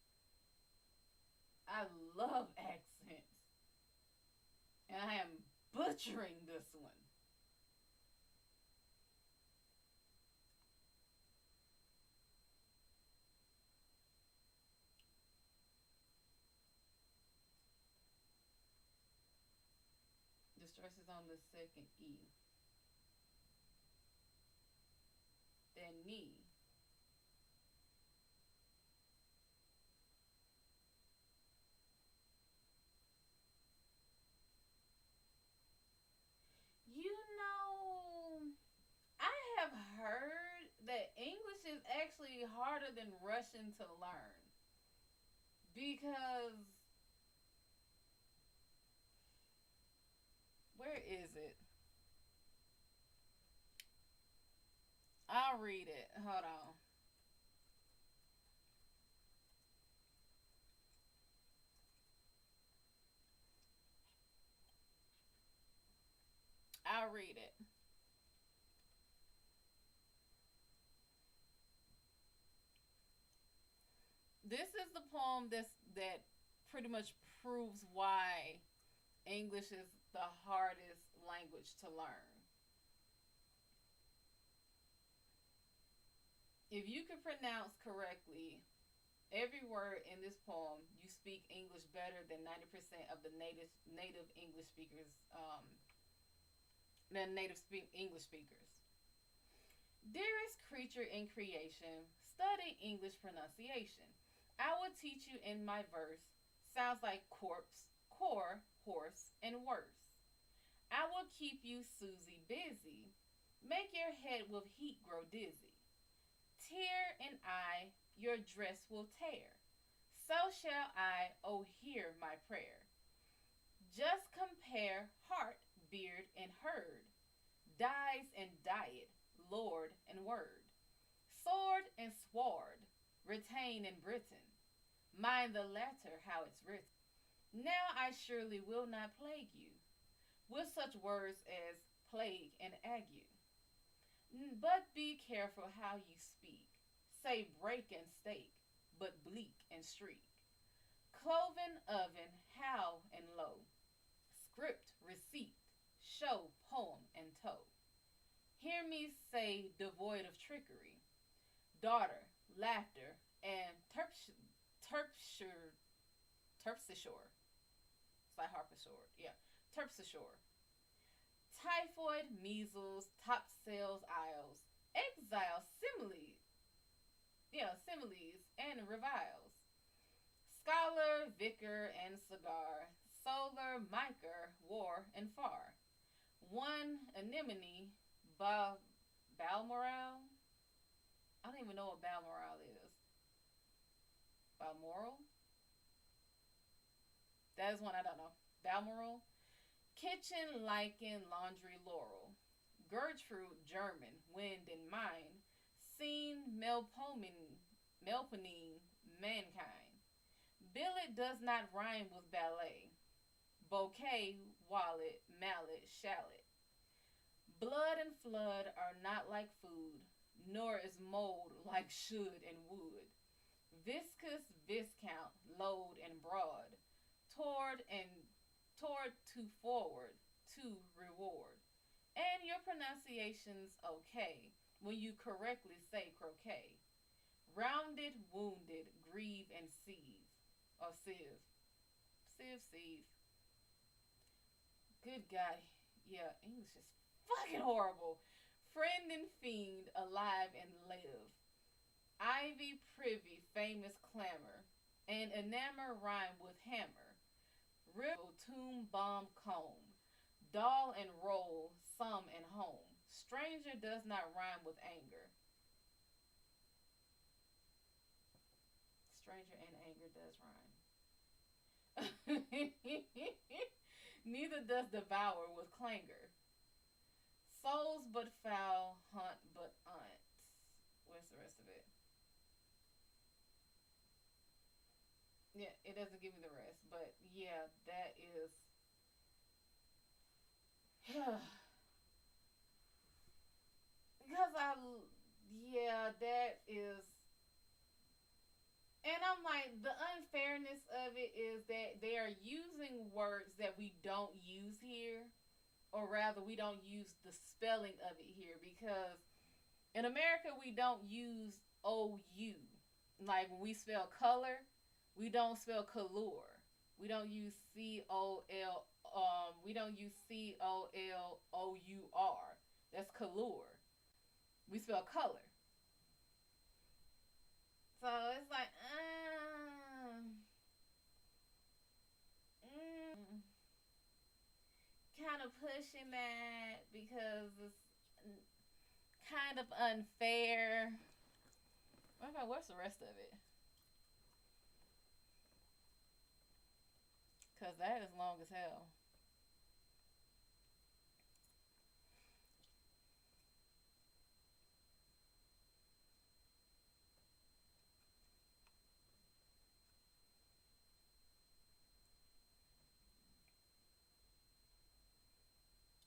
I love accents. And I am butchering this one. The stress is on the second E. Then knee. You know, I have heard that English is actually harder than Russian to learn because where is it? I'll read it. Hold on. I'll read it. This is the poem that pretty much proves why English is the hardest language to learn. If you can pronounce correctly every word in this poem, you speak English better than 90% of the native English speakers, than English speakers. Dearest creature in creation, study English pronunciation. I will teach you in my verse. Sounds like corpse, core, horse, and worse. I will keep you, Susie, busy. Make your head with heat grow dizzy. Tear and I your dress will tear. So shall I, oh, hear my prayer. Just compare heart, beard, and herd, dies and diet, lord and word, sword and sward, retain in Britain. Mind the latter how it's written. Now I surely will not plague you with such words as plague and ague. But be careful how you speak. Say break and stake, but bleak and streak. Cloven oven, how and low. Script, receipt, show, poem, and toe. Hear me say devoid of trickery. Daughter, laughter, and terpsichore. It's like harpsichord. Yeah. Terpsichore. Typhoid, measles, top sales, aisles. Exile, similes. Yeah, similes and reviles. Scholar, vicar, and cigar. Solar, micer, war, and far. One anemone, Balmoral. I don't even know what Balmoral is. Balmoral? That is one I don't know. Balmoral. Kitchen lichen laundry laurel. Gertrude German wind and mine. Scene melponine mankind. Billet does not rhyme with ballet. Bouquet, wallet, mallet, shallot. Blood and flood are not like food, nor is mold like should and would. Viscous, viscount, load and broad. Toward and toward to forward, to reward. And your pronunciation's okay when you correctly say croquet. Rounded, wounded, grieve and sieve. Or sieve. Sieve. Good God. Yeah, English is fucking horrible. Friend and fiend, alive and live. Ivy privy, famous clamor. And enamor rhyme with hammer. Ribble, tomb, bomb, comb. Doll and roll, some and home. Stranger does not rhyme with anger. Stranger and anger does rhyme. Neither does devour with clangor. Souls but foul, hunt but aunt. Where's the rest of it? Yeah, it doesn't give me the rest, but yeah, that is. Because yeah, that is. And I'm like, the unfairness of it is that they are using words that we don't use here, or rather, we don't use the spelling of it here, because in America, we don't use OU. Like when we spell color, we don't spell color. We don't use COL. We don't use COLOUR. That's color. We spell color. So it's like, kind of pushing that because it's kind of unfair. Okay, what's the rest of it? Because that is long as hell.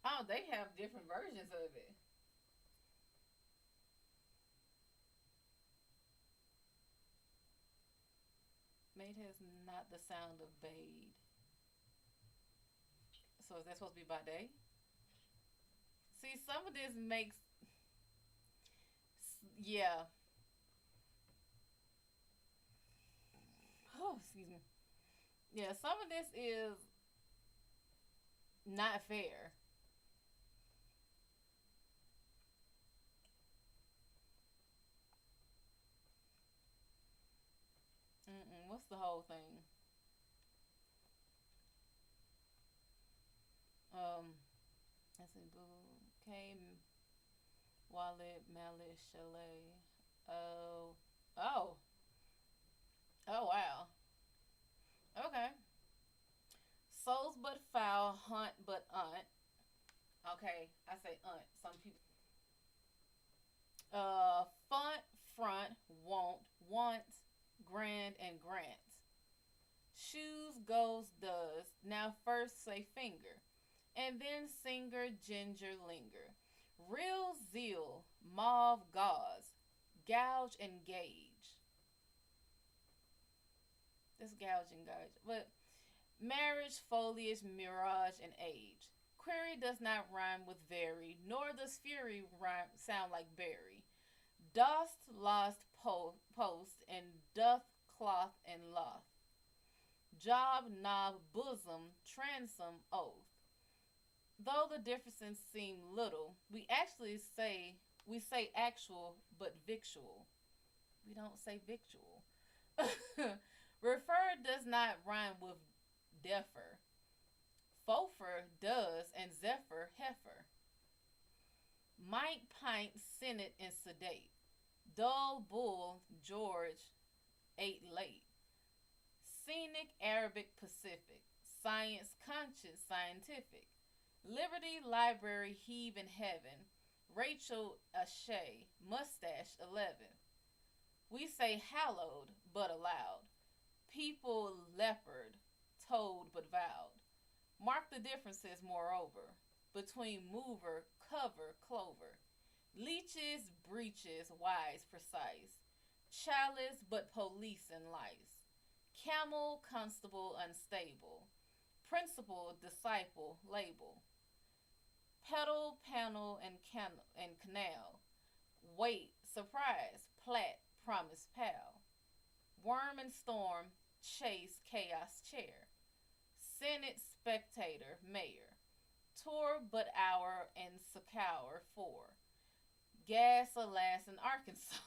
Oh, they have different versions of it. Made has not the sound of bade. So is that supposed to be by day? See, some of this makes, yeah. Oh, excuse me. Yeah, some of this is not fair. What's the whole thing? Um, let's see, bouquet, wallet, mallet, chalet. Oh, oh, oh, wow. Okay. Souls but foul, hunt but aunt. Okay, I say aunt. Some people. Font, front, won't, want, grand, and grant. Shoes goes does. Now first say finger. And then singer, ginger, linger. Real zeal, mauve gauze. Gouge and gauge. This gouge and gauge. But marriage, foliage, mirage, and age. Query does not rhyme with very, nor does fury rhyme sound like berry. Dost, lost, post, and doth, cloth, and loth. Job, knob, bosom, transom, oath. Though the differences seem little, we say actual but victual. We don't say victual. Refer does not rhyme with defer. Fofer does and zephyr heifer. Might, pint, senate, and sedate. Dull, bull, George, ate late. Scenic, Arabic, Pacific. Science conscious, scientific. Liberty Library heave in heaven. Rachel Ashay, mustache 11. We say hallowed but aloud. People leopard, told but vowed. Mark the differences, moreover, between mover, cover, clover. Leeches, breeches, wise, precise. Chalice, but police and lice. Camel, constable, unstable. Principal, disciple, label. Pedal, panel, and canal. Wait, surprise, plat, promise, pal. Worm and storm, chase, chaos, chair. Senate, spectator, mayor. Tour, but hour, and succour, four. Gas, alas, in Arkansas.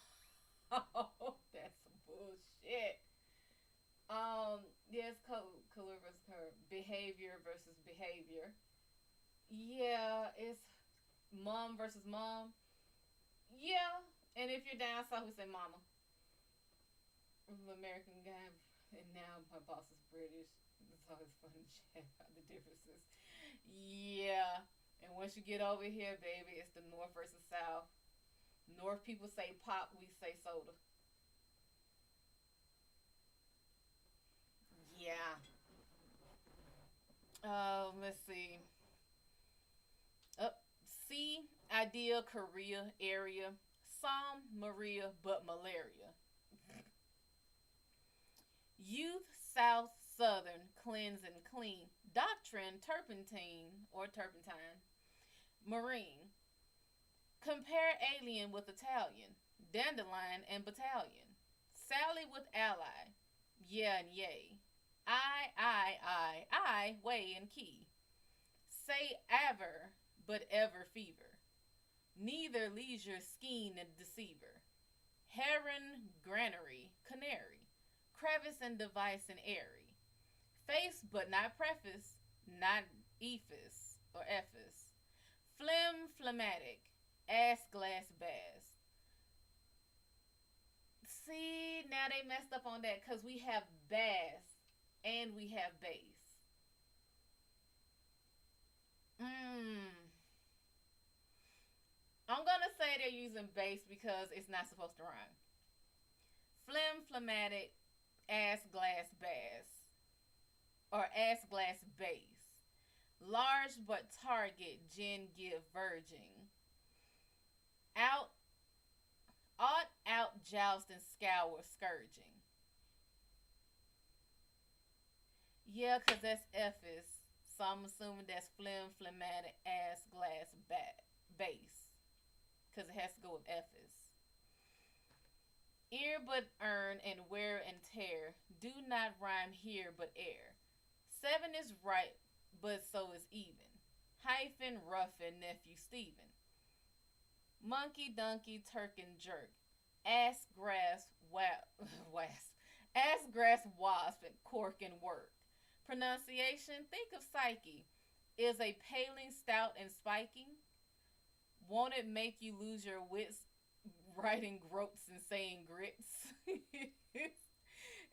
Oh, that's some bullshit. Yes, color versus color, behavior versus behavior. Yeah, it's mom versus mom. Yeah, and if you're down south, we say mama. American guy, and now my boss is British. It's always fun to chat about the differences. Yeah, and once you get over here, baby, it's the north versus south. North people say pop, we say soda. Yeah. Let's see. Up, C, idea, Korea, area. Psalm, Maria, but malaria. Youth, South, Southern, cleanse and clean. Doctrine, turpentine or turpentine. Marine. Compare alien with Italian. Dandelion and battalion. Sally with ally. Yeah and yay. I, way and key. Say ever, but ever fever. Neither leisure, scheme, and deceiver. Heron, granary, canary. Crevice and device and airy. Face but not preface, not ephes or ephes. Phlegm, phlegmatic. Ass, glass, bass. See, now they messed up on that because we have bass and we have bass. I'm gonna say they're using bass because it's not supposed to rhyme. Phlegm, phlegmatic, ass, glass, bass. Or ass, glass, bass. Large but target, gin, give, virgin. Out, ought, out, joust, and scour, scourging. Yeah, because that's Ephes. So I'm assuming that's phlegm, phlegmatic, ass, glass, bass. Because it has to go with Ephes. Ear but earn and wear and tear. Do not rhyme here but air. 7 is right, but so is even. Hyphen, rough, and nephew Stephen. Monkey, donkey, turk, and jerk. Ass, grass, wasp. Ass, grass, wasp, and cork and work. Pronunciation, think of psyche. Is a paling, stout, and spiking. Won't it make you lose your wits writing gropes and saying grits?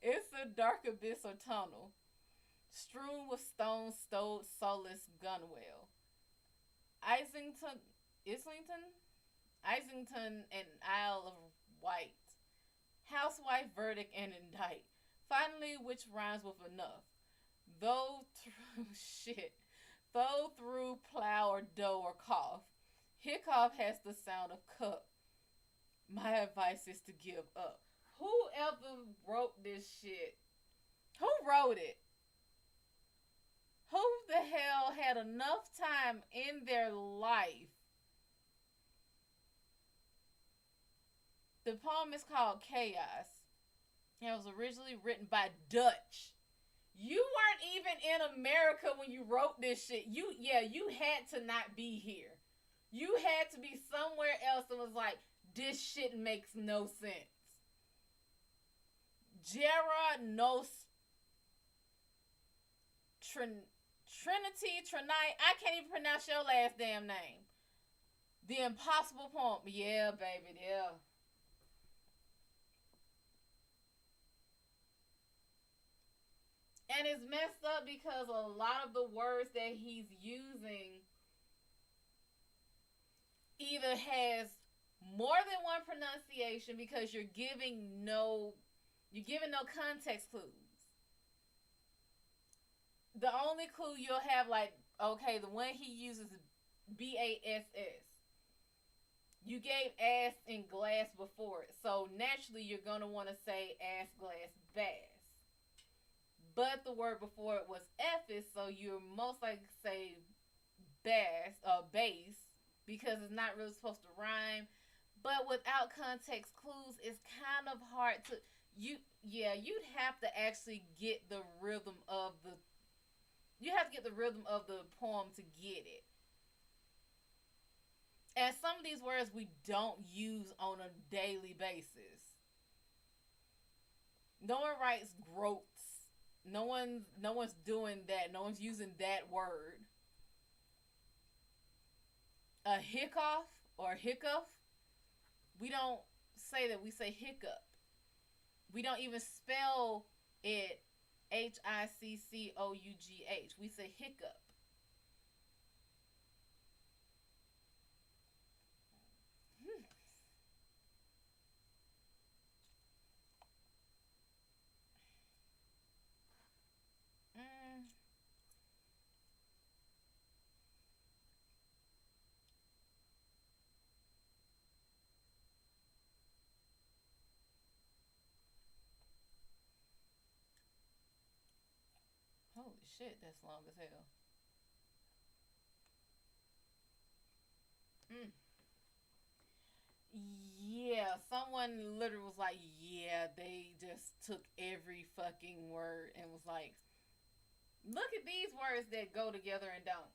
It's a dark abyss or tunnel. Strewn with stones, stowed, solace, gunwale. Islington, and Isle of Wight. Housewife, verdict, and indict. Finally, which rhymes with enough. Though through shit. Though through plow or dough or cough. Hiccough has the sound of cup. My advice is to give up. Whoever wrote this shit? Who wrote it? Who the hell had enough time in their life? The poem is called Chaos. It was originally written by Dutch. You weren't even in America when you wrote this shit. You had to not be here. You had to be somewhere else and was like, this shit makes no sense. Jera Nos Trinity Trinite. I can't even pronounce your last damn name. The Impossible Poem. Yeah, baby, yeah. And it's messed up because a lot of the words that he's using either has more than one pronunciation because you're giving no context clues. The only clue you'll have, like, okay, the one he uses BASS. You gave ass and glass before it, so naturally you're gonna want to say ass, glass, bass. But the word before it was Ephes, so you're most likely to say bass, because it's not really supposed to rhyme. But without context clues, it's kind of hard to you'd have to actually get the rhythm of the poem to get it. And some of these words we don't use on a daily basis. No one writes groats. No one's doing that. No one's using that word. A hiccough or hiccup. We don't say that. We say hiccup. We don't even spell it HICCOUGH. We say hiccup. Mm, holy shit, that's long as hell. Mm. Yeah, someone literally was like, yeah, they just took every fucking word and was like, look at these words that go together and don't.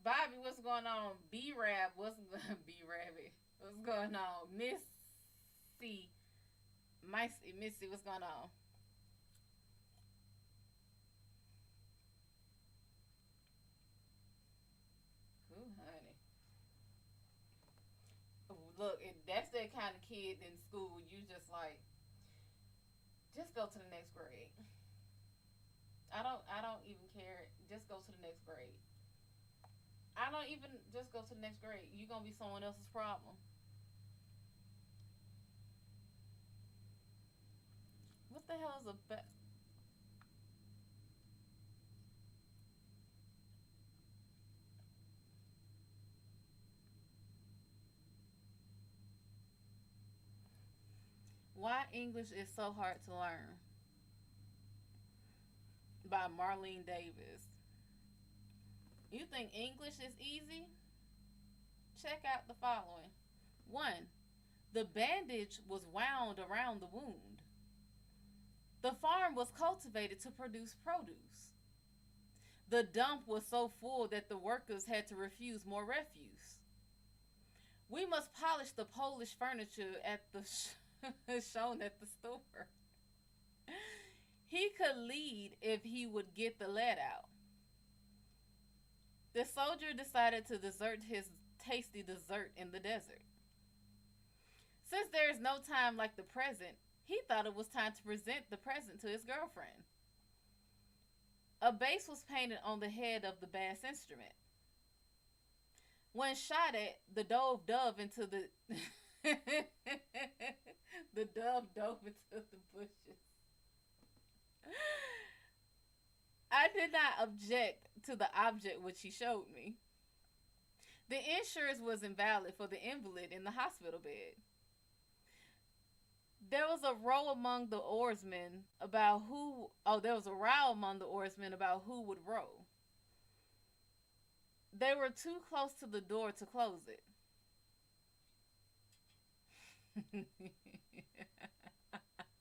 Bobby, what's going on? B-Rab, what's B-Rabbit? What's going on? Missy, Missy, what's going on? Ooh, honey. Look, that's that kind of kid in school. You just like, just go to the next grade. I don't even care. Just go to the next grade. I don't even just go to the next grade. You gonna be someone else's problem. What the hell is a Why English is so hard to learn by Marlene Davis. You think English is easy? Check out the following. 1. The bandage was wound around the wound. The farm was cultivated to produce produce. The dump was so full that the workers had to refuse more refuse. We must polish the Polish furniture at the shown at the store. He could lead if he would get the lead out. The soldier decided to desert his tasty dessert in the desert. Since there is no time like the present, he thought it was time to present the present to his girlfriend. A bass was painted on the head of the bass instrument. When shot at, the dove into the the dove dove into the bushes. I did not object to the object which he showed me. The insurance was invalid for the invalid in the hospital bed. There was a row among the oarsmen about who. Oh, there was a row among the oarsmen about who would row. They were too close to the door to close it.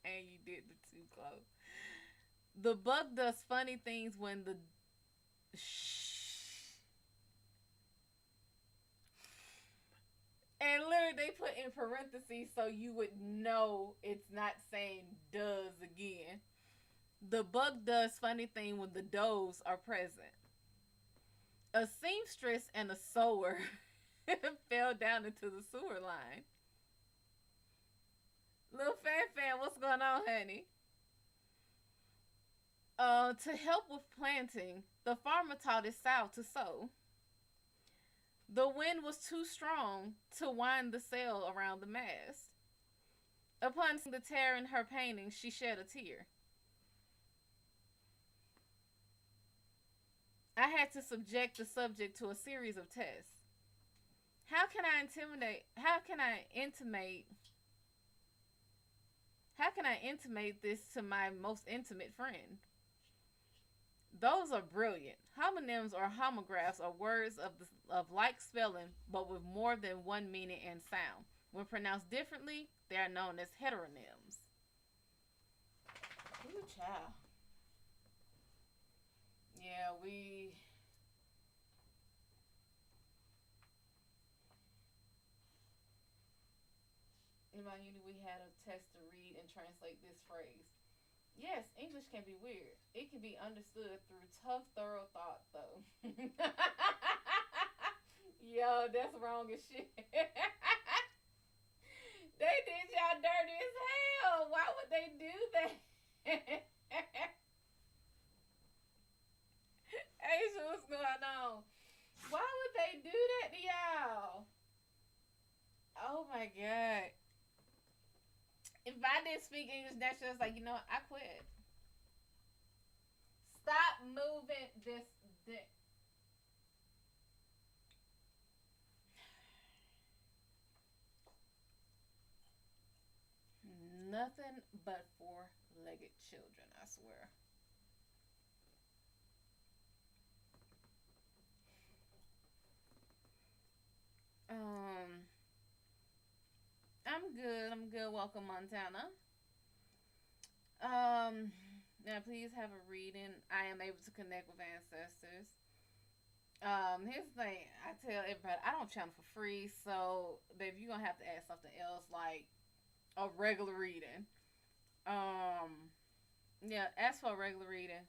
And you did the too close. The bug does funny things when the shh. And literally, they put in parentheses so you would know it's not saying does again. The bug does funny thing when the does are present. A seamstress and a sewer fell down into the sewer line. Little Fan Fan, what's going on, honey? To help with planting, the farmer taught his sow to sow. The wind was too strong to wind the sail around the mast. Upon seeing the tear in her painting, she shed a tear. I had to subject the subject to a series of tests. How can I intimidate? How can I intimate this to my most intimate friend? Those are brilliant. Homonyms or homographs are words of like spelling but with more than one meaning and sound. When pronounced differently, they are known as heteronyms. Ooh, child. Yeah, in my unit we had a test to read and translate this phrase. Yes, English can be weird. It can be understood through tough, thorough thought, though. Yo, that's wrong as shit. They did y'all dirty as hell. Why would they do that? Asia, what's going on? Why would they do that to y'all? Oh my god. If I didn't speak English naturally, I was like, I quit. Stop moving this. Nothing but four-legged children, I swear. Um, I'm good. I'm good. Welcome, Montana. Now please have a reading. I am able to connect with ancestors. Here's the thing. I tell everybody I don't channel for free, so baby, you're gonna have to add something else like a regular reading. Yeah, ask for a regular reading.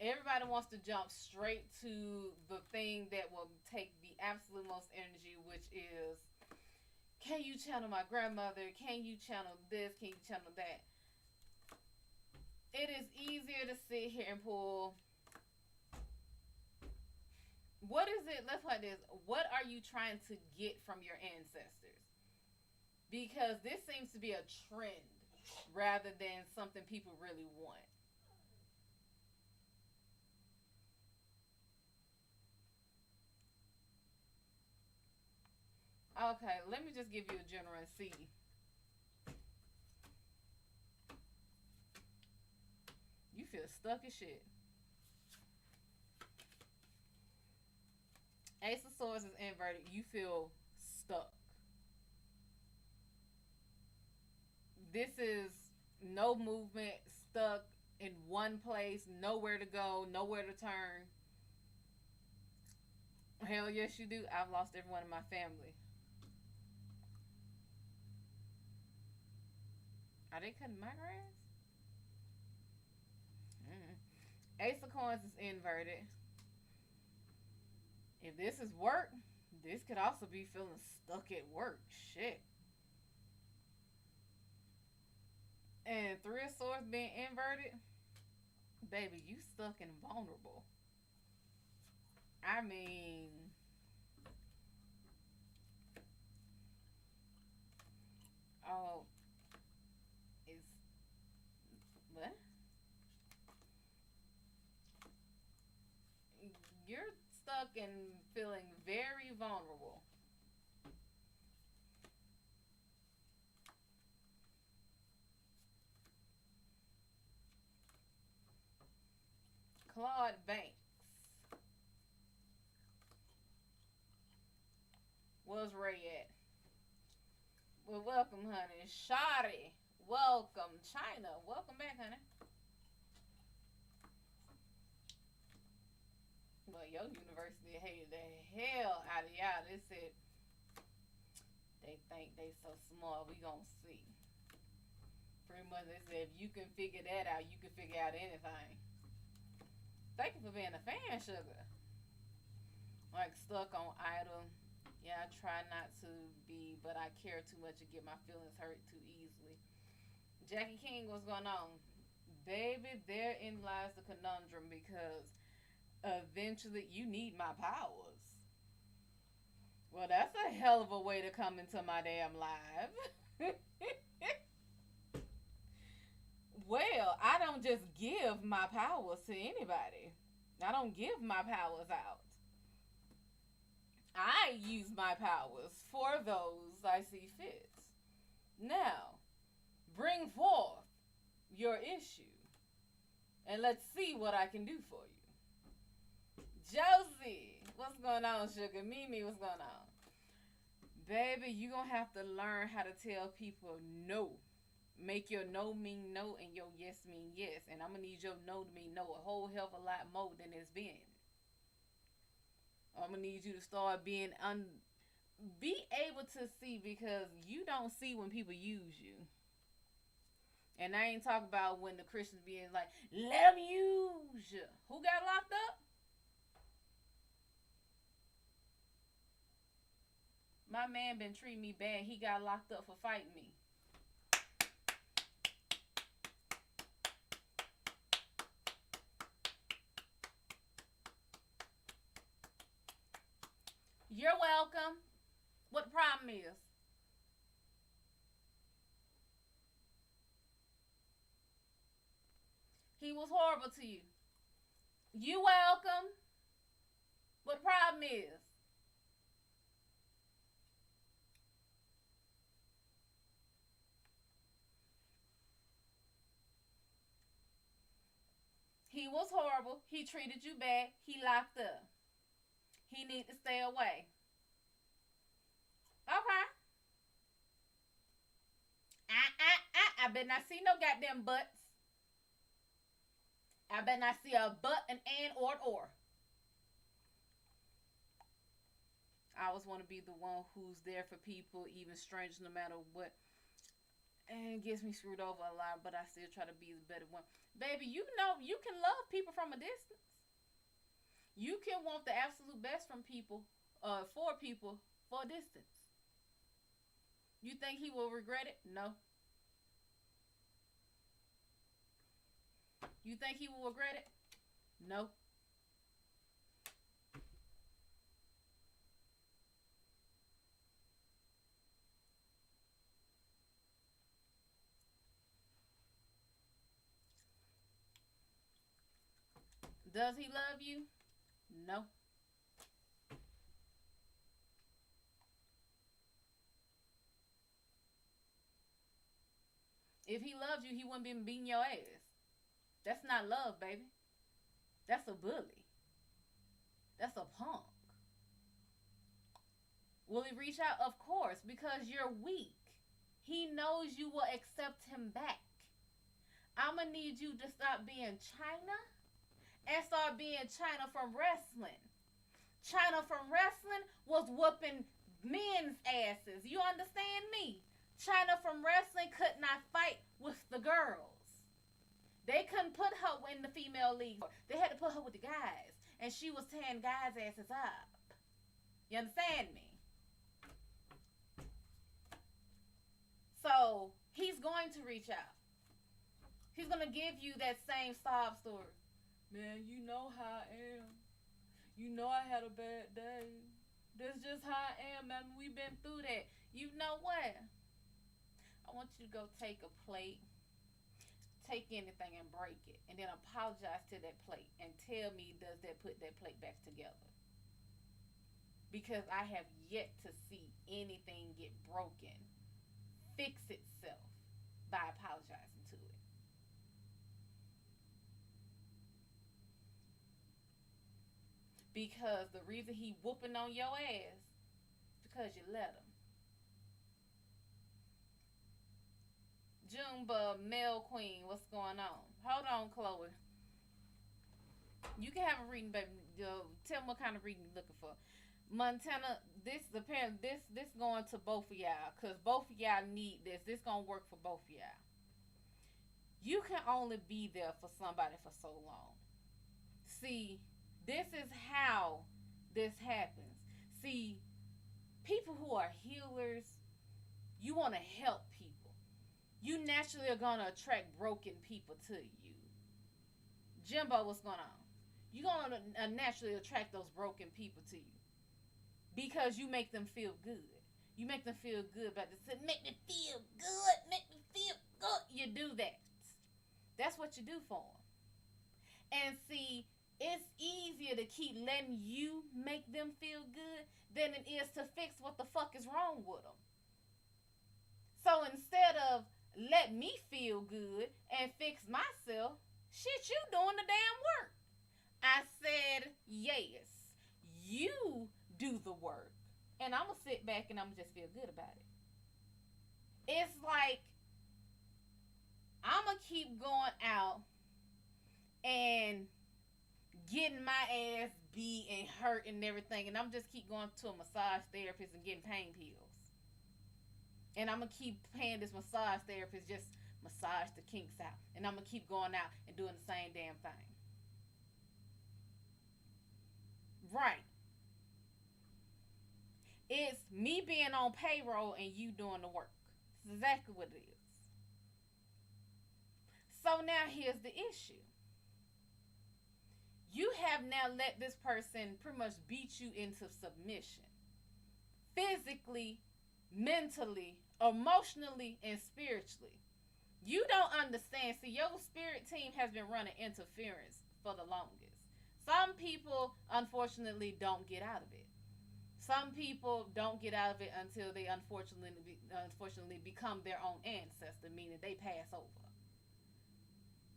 Everybody wants to jump straight to the thing that will take the absolute most energy, which is, can you channel my grandmother? Can you channel this? Can you channel that? It is easier to sit here and pull. What is it? Let's like this. What are you trying to get from your ancestors? Because this seems to be a trend rather than something people really want. Okay, let me just give you a general and see. You feel stuck as shit. Ace of Swords is inverted. You feel stuck. This is no movement, stuck in one place, nowhere to go, nowhere to turn. Hell yes, you do. I've lost everyone in my family. Are they cutting my grass? Ace of Coins is inverted. If this is work, this could also be feeling stuck at work. Shit. And Three of Swords being inverted, baby, you stuck and vulnerable. I mean, oh, it's what? You're stuck and feeling very vulnerable. Claude Banks. Where's Ray at? Well, welcome, honey. Shotty. Welcome. China. Welcome back, honey. Well, your university hated the hell out of y'all. They said they think they so smart. We gonna see. Pretty much, they said if you can figure that out, you can figure out anything. Thank you for being a fan, sugar. Like stuck on idle. Yeah, I try not to be, but I care too much to get my feelings hurt too easily. Jackie King, what's going on? Baby, therein lies the conundrum because eventually you need my powers. Well, that's a hell of a way to come into my damn life. Well, I don't just give my powers to anybody. I don't give my powers out. I use my powers for those I see fit. Now, bring forth your issue and let's see what I can do for you. Josie, what's going on, sugar? Mimi, what's going on? Baby, you gonna have to learn how to tell people no. Make your no mean no and your yes mean yes. And I'm gonna need your no to mean no a whole hell of a lot more than it's been. I'm gonna need you to start being be able to see, because you don't see when people use you. And I ain't talking about when the Christians being like, let them use you. Who got locked up? My man been treating me bad. He got locked up for fighting me. You're welcome. What the problem is? He was horrible to you. You welcome. What the problem is? He was horrible. He treated you bad. He locked up. He need to stay away. Okay. I better not see no goddamn butts. I better not see a but, an and, or an or. I always want to be the one who's there for people, even strangers, no matter what. And it gets me screwed over a lot, but I still try to be the better one. Baby, you know you can love people from a distance. You can want the absolute best from people, for people, for a distance. You think he will regret it? No. You think he will regret it? No. Does he love you? No. If he loved you, he wouldn't be beating your ass. That's not love, baby. That's a bully. That's a punk. Will he reach out? Of course, because you're weak. He knows you will accept him back. I'm going to need you to stop being China and start being China from wrestling. China from wrestling was whooping men's asses. You understand me? China from wrestling could not fight with the girls. They couldn't put her in the female league. They had to put her with the guys. And she was tearing guys' asses up. You understand me? So, he's going to reach out. He's going to give you that same sob story. Man, you know how I am. You know I had a bad day. That's just how I am, man. We've been through that. You know what? I want you to go take a plate, take anything and break it, and then apologize to that plate and tell me, does that put that plate back together? Because I have yet to see anything get broken fix itself by apologizing to it. Because the reason he whooping on your ass is because you let him. Jumba, Mel Queen, what's going on? Hold on, Chloe. You can have a reading, baby. Tell me what kind of reading you're looking for. Montana, this going to both of y'all, because both of y'all need this. This gonna work for both of y'all. You can only be there for somebody for so long. See, this is how this happens. See, people who are healers, you want to help people. You naturally are going to attract broken people to you. Jimbo, what's going on? You're going to naturally attract those broken people to you because you make them feel good. You make them feel good about this. Make me feel good. Make me feel good. You do that. That's what you do for them. And see, it's easier to keep letting you make them feel good than it is to fix what the fuck is wrong with them. So instead of let me feel good and fix myself, shit, you doing the damn work. I said, yes, you do the work. And I'm going to sit back and I'm going to just feel good about it. It's like I'm going to keep going out and getting my ass beat and hurt and everything. And I'm just keep going to a massage therapist and getting pain pills. And I'm going to keep paying this massage therapist just massage the kinks out. And I'm going to keep going out and doing the same damn thing. Right. It's me being on payroll and you doing the work. That's exactly what it is. So now here's the issue. You have now let this person pretty much beat you into submission. Physically, mentally, emotionally, and spiritually. You don't understand. See, your spirit team has been running interference for the longest. Some people, unfortunately, don't get out of it. Some people don't get out of it until they unfortunately become their own ancestor, meaning they pass over.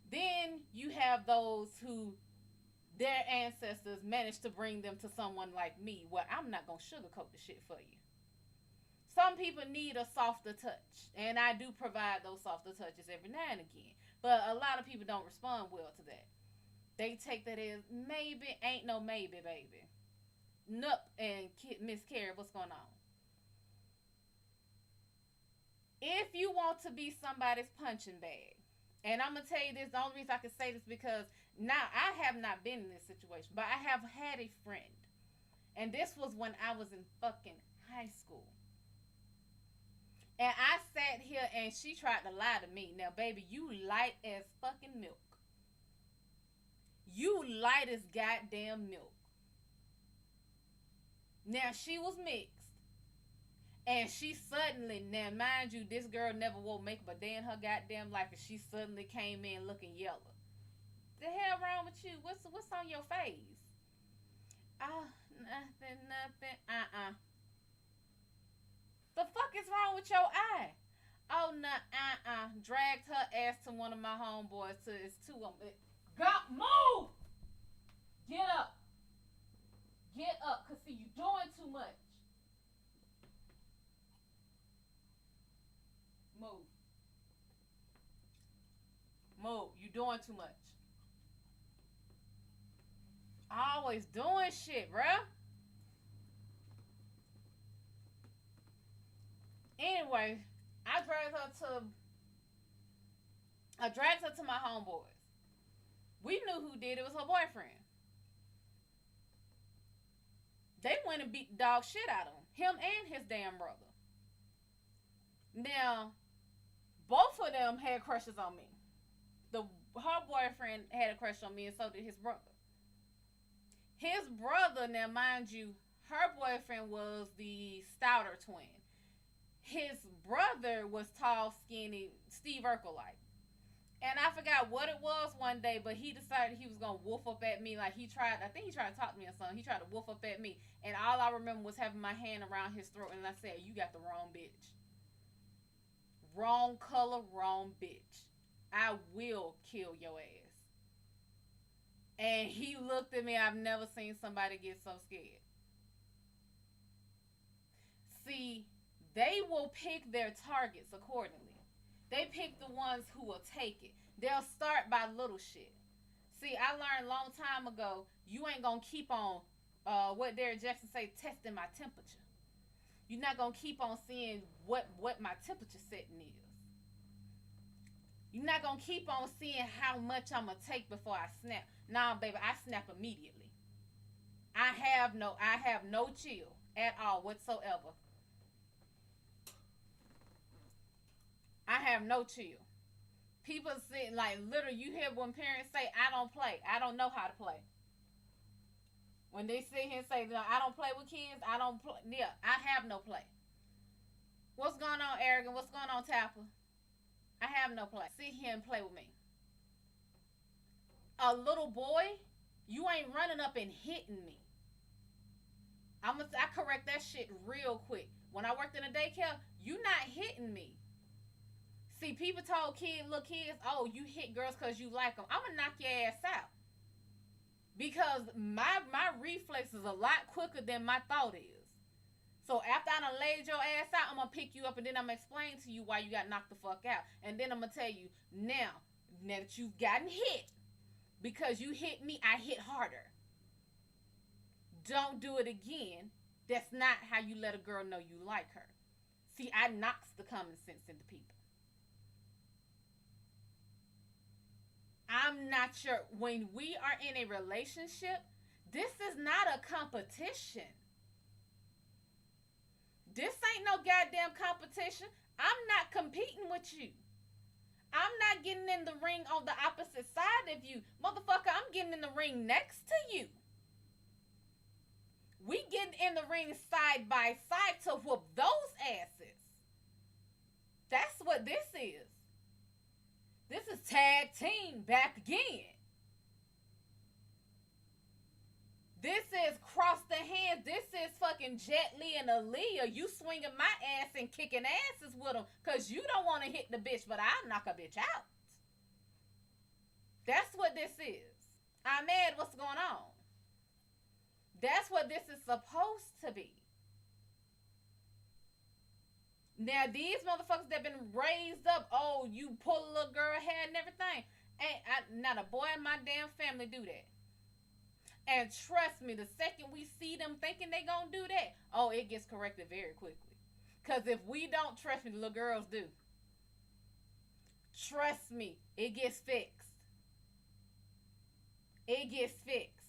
Then you have those who their ancestors managed to bring them to someone like me. Well, I'm not going to sugarcoat the shit for you. Some people need a softer touch, and I do provide those softer touches every now and again. But a lot of people don't respond well to that. They take that as maybe, ain't no maybe, baby. Nope, and Miss Carrie, what's going on? If you want to be somebody's punching bag, and I'm going to tell you this, the only reason I can say this because now I have not been in this situation, but I have had a friend. And this was when I was in fucking high school. And I sat here and she tried to lie to me. Now, baby, you light as fucking milk. You light as goddamn milk. Now, she was mixed. And she suddenly, now mind you, this girl never wore makeup a day in her goddamn life, and she suddenly came in looking yellow. The hell wrong with you? What's on your face? Oh, nothing. The fuck is wrong with your eye? Oh, no, Dragged her ass to one of my homeboys. It's two of them. Move! Get up. Get up, because see, you doing too much. Move. You doing too much. Always doing shit, bruh. Anyway, I dragged her to my homeboys. We knew who did it. It was her boyfriend. They went and beat the dog shit out of him and his damn brother. Now, both of them had crushes on me. Her boyfriend had a crush on me, and so did his brother. His brother, now mind you, her boyfriend was the stouter twin. His brother was tall, skinny, Steve Urkel-like. And I forgot what it was one day, but he decided he was going to woof up at me. Like I think he tried to talk to me or something. He tried to woof up at me. And all I remember was having my hand around his throat. And I said, you got the wrong bitch. Wrong color, wrong bitch. I will kill your ass. And he looked at me. I've never seen somebody get so scared. See, they will pick their targets accordingly. They pick the ones who will take it. They'll start by little shit. See, I learned a long time ago, you ain't going to keep on, what Derek Jackson say, testing my temperature. You're not going to keep on seeing what my temperature setting is. You're not going to keep on seeing how much I'm going to take before I snap. Nah, baby, I snap immediately. I have no chill at all whatsoever. I have no chill. People say, like, literally, you hear when parents say, I don't play. I don't know how to play. When they sit here and say, no, I don't play with kids, I don't play. Yeah, I have no play. What's going on, Arrogant? What's going on, Tapper? I have no play. Sit here and play with me. A little boy, you ain't running up and hitting me. I correct that shit real quick. When I worked in a daycare, you not hitting me. See, people told little kids, oh, you hit girls because you like them. I'm going to knock your ass out. Because my reflex is a lot quicker than my thought is. So after I done laid your ass out, I'm going to pick you up and then I'm going to explain to you why you got knocked the fuck out. And then I'm going to tell you, now that you've gotten hit, because you hit me, I hit harder. Don't do it again. That's not how you let a girl know you like her. See, I knocks the common sense into people. I'm not sure. When we are in a relationship, this is not a competition. This ain't no goddamn competition. I'm not competing with you. I'm not getting in the ring on the opposite side of you. Motherfucker, I'm getting in the ring next to you. We getting in the ring side by side to whoop those asses. That's what this is. This is tag team back again. This is cross the hands. This is fucking Jet Li and Aaliyah. You swinging my ass and kicking asses with them because you don't want to hit the bitch, but I'll knock a bitch out. That's what this is. Ahmed, what's going on? That's what this is supposed to be. Now, these motherfuckers that been raised up, oh, you pull a little girl hair and everything. Not a boy in my damn family do that. And trust me, the second we see them thinking they gonna do that, oh, it gets corrected very quickly. Because if we don't, trust me, the little girls do. Trust me, it gets fixed. It gets fixed.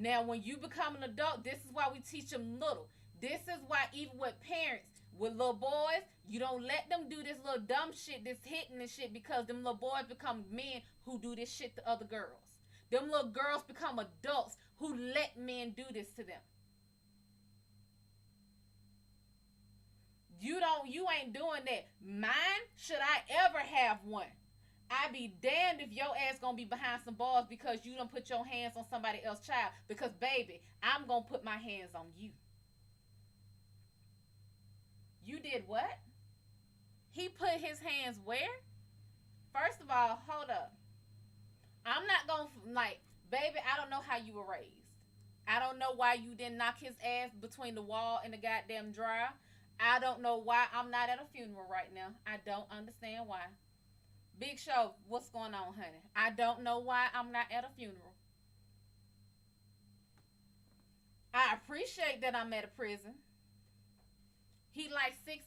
Now, when you become an adult, this is why we teach them little. This is why even with parents, with little boys, you don't let them do this little dumb shit, this hitting and shit, because them little boys become men who do this shit to other girls. Them little girls become adults who let men do this to them. You ain't doing that. Mine, should I ever have one? I be damned if your ass gonna be behind some bars because you done put your hands on somebody else's child. Because, baby, I'm gonna put my hands on you. You did what? He put his hands where? First of all, hold up. I'm not gonna, baby, I don't know how you were raised. I don't know why you didn't knock his ass between the wall and the goddamn dryer. I don't know why I'm not at a funeral right now. I don't understand why. Big Show, what's going on, honey? I don't know why I'm not at a funeral. I appreciate that I'm at a prison. He like 6'5".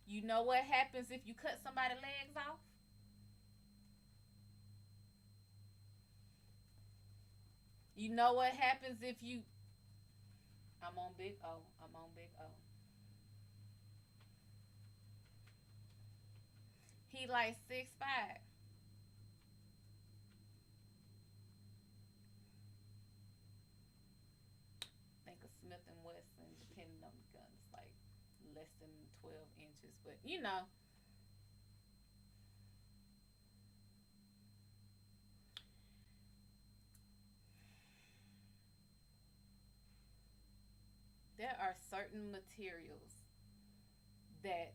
You know what happens if you cut somebody's legs off? You know what happens if you... I'm on Big O. I'm on Big O. He like 6'5". Think of Smith and Wesson, depending on the guns, like less than 12 inches. But you know, there are certain materials that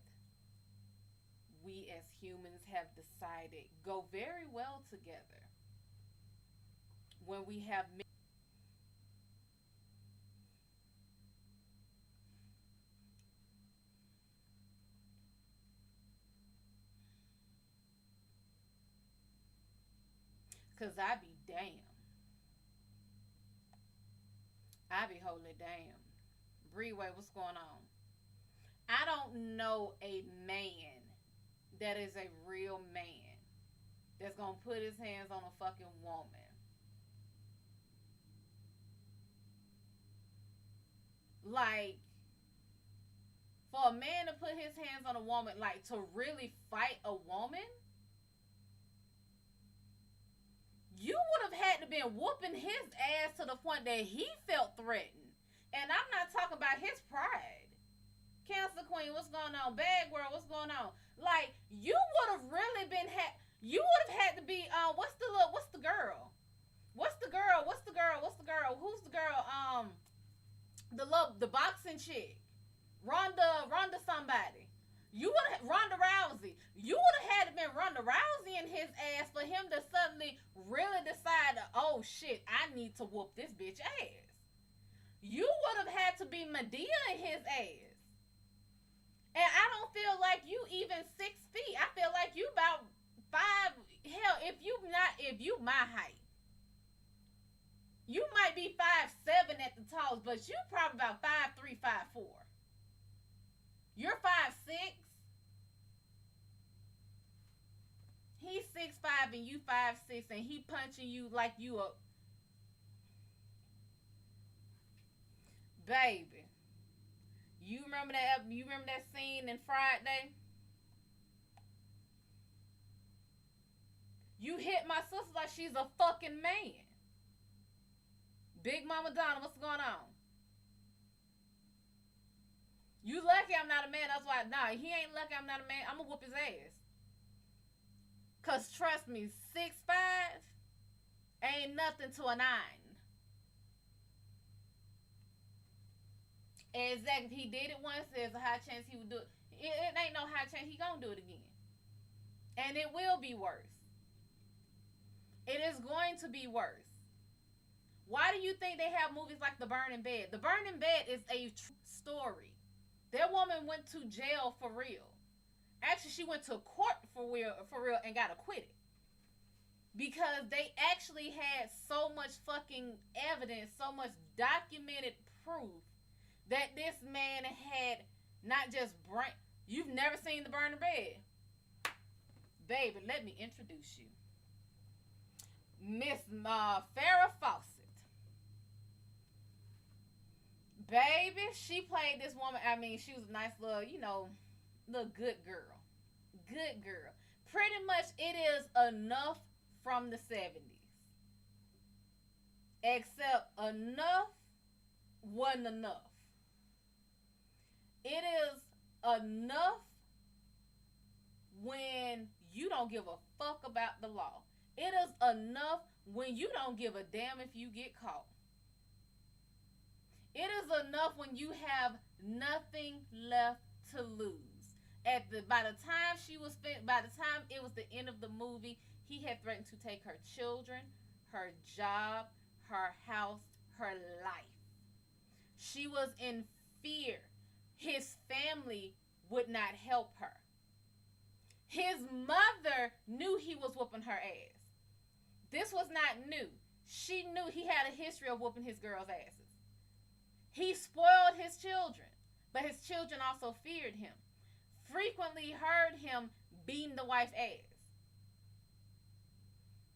we as humans have decided go very well together when we have cause I be damn. I be holy damn. Breeway, what's going on? I don't know a man that is a real man that's gonna put his hands on a fucking woman. Like, For a man to put his hands on a woman, like to really fight a woman, you would have had to been whooping his ass to the point that he felt threatened. And I'm not talking about his pride. Cancer Queen, what's going on? Bad Girl, what's going on? Like, you would have really been you would have had to be what's the girl? What's the girl? What's the girl? What's the girl? Who's the girl? The boxing chick. Ronda somebody. You would have Ronda Rousey. You would have had to been Ronda Rousey in his ass for him to suddenly really decide, oh shit, I need to whoop this bitch ass. You would have had to be Medea in his ass. And I don't feel like you even 6 feet. I feel like you about 5. Hell, if you my height, you might be 5'7" at the tallest, but you probably about 5'3", 5'4". You're 5'6". He's 6'5" and you 5'6", and he punching you like you a baby. You remember that? You remember that scene in Friday? You hit my sister like she's a fucking man. Big Mama Donna, what's going on? You lucky I'm not a man. That's why. Nah, he ain't lucky I'm not a man. I'm gonna whoop his ass. Cause trust me, 6'5" ain't nothing to a 9. Exactly. He did it once. There's a high chance he would do it. It ain't no high chance he gonna do it again. And it will be worse. It is going to be worse. Why do you think they have movies like The Burning Bed? The Burning Bed is a true story. That woman went to jail for real. Actually, she went to court for real and got acquitted. Because they actually had so much fucking evidence, so much documented proof that this man had not just brain. You've never seen The Burning Bed. Baby, let me introduce you. Miss Farrah Fawcett. Baby, she played this woman. I mean, she was a nice little, little good girl. Good girl. Pretty much it is enough from the 70s. Except enough wasn't enough. It is enough when you don't give a fuck about the law. It is enough when you don't give a damn if you get caught. It is enough when you have nothing left to lose. By the time it was the end of the movie, he had threatened to take her children, her job, her house, her life. She was in fear. His family would not help her. His mother knew he was whooping her ass. This was not new. She knew he had a history of whooping his girls' asses. He spoiled his children, but his children also feared him. Frequently heard him beating the wife's ass.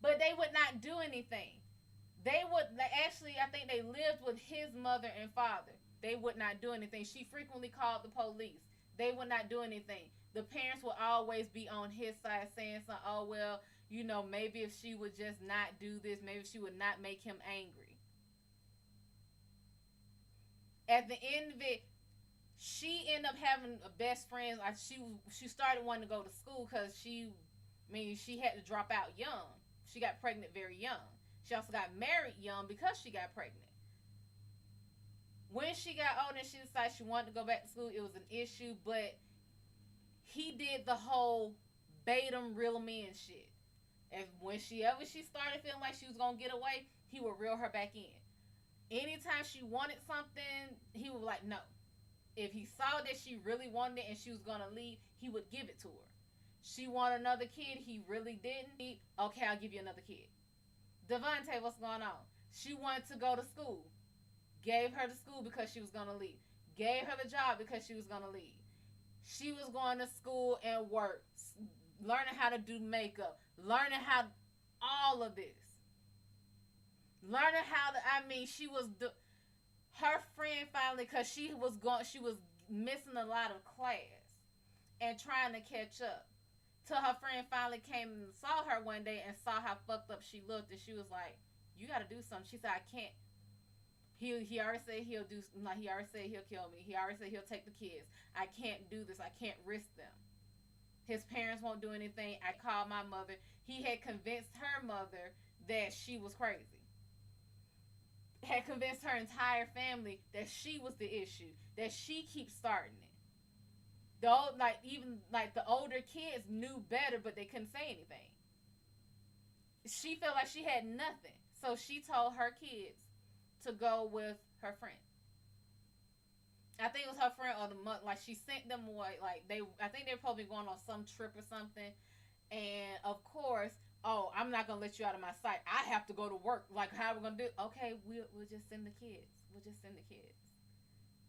But they would not do anything. I think they lived with his mother and father. They would not do anything. She frequently called the police. They would not do anything. The parents would always be on his side saying something, oh, well, maybe if she would just not do this, maybe she would not make him angry. At the end of it, she ended up having a best friend. Like she started wanting to go to school because she had to drop out young. She got pregnant very young. She also got married young because she got pregnant. When she got older and she decided she wanted to go back to school, it was an issue, but he did the whole bait 'em, reel 'em in shit. And when she started feeling like she was going to get away, he would reel her back in. Anytime she wanted something, he would be like, no. If he saw that she really wanted it and she was going to leave, he would give it to her. She wanted another kid, he really didn't. Okay, I'll give you another kid. Devontae, what's going on? She wanted to go to school. Gave her the school because she was going to leave. Gave her the job because she was going to leave. She was going to school and work. Learning how to do makeup. Learning how all of this. Learning how to, she was, her friend finally, because she was missing a lot of class and trying to catch up. Till her friend finally came and saw her one day and saw how fucked up she looked, and she was like, "You got to do something." She said, "I can't." He already said he'll do. Like, he already said he'll kill me. He already said he'll take the kids. I can't do this. I can't risk them. His parents won't do anything. I called my mother. He had convinced her mother that she was crazy. Had convinced her entire family that she was the issue. That she keeps starting it. Even the older kids knew better, but they couldn't say anything. She felt like she had nothing, so she told her kids to go with her friend. I think it was her friend or the mother. Like, she sent them away. Like, I think they were probably going on some trip or something. And of course, oh, I'm not gonna let you out of my sight. I have to go to work. Like, how are we gonna do? Okay, we'll just send the kids. We'll just send the kids.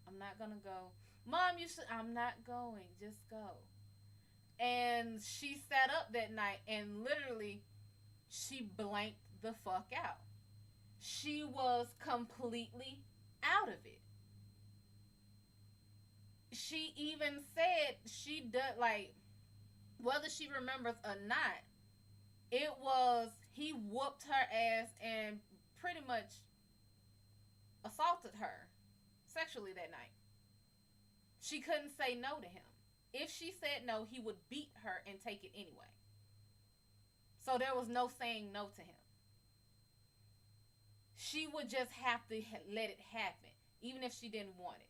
I'm not gonna go. Mom, you should. I'm not going. Just go. And she sat up that night and literally, she blanked the fuck out. She was completely out of it. She even said she did, like, whether she remembers or not, it was, he whooped her ass and pretty much assaulted her sexually that night. She couldn't say no to him. If she said no, he would beat her and take it anyway. So there was no saying no to him. She would just have to let it happen, even if she didn't want it.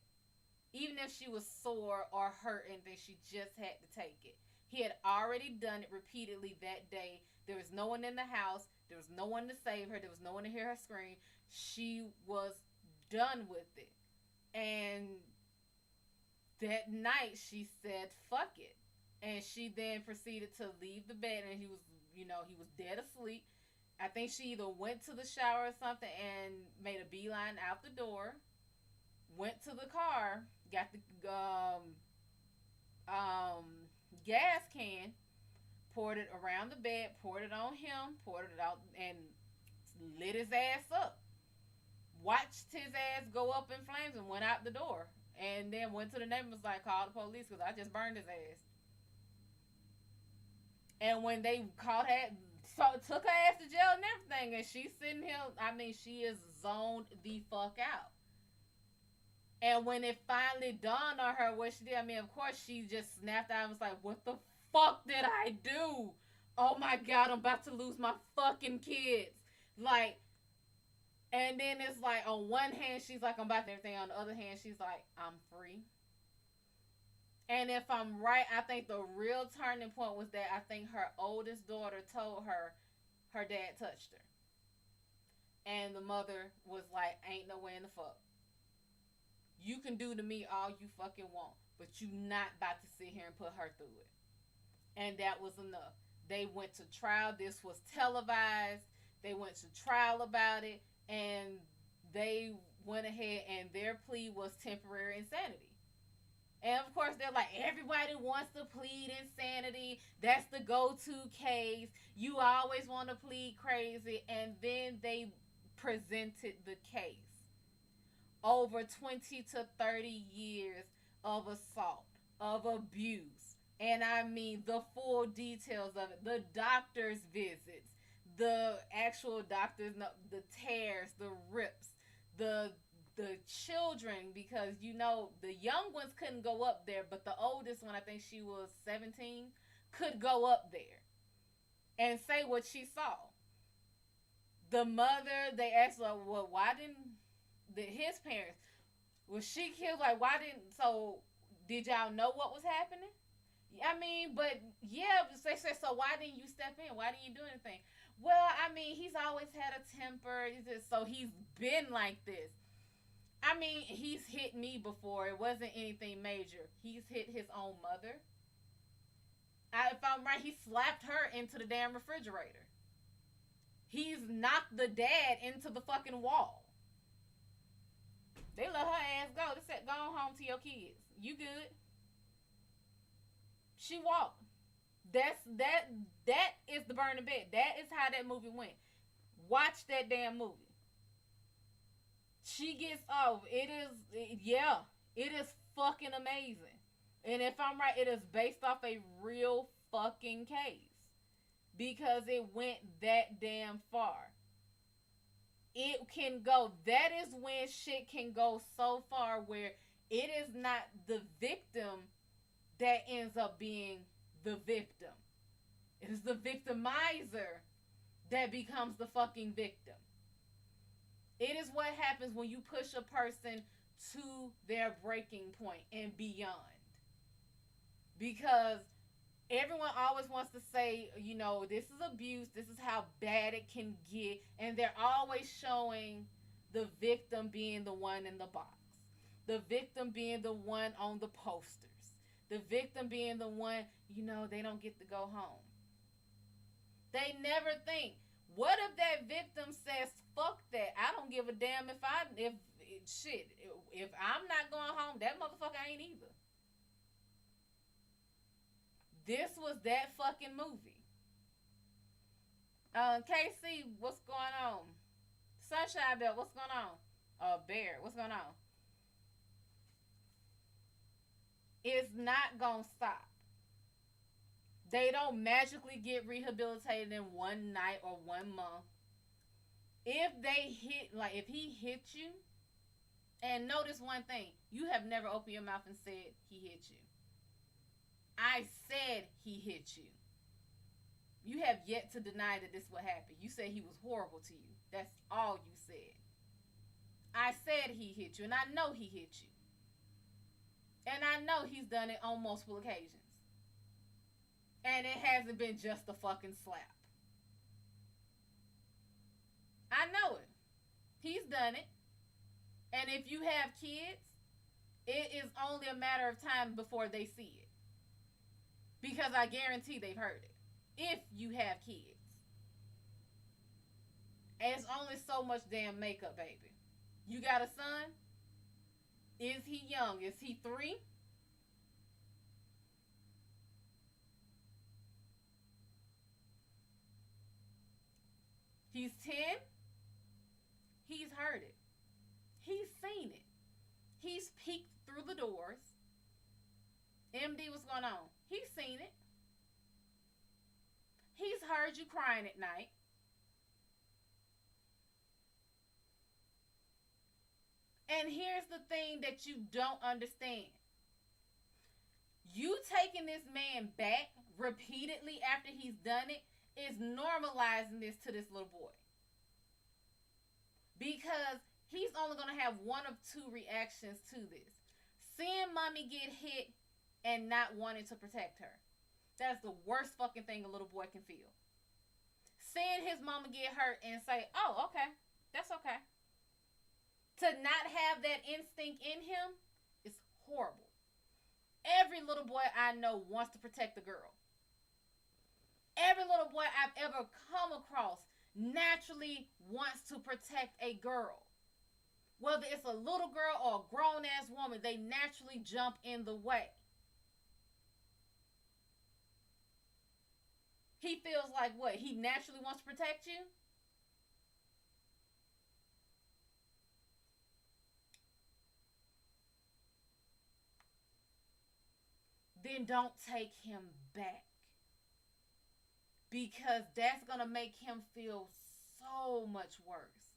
Even if she was sore or hurt and then she just had to take it. He had already done it repeatedly that day. There was no one in the house. There was no one to save her. There was no one to hear her scream. She was done with it. And that night she said, fuck it. And she then proceeded to leave the bed, and he was dead asleep. I think she either went to the shower or something and made a beeline out the door, went to the car, got the gas can, poured it around the bed, poured it on him, poured it out, and lit his ass up. Watched his ass go up in flames and went out the door. And then went to the neighbor and was like, call the police because I just burned his ass. And when they caught her, took her ass to jail and everything, and she's sitting here, I mean, she is zoned the fuck out. And when it finally dawned on her what she did, I mean, of course, she just snapped out and was like, what the fuck did I do? Oh my God, I'm about to lose my fucking kids. Like, and then it's like, on one hand, she's like, I'm about to everything. On the other hand, she's like, I'm free. And if I'm right, I think the real turning point was that I think her oldest daughter told her dad touched her. And the mother was like, ain't no way in the fuck. You can do to me all you fucking want, but you not about to sit here and put her through it. And that was enough. They went to trial. This was televised. They went to trial about it. And they went ahead and their plea was temporary insanity. And of course, they're like, everybody wants to plead insanity. That's the go-to case. You always want to plead crazy. And then they presented the case. Over 20 to 30 years of assault, of abuse. And I mean, the full details of it. The doctor's visits. The actual doctors, the tears, the rips. The children, because the young ones couldn't go up there, but the oldest one, I think she was 17, could go up there and say what she saw. The mother, they asked her, well, why didn't his parents, was she killed? Like, why didn't, so did y'all know what was happening? I mean, but yeah, they said, so why didn't you step in? Why didn't you do anything? Well, I mean, he's always had a temper, so he's been like this. I mean, he's hit me before. It wasn't anything major. He's hit his own mother. If I'm right, he slapped her into the damn refrigerator. He's knocked the dad into the fucking wall. They let her ass go. They said, go home to your kids. You good. She walked. That is the burning bed. That is how that movie went. Watch that damn movie. She gets off. It is fucking amazing. And if I'm right, it is based off a real fucking case. Because it went that damn far. It can go. That is when shit can go so far where it is not the victim that ends up being the victim. It is the victimizer that becomes the fucking victim. It is what happens when you push a person to their breaking point and beyond. Because everyone always wants to say, you know, this is abuse, this is how bad it can get, and they're always showing the victim being the one in the box, the victim being the one on the posters, the victim being the one, you know, they don't get to go home. They never think, what if that victim says, fuck that, I don't give a damn if I'm not going home, that motherfucker ain't either. This was that fucking movie. KC, what's going on? Sunshine Belt, what's going on? Bear, what's going on? It's not gonna stop. They don't magically get rehabilitated in one night or 1 month. If he hit you, and notice one thing, you have never opened your mouth and said he hit you. I said he hit you. You have yet to deny that this would happen. You said he was horrible to you. That's all you said. I said he hit you, and I know he hit you. And I know he's done it on multiple occasions. And it hasn't been just a fucking slap. I know it. He's done it. And if you have kids, it is only a matter of time before they see it. Because I guarantee they've heard it. If you have kids. And it's only so much damn makeup, baby. You got a son? Is he young? Is he 3? He's 10? He's heard it. He's seen it. He's peeked through the doors. MD, what's going on? He's seen it. He's heard you crying at night. And here's the thing that you don't understand. You taking this man back repeatedly after he's done it is normalizing this to this little boy. Because he's only going to have one of two reactions to this. Seeing mommy get hit and not wanting to protect her. That's the worst fucking thing a little boy can feel. Seeing his mama get hurt and say, oh, okay, that's okay. To not have that instinct in him is horrible. Every little boy I know wants to protect the girl. Every little boy I've ever come across naturally wants to protect a girl. Whether it's a little girl or a grown-ass woman, they naturally jump in the way. He feels like what? He naturally wants to protect you? Then don't take him back. Because that's going to make him feel so much worse.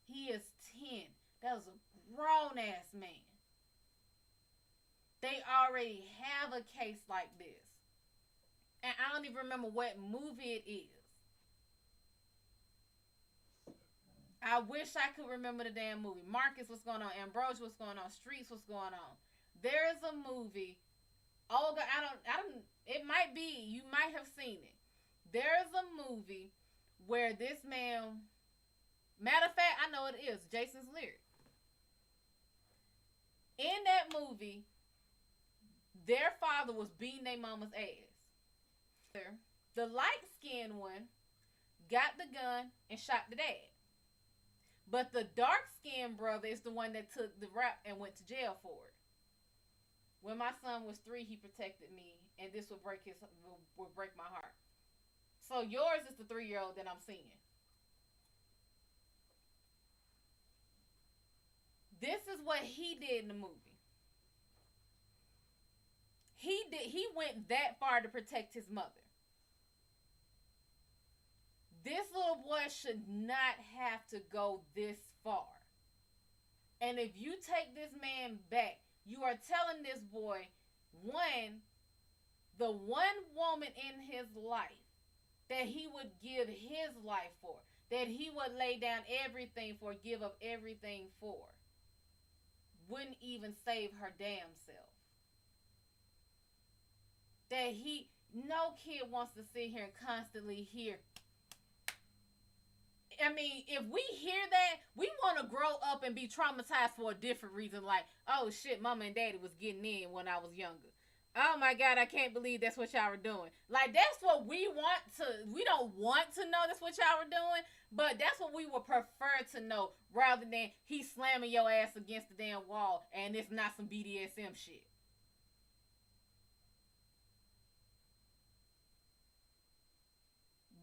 He is 10. That was a grown-ass man. They already have a case like this. And I don't even remember what movie it is. I wish I could remember the damn movie. Marcus, what's going on? Ambrosia, what's going on? Streets, what's going on? There is a movie. Oh God, I don't. It might be. You might have seen it. There's a movie where this man. Matter of fact, I know it is Jason's lyric. In that movie, their father was beating their mama's ass. The light-skinned one got the gun and shot the dad. But the dark-skinned brother is the one that took the rap and went to jail for it. When my son was 3, he protected me, and this would break my heart. So yours is the 3-year-old that I'm seeing. This is what he did in the movie. He went that far to protect his mother. This little boy should not have to go this far. And if you take this man back, you are telling this boy, one, the one woman in his life that he would give his life for, that he would lay down everything for, give up everything for, wouldn't even save her damn self. That no kid wants to sit here and constantly hear. I mean, if we hear that, we want to grow up and be traumatized for a different reason. Like, oh shit, mama and daddy was getting in when I was younger. Oh my God, I can't believe that's what y'all were doing. Like, that's what we don't want to know that's what y'all were doing, but that's what we would prefer to know rather than he slamming your ass against the damn wall and it's not some BDSM shit.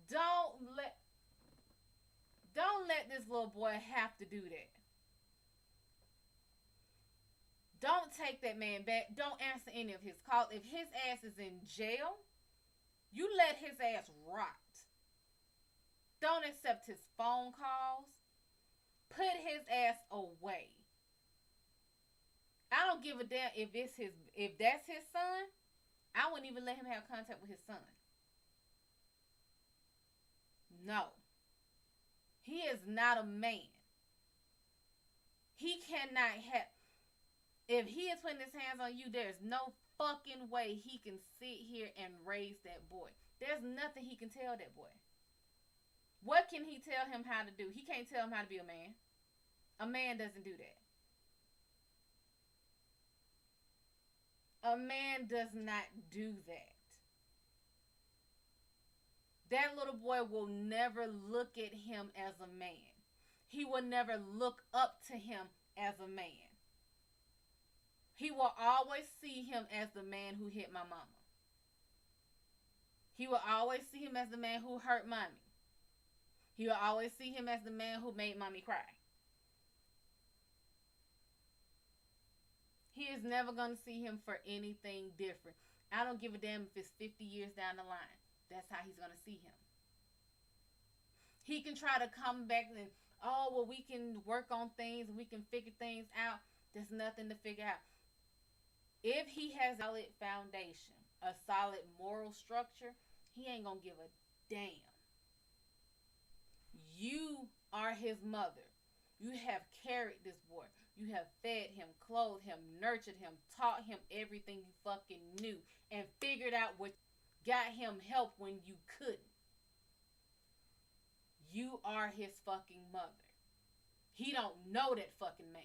Don't let this little boy have to do that. Don't take that man back. Don't answer any of his calls. If his ass is in jail, you let his ass rot. Don't accept his phone calls. Put his ass away. I don't give a damn if that's his son. I wouldn't even let him have contact with his son. No. He is not a man. He cannot have. If he is putting his hands on you, there's no fucking way he can sit here and raise that boy. There's nothing he can tell that boy. What can he tell him how to do? He can't tell him how to be a man. A man doesn't do that. A man does not do that. That little boy will never look at him as a man. He will never look up to him as a man. He will always see him as the man who hit my mama. He will always see him as the man who hurt mommy. He will always see him as the man who made mommy cry. He is never going to see him for anything different. I don't give a damn if it's 50 years down the line. That's how he's going to see him. He can try to come back and, oh, well, we can work on things and we can figure things out. There's nothing to figure out. If he has a solid foundation, a solid moral structure, he ain't going to give a damn. You are his mother. You have carried this boy. You have fed him, clothed him, nurtured him, taught him everything you fucking knew, and figured out what got him help when you couldn't. You are his fucking mother. He don't know that fucking man.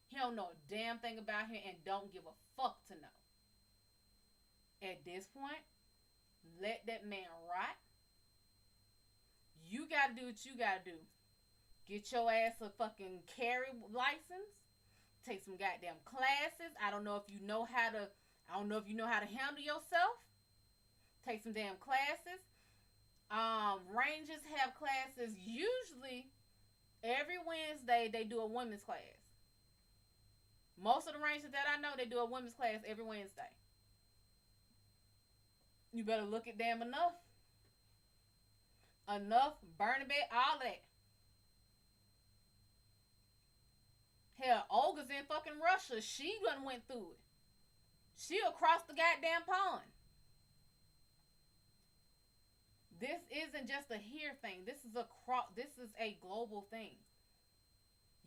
He don't know a damn thing about him and don't give a fuck to know. At this point, let that man rot. You gotta do what you gotta do. Get your ass a fucking carry license. Take some goddamn classes. I don't know if you know how to handle yourself. Take some damn classes. Rangers have classes. Usually, every Wednesday, they do a women's class. Most of the rangers that I know, they do a women's class every Wednesday. You better look at them enough. Burn a bed, all that. Hell, Olga's in fucking Russia. She done went through it. She across the goddamn pond. This isn't just a here thing. This is a global thing.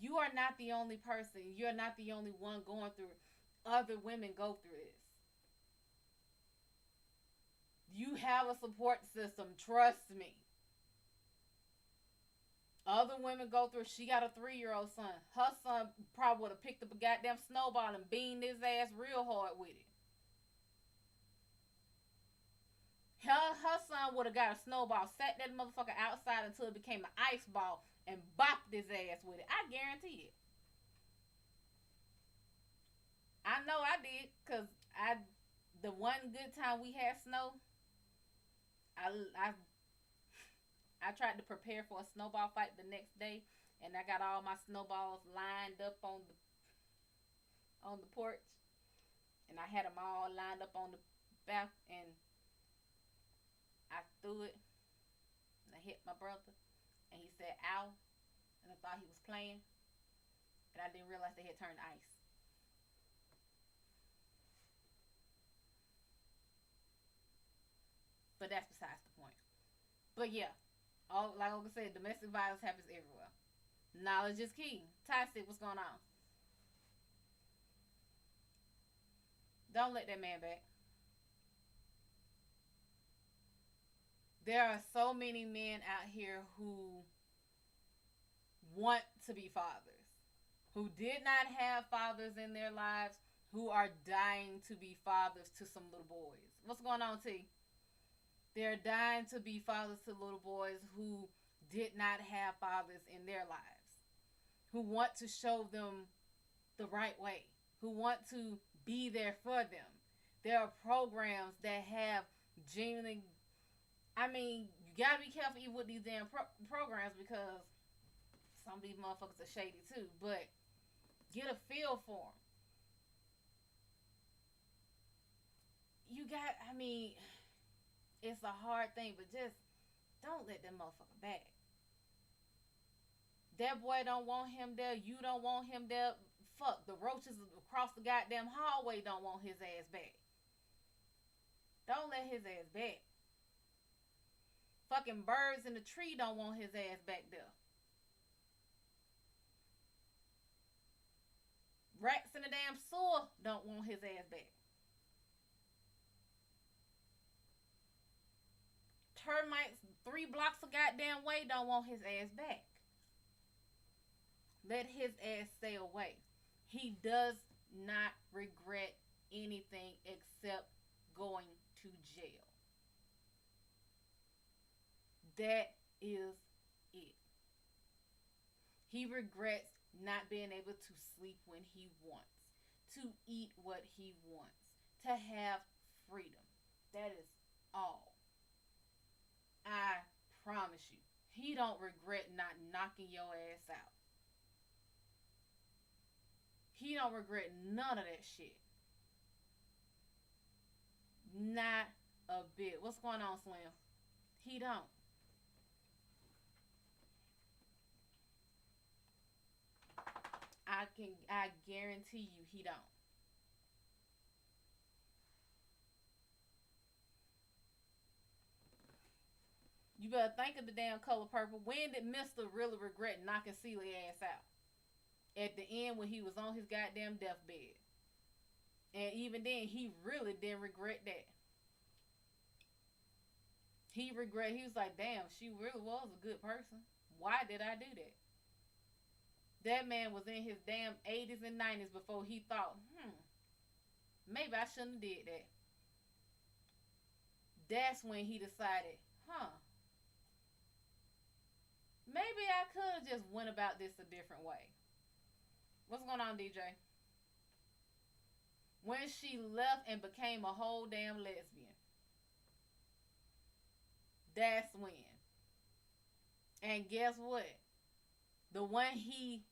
You are not the only person. You're not the only one going through it. Other women go through this. You have a support system. Trust me. Other women go through. She got a 3-year-old son. Her son probably would have picked up a goddamn snowball and beamed his ass real hard with it. Her son would have got a snowball, sat that motherfucker outside until it became an ice ball, and bopped his ass with it. I guarantee it. I know I did, because the one good time we had snow, I tried to prepare for a snowball fight the next day, and I got all my snowballs lined up on the porch, and I had them all lined up on the back, and I threw it, and I hit my brother, and he said, "Ow," and I thought he was playing, and I didn't realize they had turned ice. But that's besides the point. But yeah, all like I said, domestic violence happens everywhere. Knowledge is key. Toxic, what's going on? Don't let that man back. There are so many men out here who want to be fathers, who did not have fathers in their lives, who are dying to be fathers to some little boys. What's going on, T? They're dying to be fathers to little boys who did not have fathers in their lives, who want to show them the right way, who want to be there for them. There are programs that have genuinely, I mean, you gotta be careful even with these damn programs because some of these motherfuckers are shady too. But get a feel for them. You got, I mean, it's a hard thing, but just don't let that motherfucker back. That boy don't want him there. You don't want him there. Fuck, the roaches across the goddamn hallway don't want his ass back. Don't let his ass back. Fucking birds in the tree don't want his ass back there. Rats in the damn sewer don't want his ass back. Termites 3 blocks of goddamn way don't want his ass back. Let his ass stay away. He does not regret anything except going to jail. That is it. He regrets not being able to sleep when he wants, to eat what he wants, to have freedom. That is all. I promise you. He don't regret not knocking your ass out. He don't regret none of that shit. Not a bit. What's going on, Slim? He don't. I guarantee you he don't. You better think of the damn color purple. When did Mister really regret knocking Celia ass out? At the end when he was on his goddamn deathbed. And even then he really didn't regret that. He was like, damn, she really was a good person. Why did I do that? That man was in his damn 80s and 90s before he thought, maybe I shouldn't have did that. That's when he decided, maybe I could have just went about this a different way. What's going on, DJ? When she left and became a whole damn lesbian. That's when. And guess what? The one he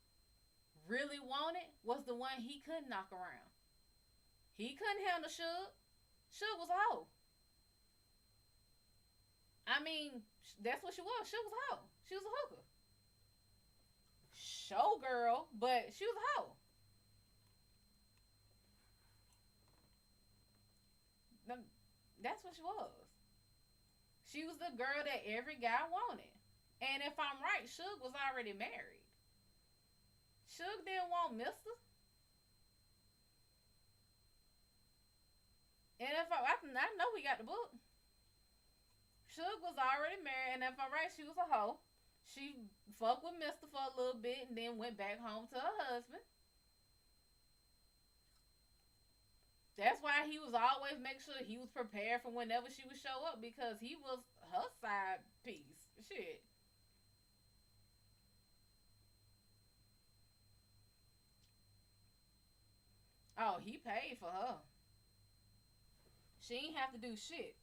really wanted was the one he couldn't knock around. He couldn't handle Suge. Suge was a hoe. I mean, that's what she was. She was a hoe. She was a hooker. Showgirl, but she was a hoe. That's what she was. She was the girl that every guy wanted. And if I'm right, Suge was already married. Suge didn't want Mister. And if I know we got the book. Suge was already married, and if I'm right, she was a hoe. She fucked with Mister for a little bit and then went back home to her husband. That's why he was always making sure he was prepared for whenever she would show up because he was her side piece. Shit. Oh, he paid for her. She ain't have to do shit.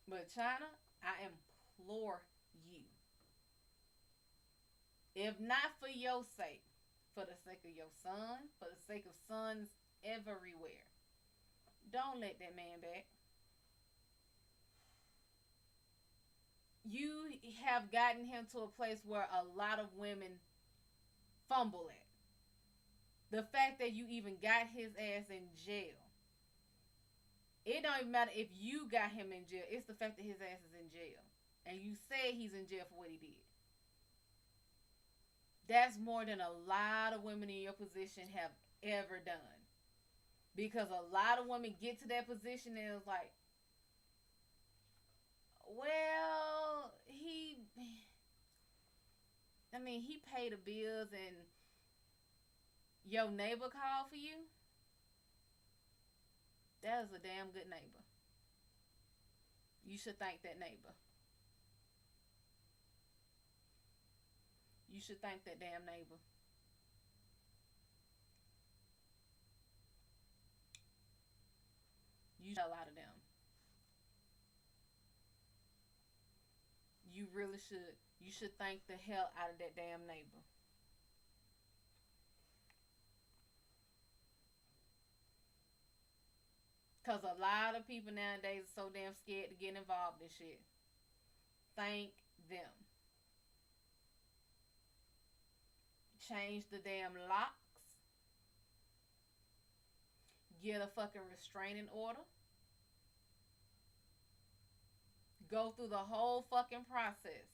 But China, I implore you. If not for your sake, for the sake of your son, for the sake of sons everywhere, don't let that man back. You have gotten him to a place where a lot of women fumble at. The fact that you even got his ass in jail. It don't even matter if you got him in jail. It's the fact that his ass is in jail. And you say he's in jail for what he did. That's more than a lot of women in your position have ever done. Because a lot of women get to that position and it's like, well, he paid the bills and your neighbor called for you. That is a damn good neighbor. You should thank that neighbor. You should thank that damn neighbor. You should a lot of them. You really should. You should thank the hell out of that damn neighbor. Because a lot of people nowadays are so damn scared to get involved in shit. Thank them. Change the damn locks. Get a fucking restraining order. Go through the whole fucking process.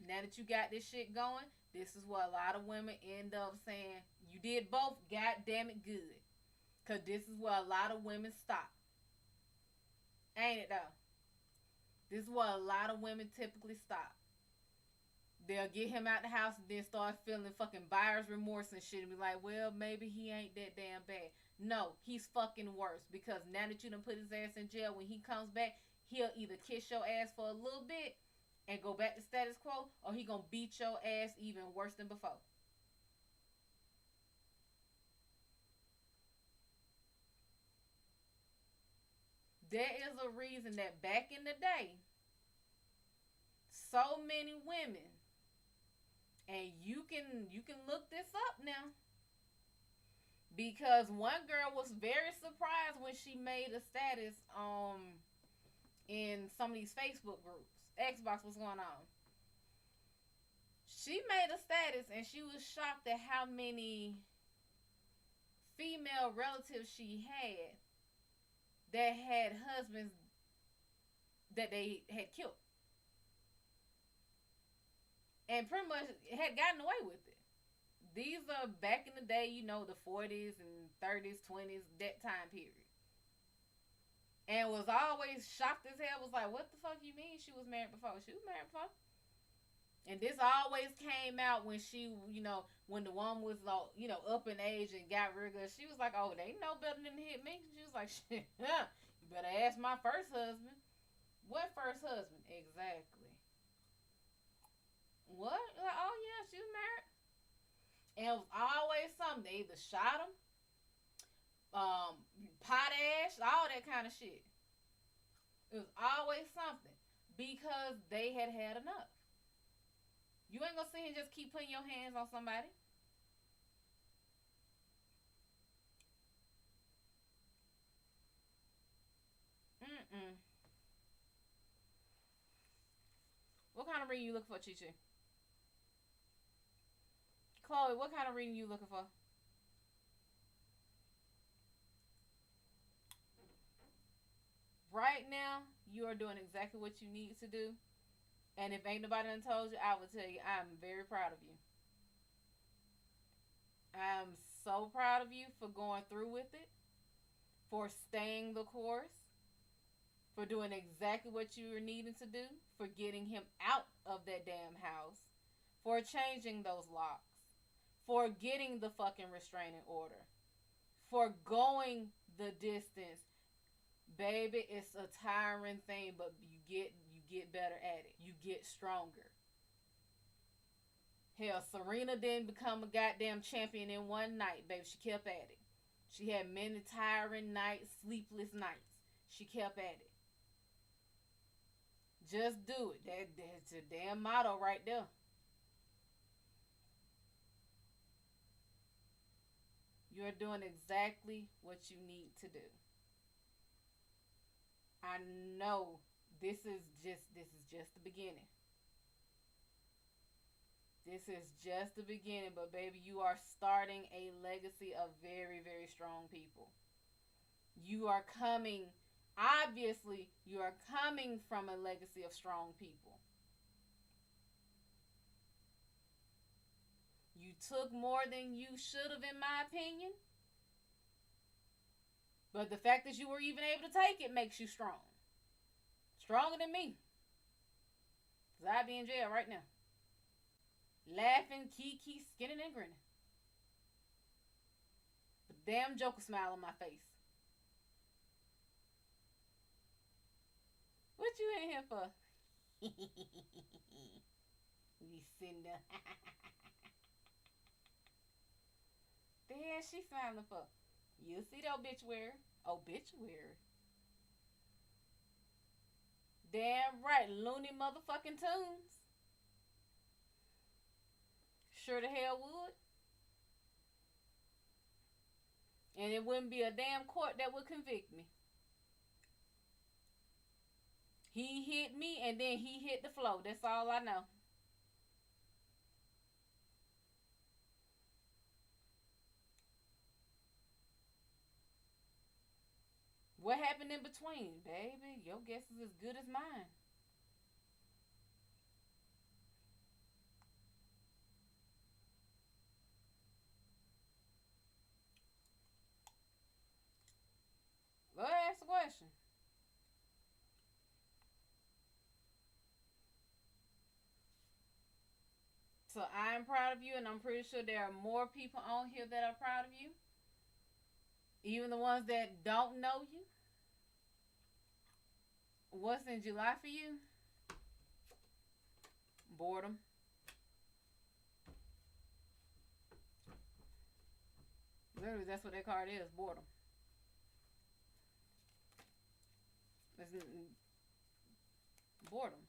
Now that you got this shit going, this is what a lot of women end up saying. You did both, god damn it, good. Because this is where a lot of women stop. Ain't it though? This is where a lot of women typically stop. They'll get him out the house and then start feeling fucking buyer's remorse and shit and be like, well, maybe he ain't that damn bad. No, he's fucking worse. Because now that you done put his ass in jail, when he comes back, he'll either kiss your ass for a little bit and go back to status quo, or he gonna beat your ass even worse than before. There is a reason that back in the day, so many women, and you can look this up now, because one girl was very surprised when she made a status in some of these Facebook groups. Xbox, what's going on? She made a status and she was shocked at how many female relatives she had that had husbands that they had killed. And pretty much had gotten away with it. These are back in the day, the 40s and 30s, 20s, that time period. And was always shocked as hell, was like, what the fuck you mean she was married before? She was married before. And this always came out when she, when the woman was, up in age and got real good. She was like, oh, they know better than to hit me. She was like, shit, you better ask my first husband. What first husband? Exactly. What? Like, oh, yeah, she was married. And it was always something. They either shot him, potash, all that kind of shit. It was always something. Because they had had enough. You ain't gonna sit here and just keep putting your hands on somebody. Mm-mm. What kind of ring you looking for, Chi-Chi? Chloe, what kind of ring you looking for? Right now, you are doing exactly what you need to do. And if ain't nobody done told you, I will tell you, I'm very proud of you. I'm so proud of you for going through with it, for staying the course, for doing exactly what you were needing to do, for getting him out of that damn house, for changing those locks, for getting the fucking restraining order, for going the distance. Baby, it's a tiring thing, but you get better at it. You get stronger. Hell, Serena didn't become a goddamn champion in one night, baby. She kept at it. She had many tiring nights, sleepless nights. She kept at it. Just do it. That's a damn motto right there. You're doing exactly what you need to do. I know this is just the beginning. This is just the beginning, but baby, you are starting a legacy of very, very strong people. You are coming, obviously, you are coming from a legacy of strong people. You took more than you should have, in my opinion. But the fact that you were even able to take it makes you strong. Stronger than me. Because I'd be in jail right now. Laughing, kiki, skinning, and grinning. But damn Joker smile on my face. What you in here for? You sitting there. The hell she smiling for? You see the obituary. Obituary. Damn right, loony motherfucking tunes. Sure the hell would. And it wouldn't be a damn court that would convict me. He hit me and then he hit the floor. That's all I know. What happened in between, baby? Your guess is as good as mine. Go ahead, ask the question. So I'm proud of you, and I'm pretty sure there are more people on here that are proud of you. Even the ones that don't know you. What's in July for you? Boredom. Literally, that's what that card is, boredom. It's boredom.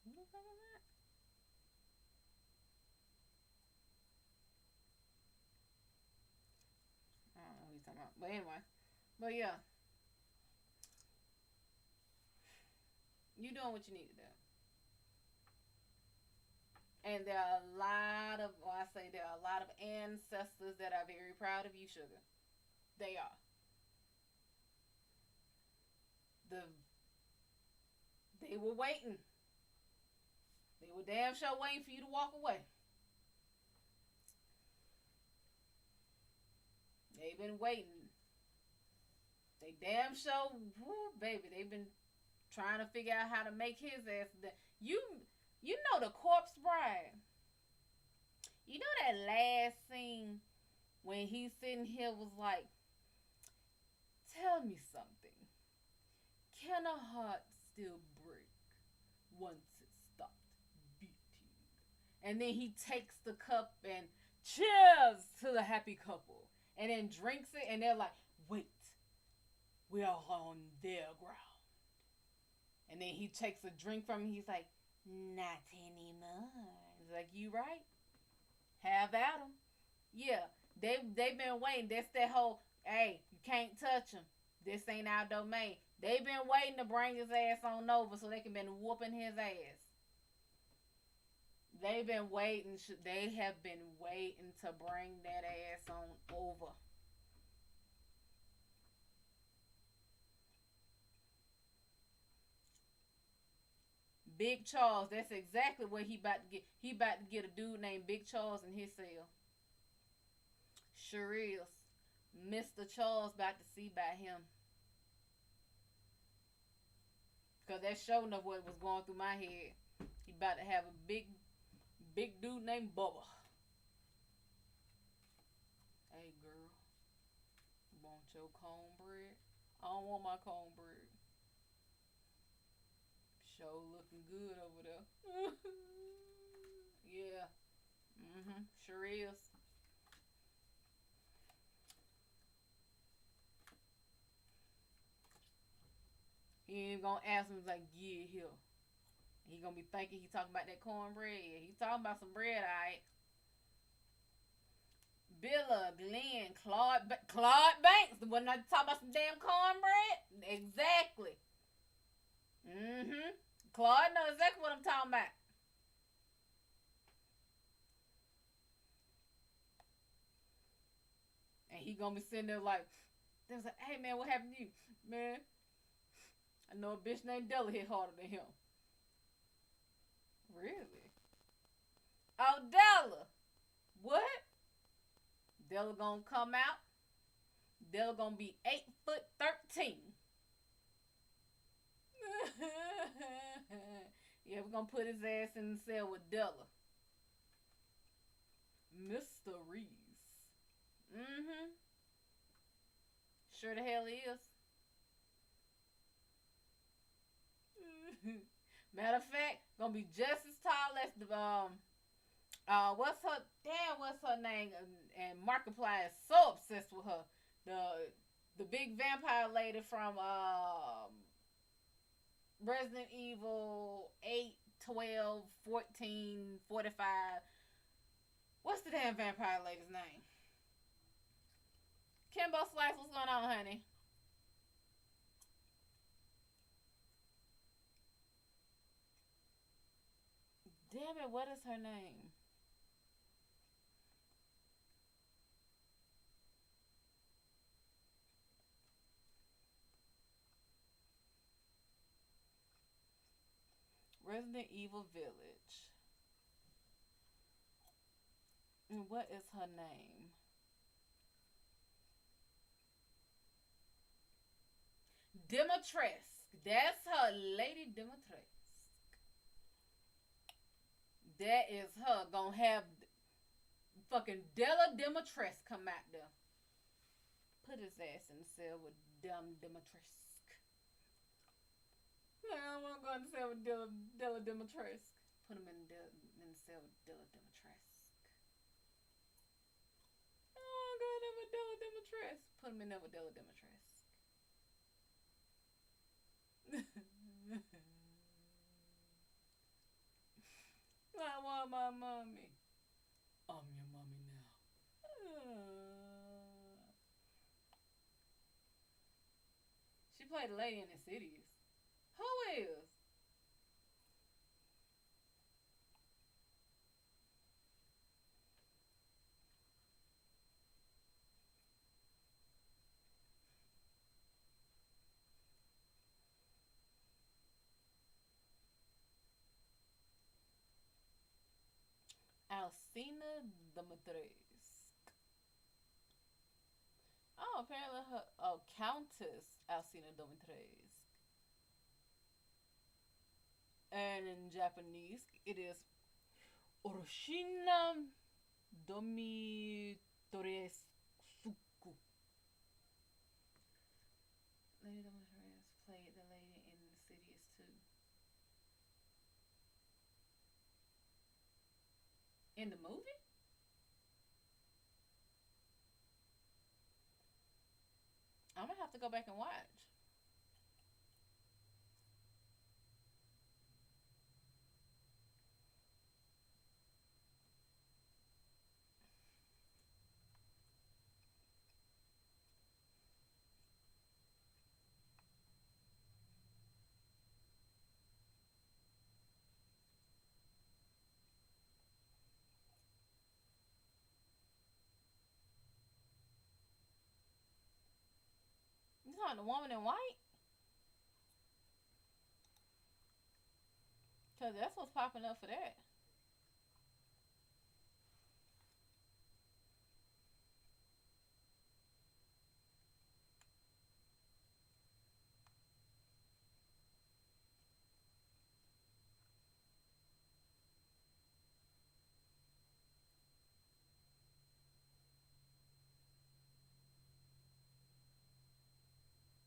What the fuck is that? I don't know what he's talking about. But anyway. But yeah. You doing what you need to do. And there are a lot of, well, I say there are a lot of ancestors that are very proud of you, sugar. They are. The They were waiting. They were damn sure waiting for you to walk away. They've been waiting. They damn sure, whoo, baby, they've been trying to figure out how to make his ass. You know the corpse bride. You know that last scene when he's sitting here was like, tell me something. Can a heart still break once it stopped beating? And then he takes the cup and cheers to the happy couple. And then drinks it and they're like, wait, we are on their ground. And then he takes a drink from him. He's like, not anymore. He's like, you right. Have at them. Yeah, they've been waiting. That's that whole, hey, you can't touch him. This ain't our domain. They've been waiting to bring his ass on over so they can been whooping his ass. They've been waiting. They have been waiting to bring that ass on over. Big Charles, that's exactly what he about to get. He about to get a dude named Big Charles in his cell. Sure is. Mr. Charles about to see about him. Because that's showing up what was going through my head. He about to have a big dude named Bubba. Hey, girl. Want your cornbread? I don't want my cornbread. Show looking good over there. Yeah. Sure is. He ain't gonna ask him like, yeah, here. He gonna be thinking he talking about that cornbread. He talking about some bread, alright. Billa, Glenn, Claude Banks. Wasn't I talking about some damn cornbread? Exactly. Mm-hmm. Claude knows exactly what I'm talking about. And he gonna be sitting there like, they was like, hey man, what happened to you? Man, I know a bitch named Della hit harder than him. Really? Oh, Della. What? Della gonna come out. Della gonna be 8'13". Yeah, we're gonna put his ass in the cell with Della. Mr. Reese. Mm-hmm. Sure the hell is. Matter of fact, gonna be just as tall as the what's her name? And Markiplier is so obsessed with her. The big vampire lady from Resident Evil 8, 12, 14, 45. What's the damn vampire lady's name? Kimbo Slice, what's going on, honey? Damn it, what is her name? Resident Evil Village. And what is her name? Dimitrescu. That's her, Lady Dimitrescu. That is her. Gonna have fucking Della Dimitrescu come out there. Put his ass in the cell with dumb Dimitrescu. I don't want to go in the cell with Della Dimitrescu. Put him in the cell with Della Dimitrescu. I don't want to go in there with Della Dimitrescu. Put him in there with Della Dimitrescu. I want my mommy. I'm your mommy now. She played a lady in the cities. Who is? Alcina Dimitrescu. Oh, apparently her. Oh, Countess Alcina Dimitrescu. And in Japanese, it is Oroshina Dimitrescu. Lady Dimitrescu played the lady in the cities too. In the movie? I'm gonna have to go back and watch. You talking the woman in white? Cause that's what's popping up for that.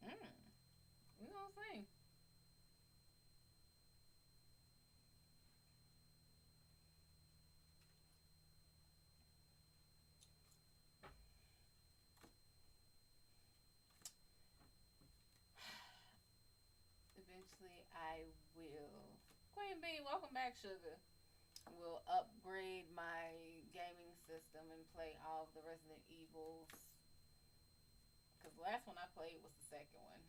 Mm. We gonna see. eventually I will. Queen Bee, welcome back, sugar. Will upgrade my gaming system and play all of the Resident Evils. Because the last one I played was the second one.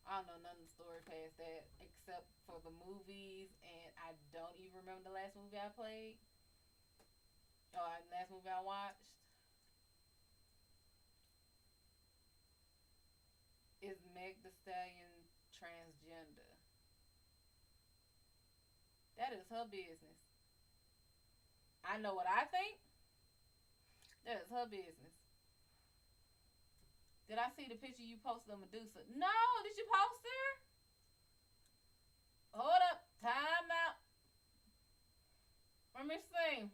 I don't know none of the story past that except for the movies, and I don't even remember the last movie I played. Oh, the last movie I watched is Meg the Stallion transgender. That is her business. I know what I think. That is her business. Did I see the picture you posted of Medusa? No, did you post her? Hold up, time out. Let me see.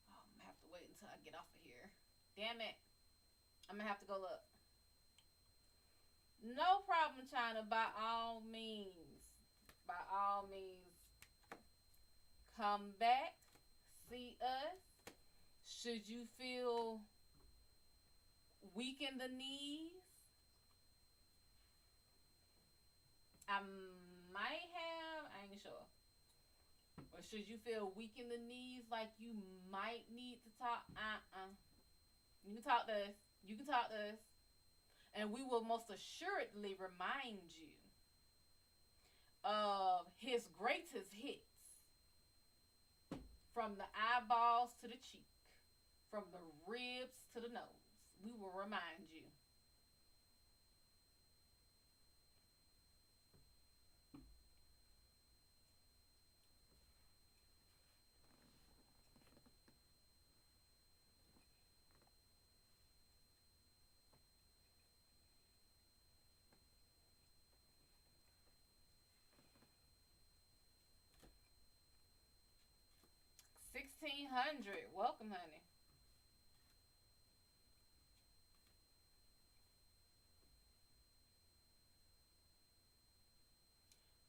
Oh, I'm gonna have to wait until I get off of here. Damn it. I'm gonna have to go look. No problem, China. By all means. By all means. Come back. See us. Should you feel weak in the knees, I might have. I ain't sure. Or should you feel weak in the knees, like you might need to talk? You can talk to us. You can talk to us. And we will most assuredly remind you of his greatest hits from the eyeballs to the cheek, from the ribs to the nose. We will remind you. 1600. Welcome, honey.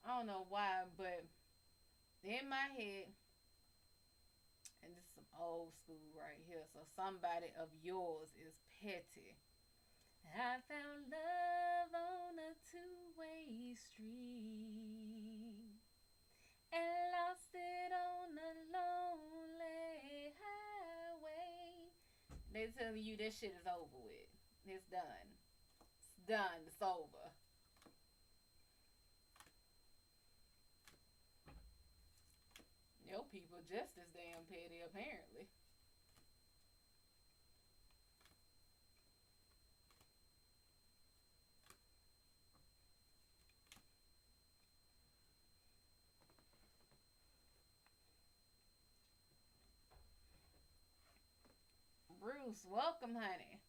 I don't know why, but in my head, and this is some old school right here, so somebody of yours is petty. I found love on a two-way street and lost it on a lonely highway. They telling you this shit is over with. It's done. It's done. It's over. Your people just as damn petty, apparently. Bruce, welcome, honey.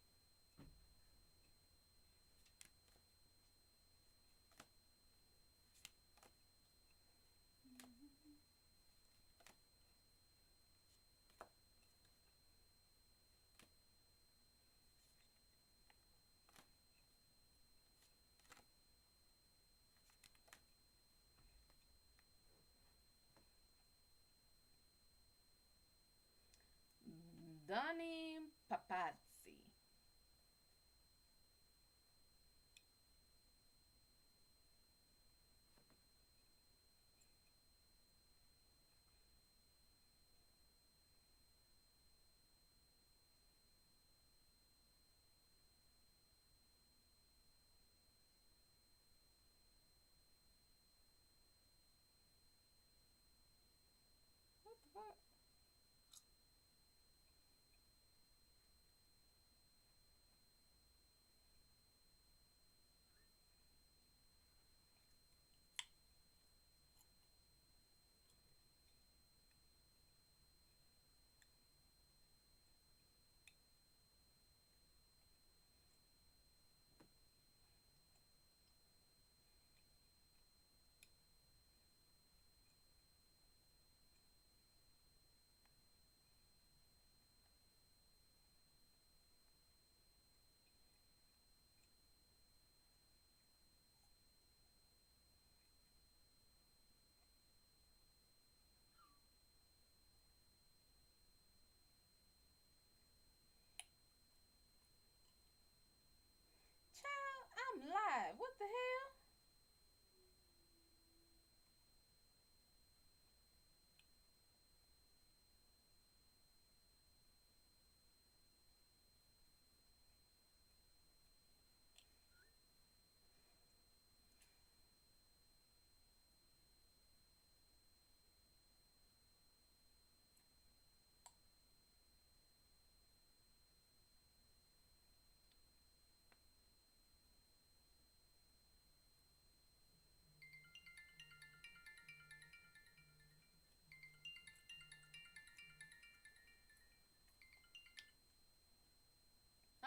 Donnie Papazzi. What the fuck?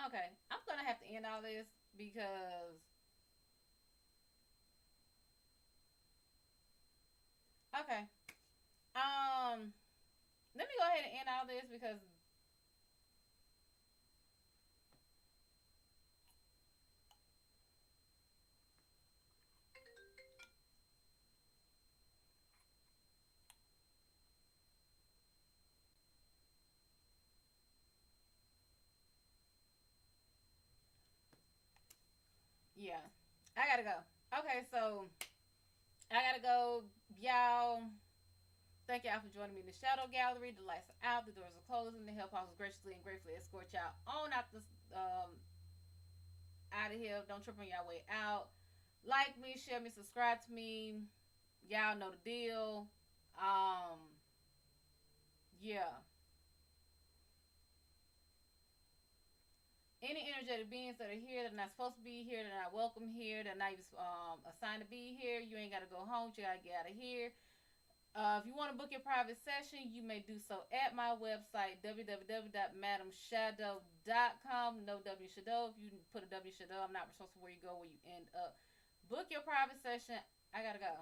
Okay, I'm gonna have to end all this because okay. Let me go ahead and end all this because yeah, I gotta go. Okay, so I gotta go, y'all. Thank y'all for joining me in the Shadow Gallery. The lights are out, the doors are closing. The Hellpaw will graciously and gratefully escort y'all on out this out of here. Don't trip on y'all way out. Like me, share me, subscribe to me. Y'all know the deal. Um, yeah. Any energetic beings that are here that are not supposed to be here, that are not welcome here, that are not even assigned to be here, you ain't got to go home. You got to get out of here. If you want to book your private session, you may do so at my website, www.MadamShadO.com. No W Shad'O. If you put a W Shad'O, I'm not responsible where you go, where you end up. Book your private session. I got to go.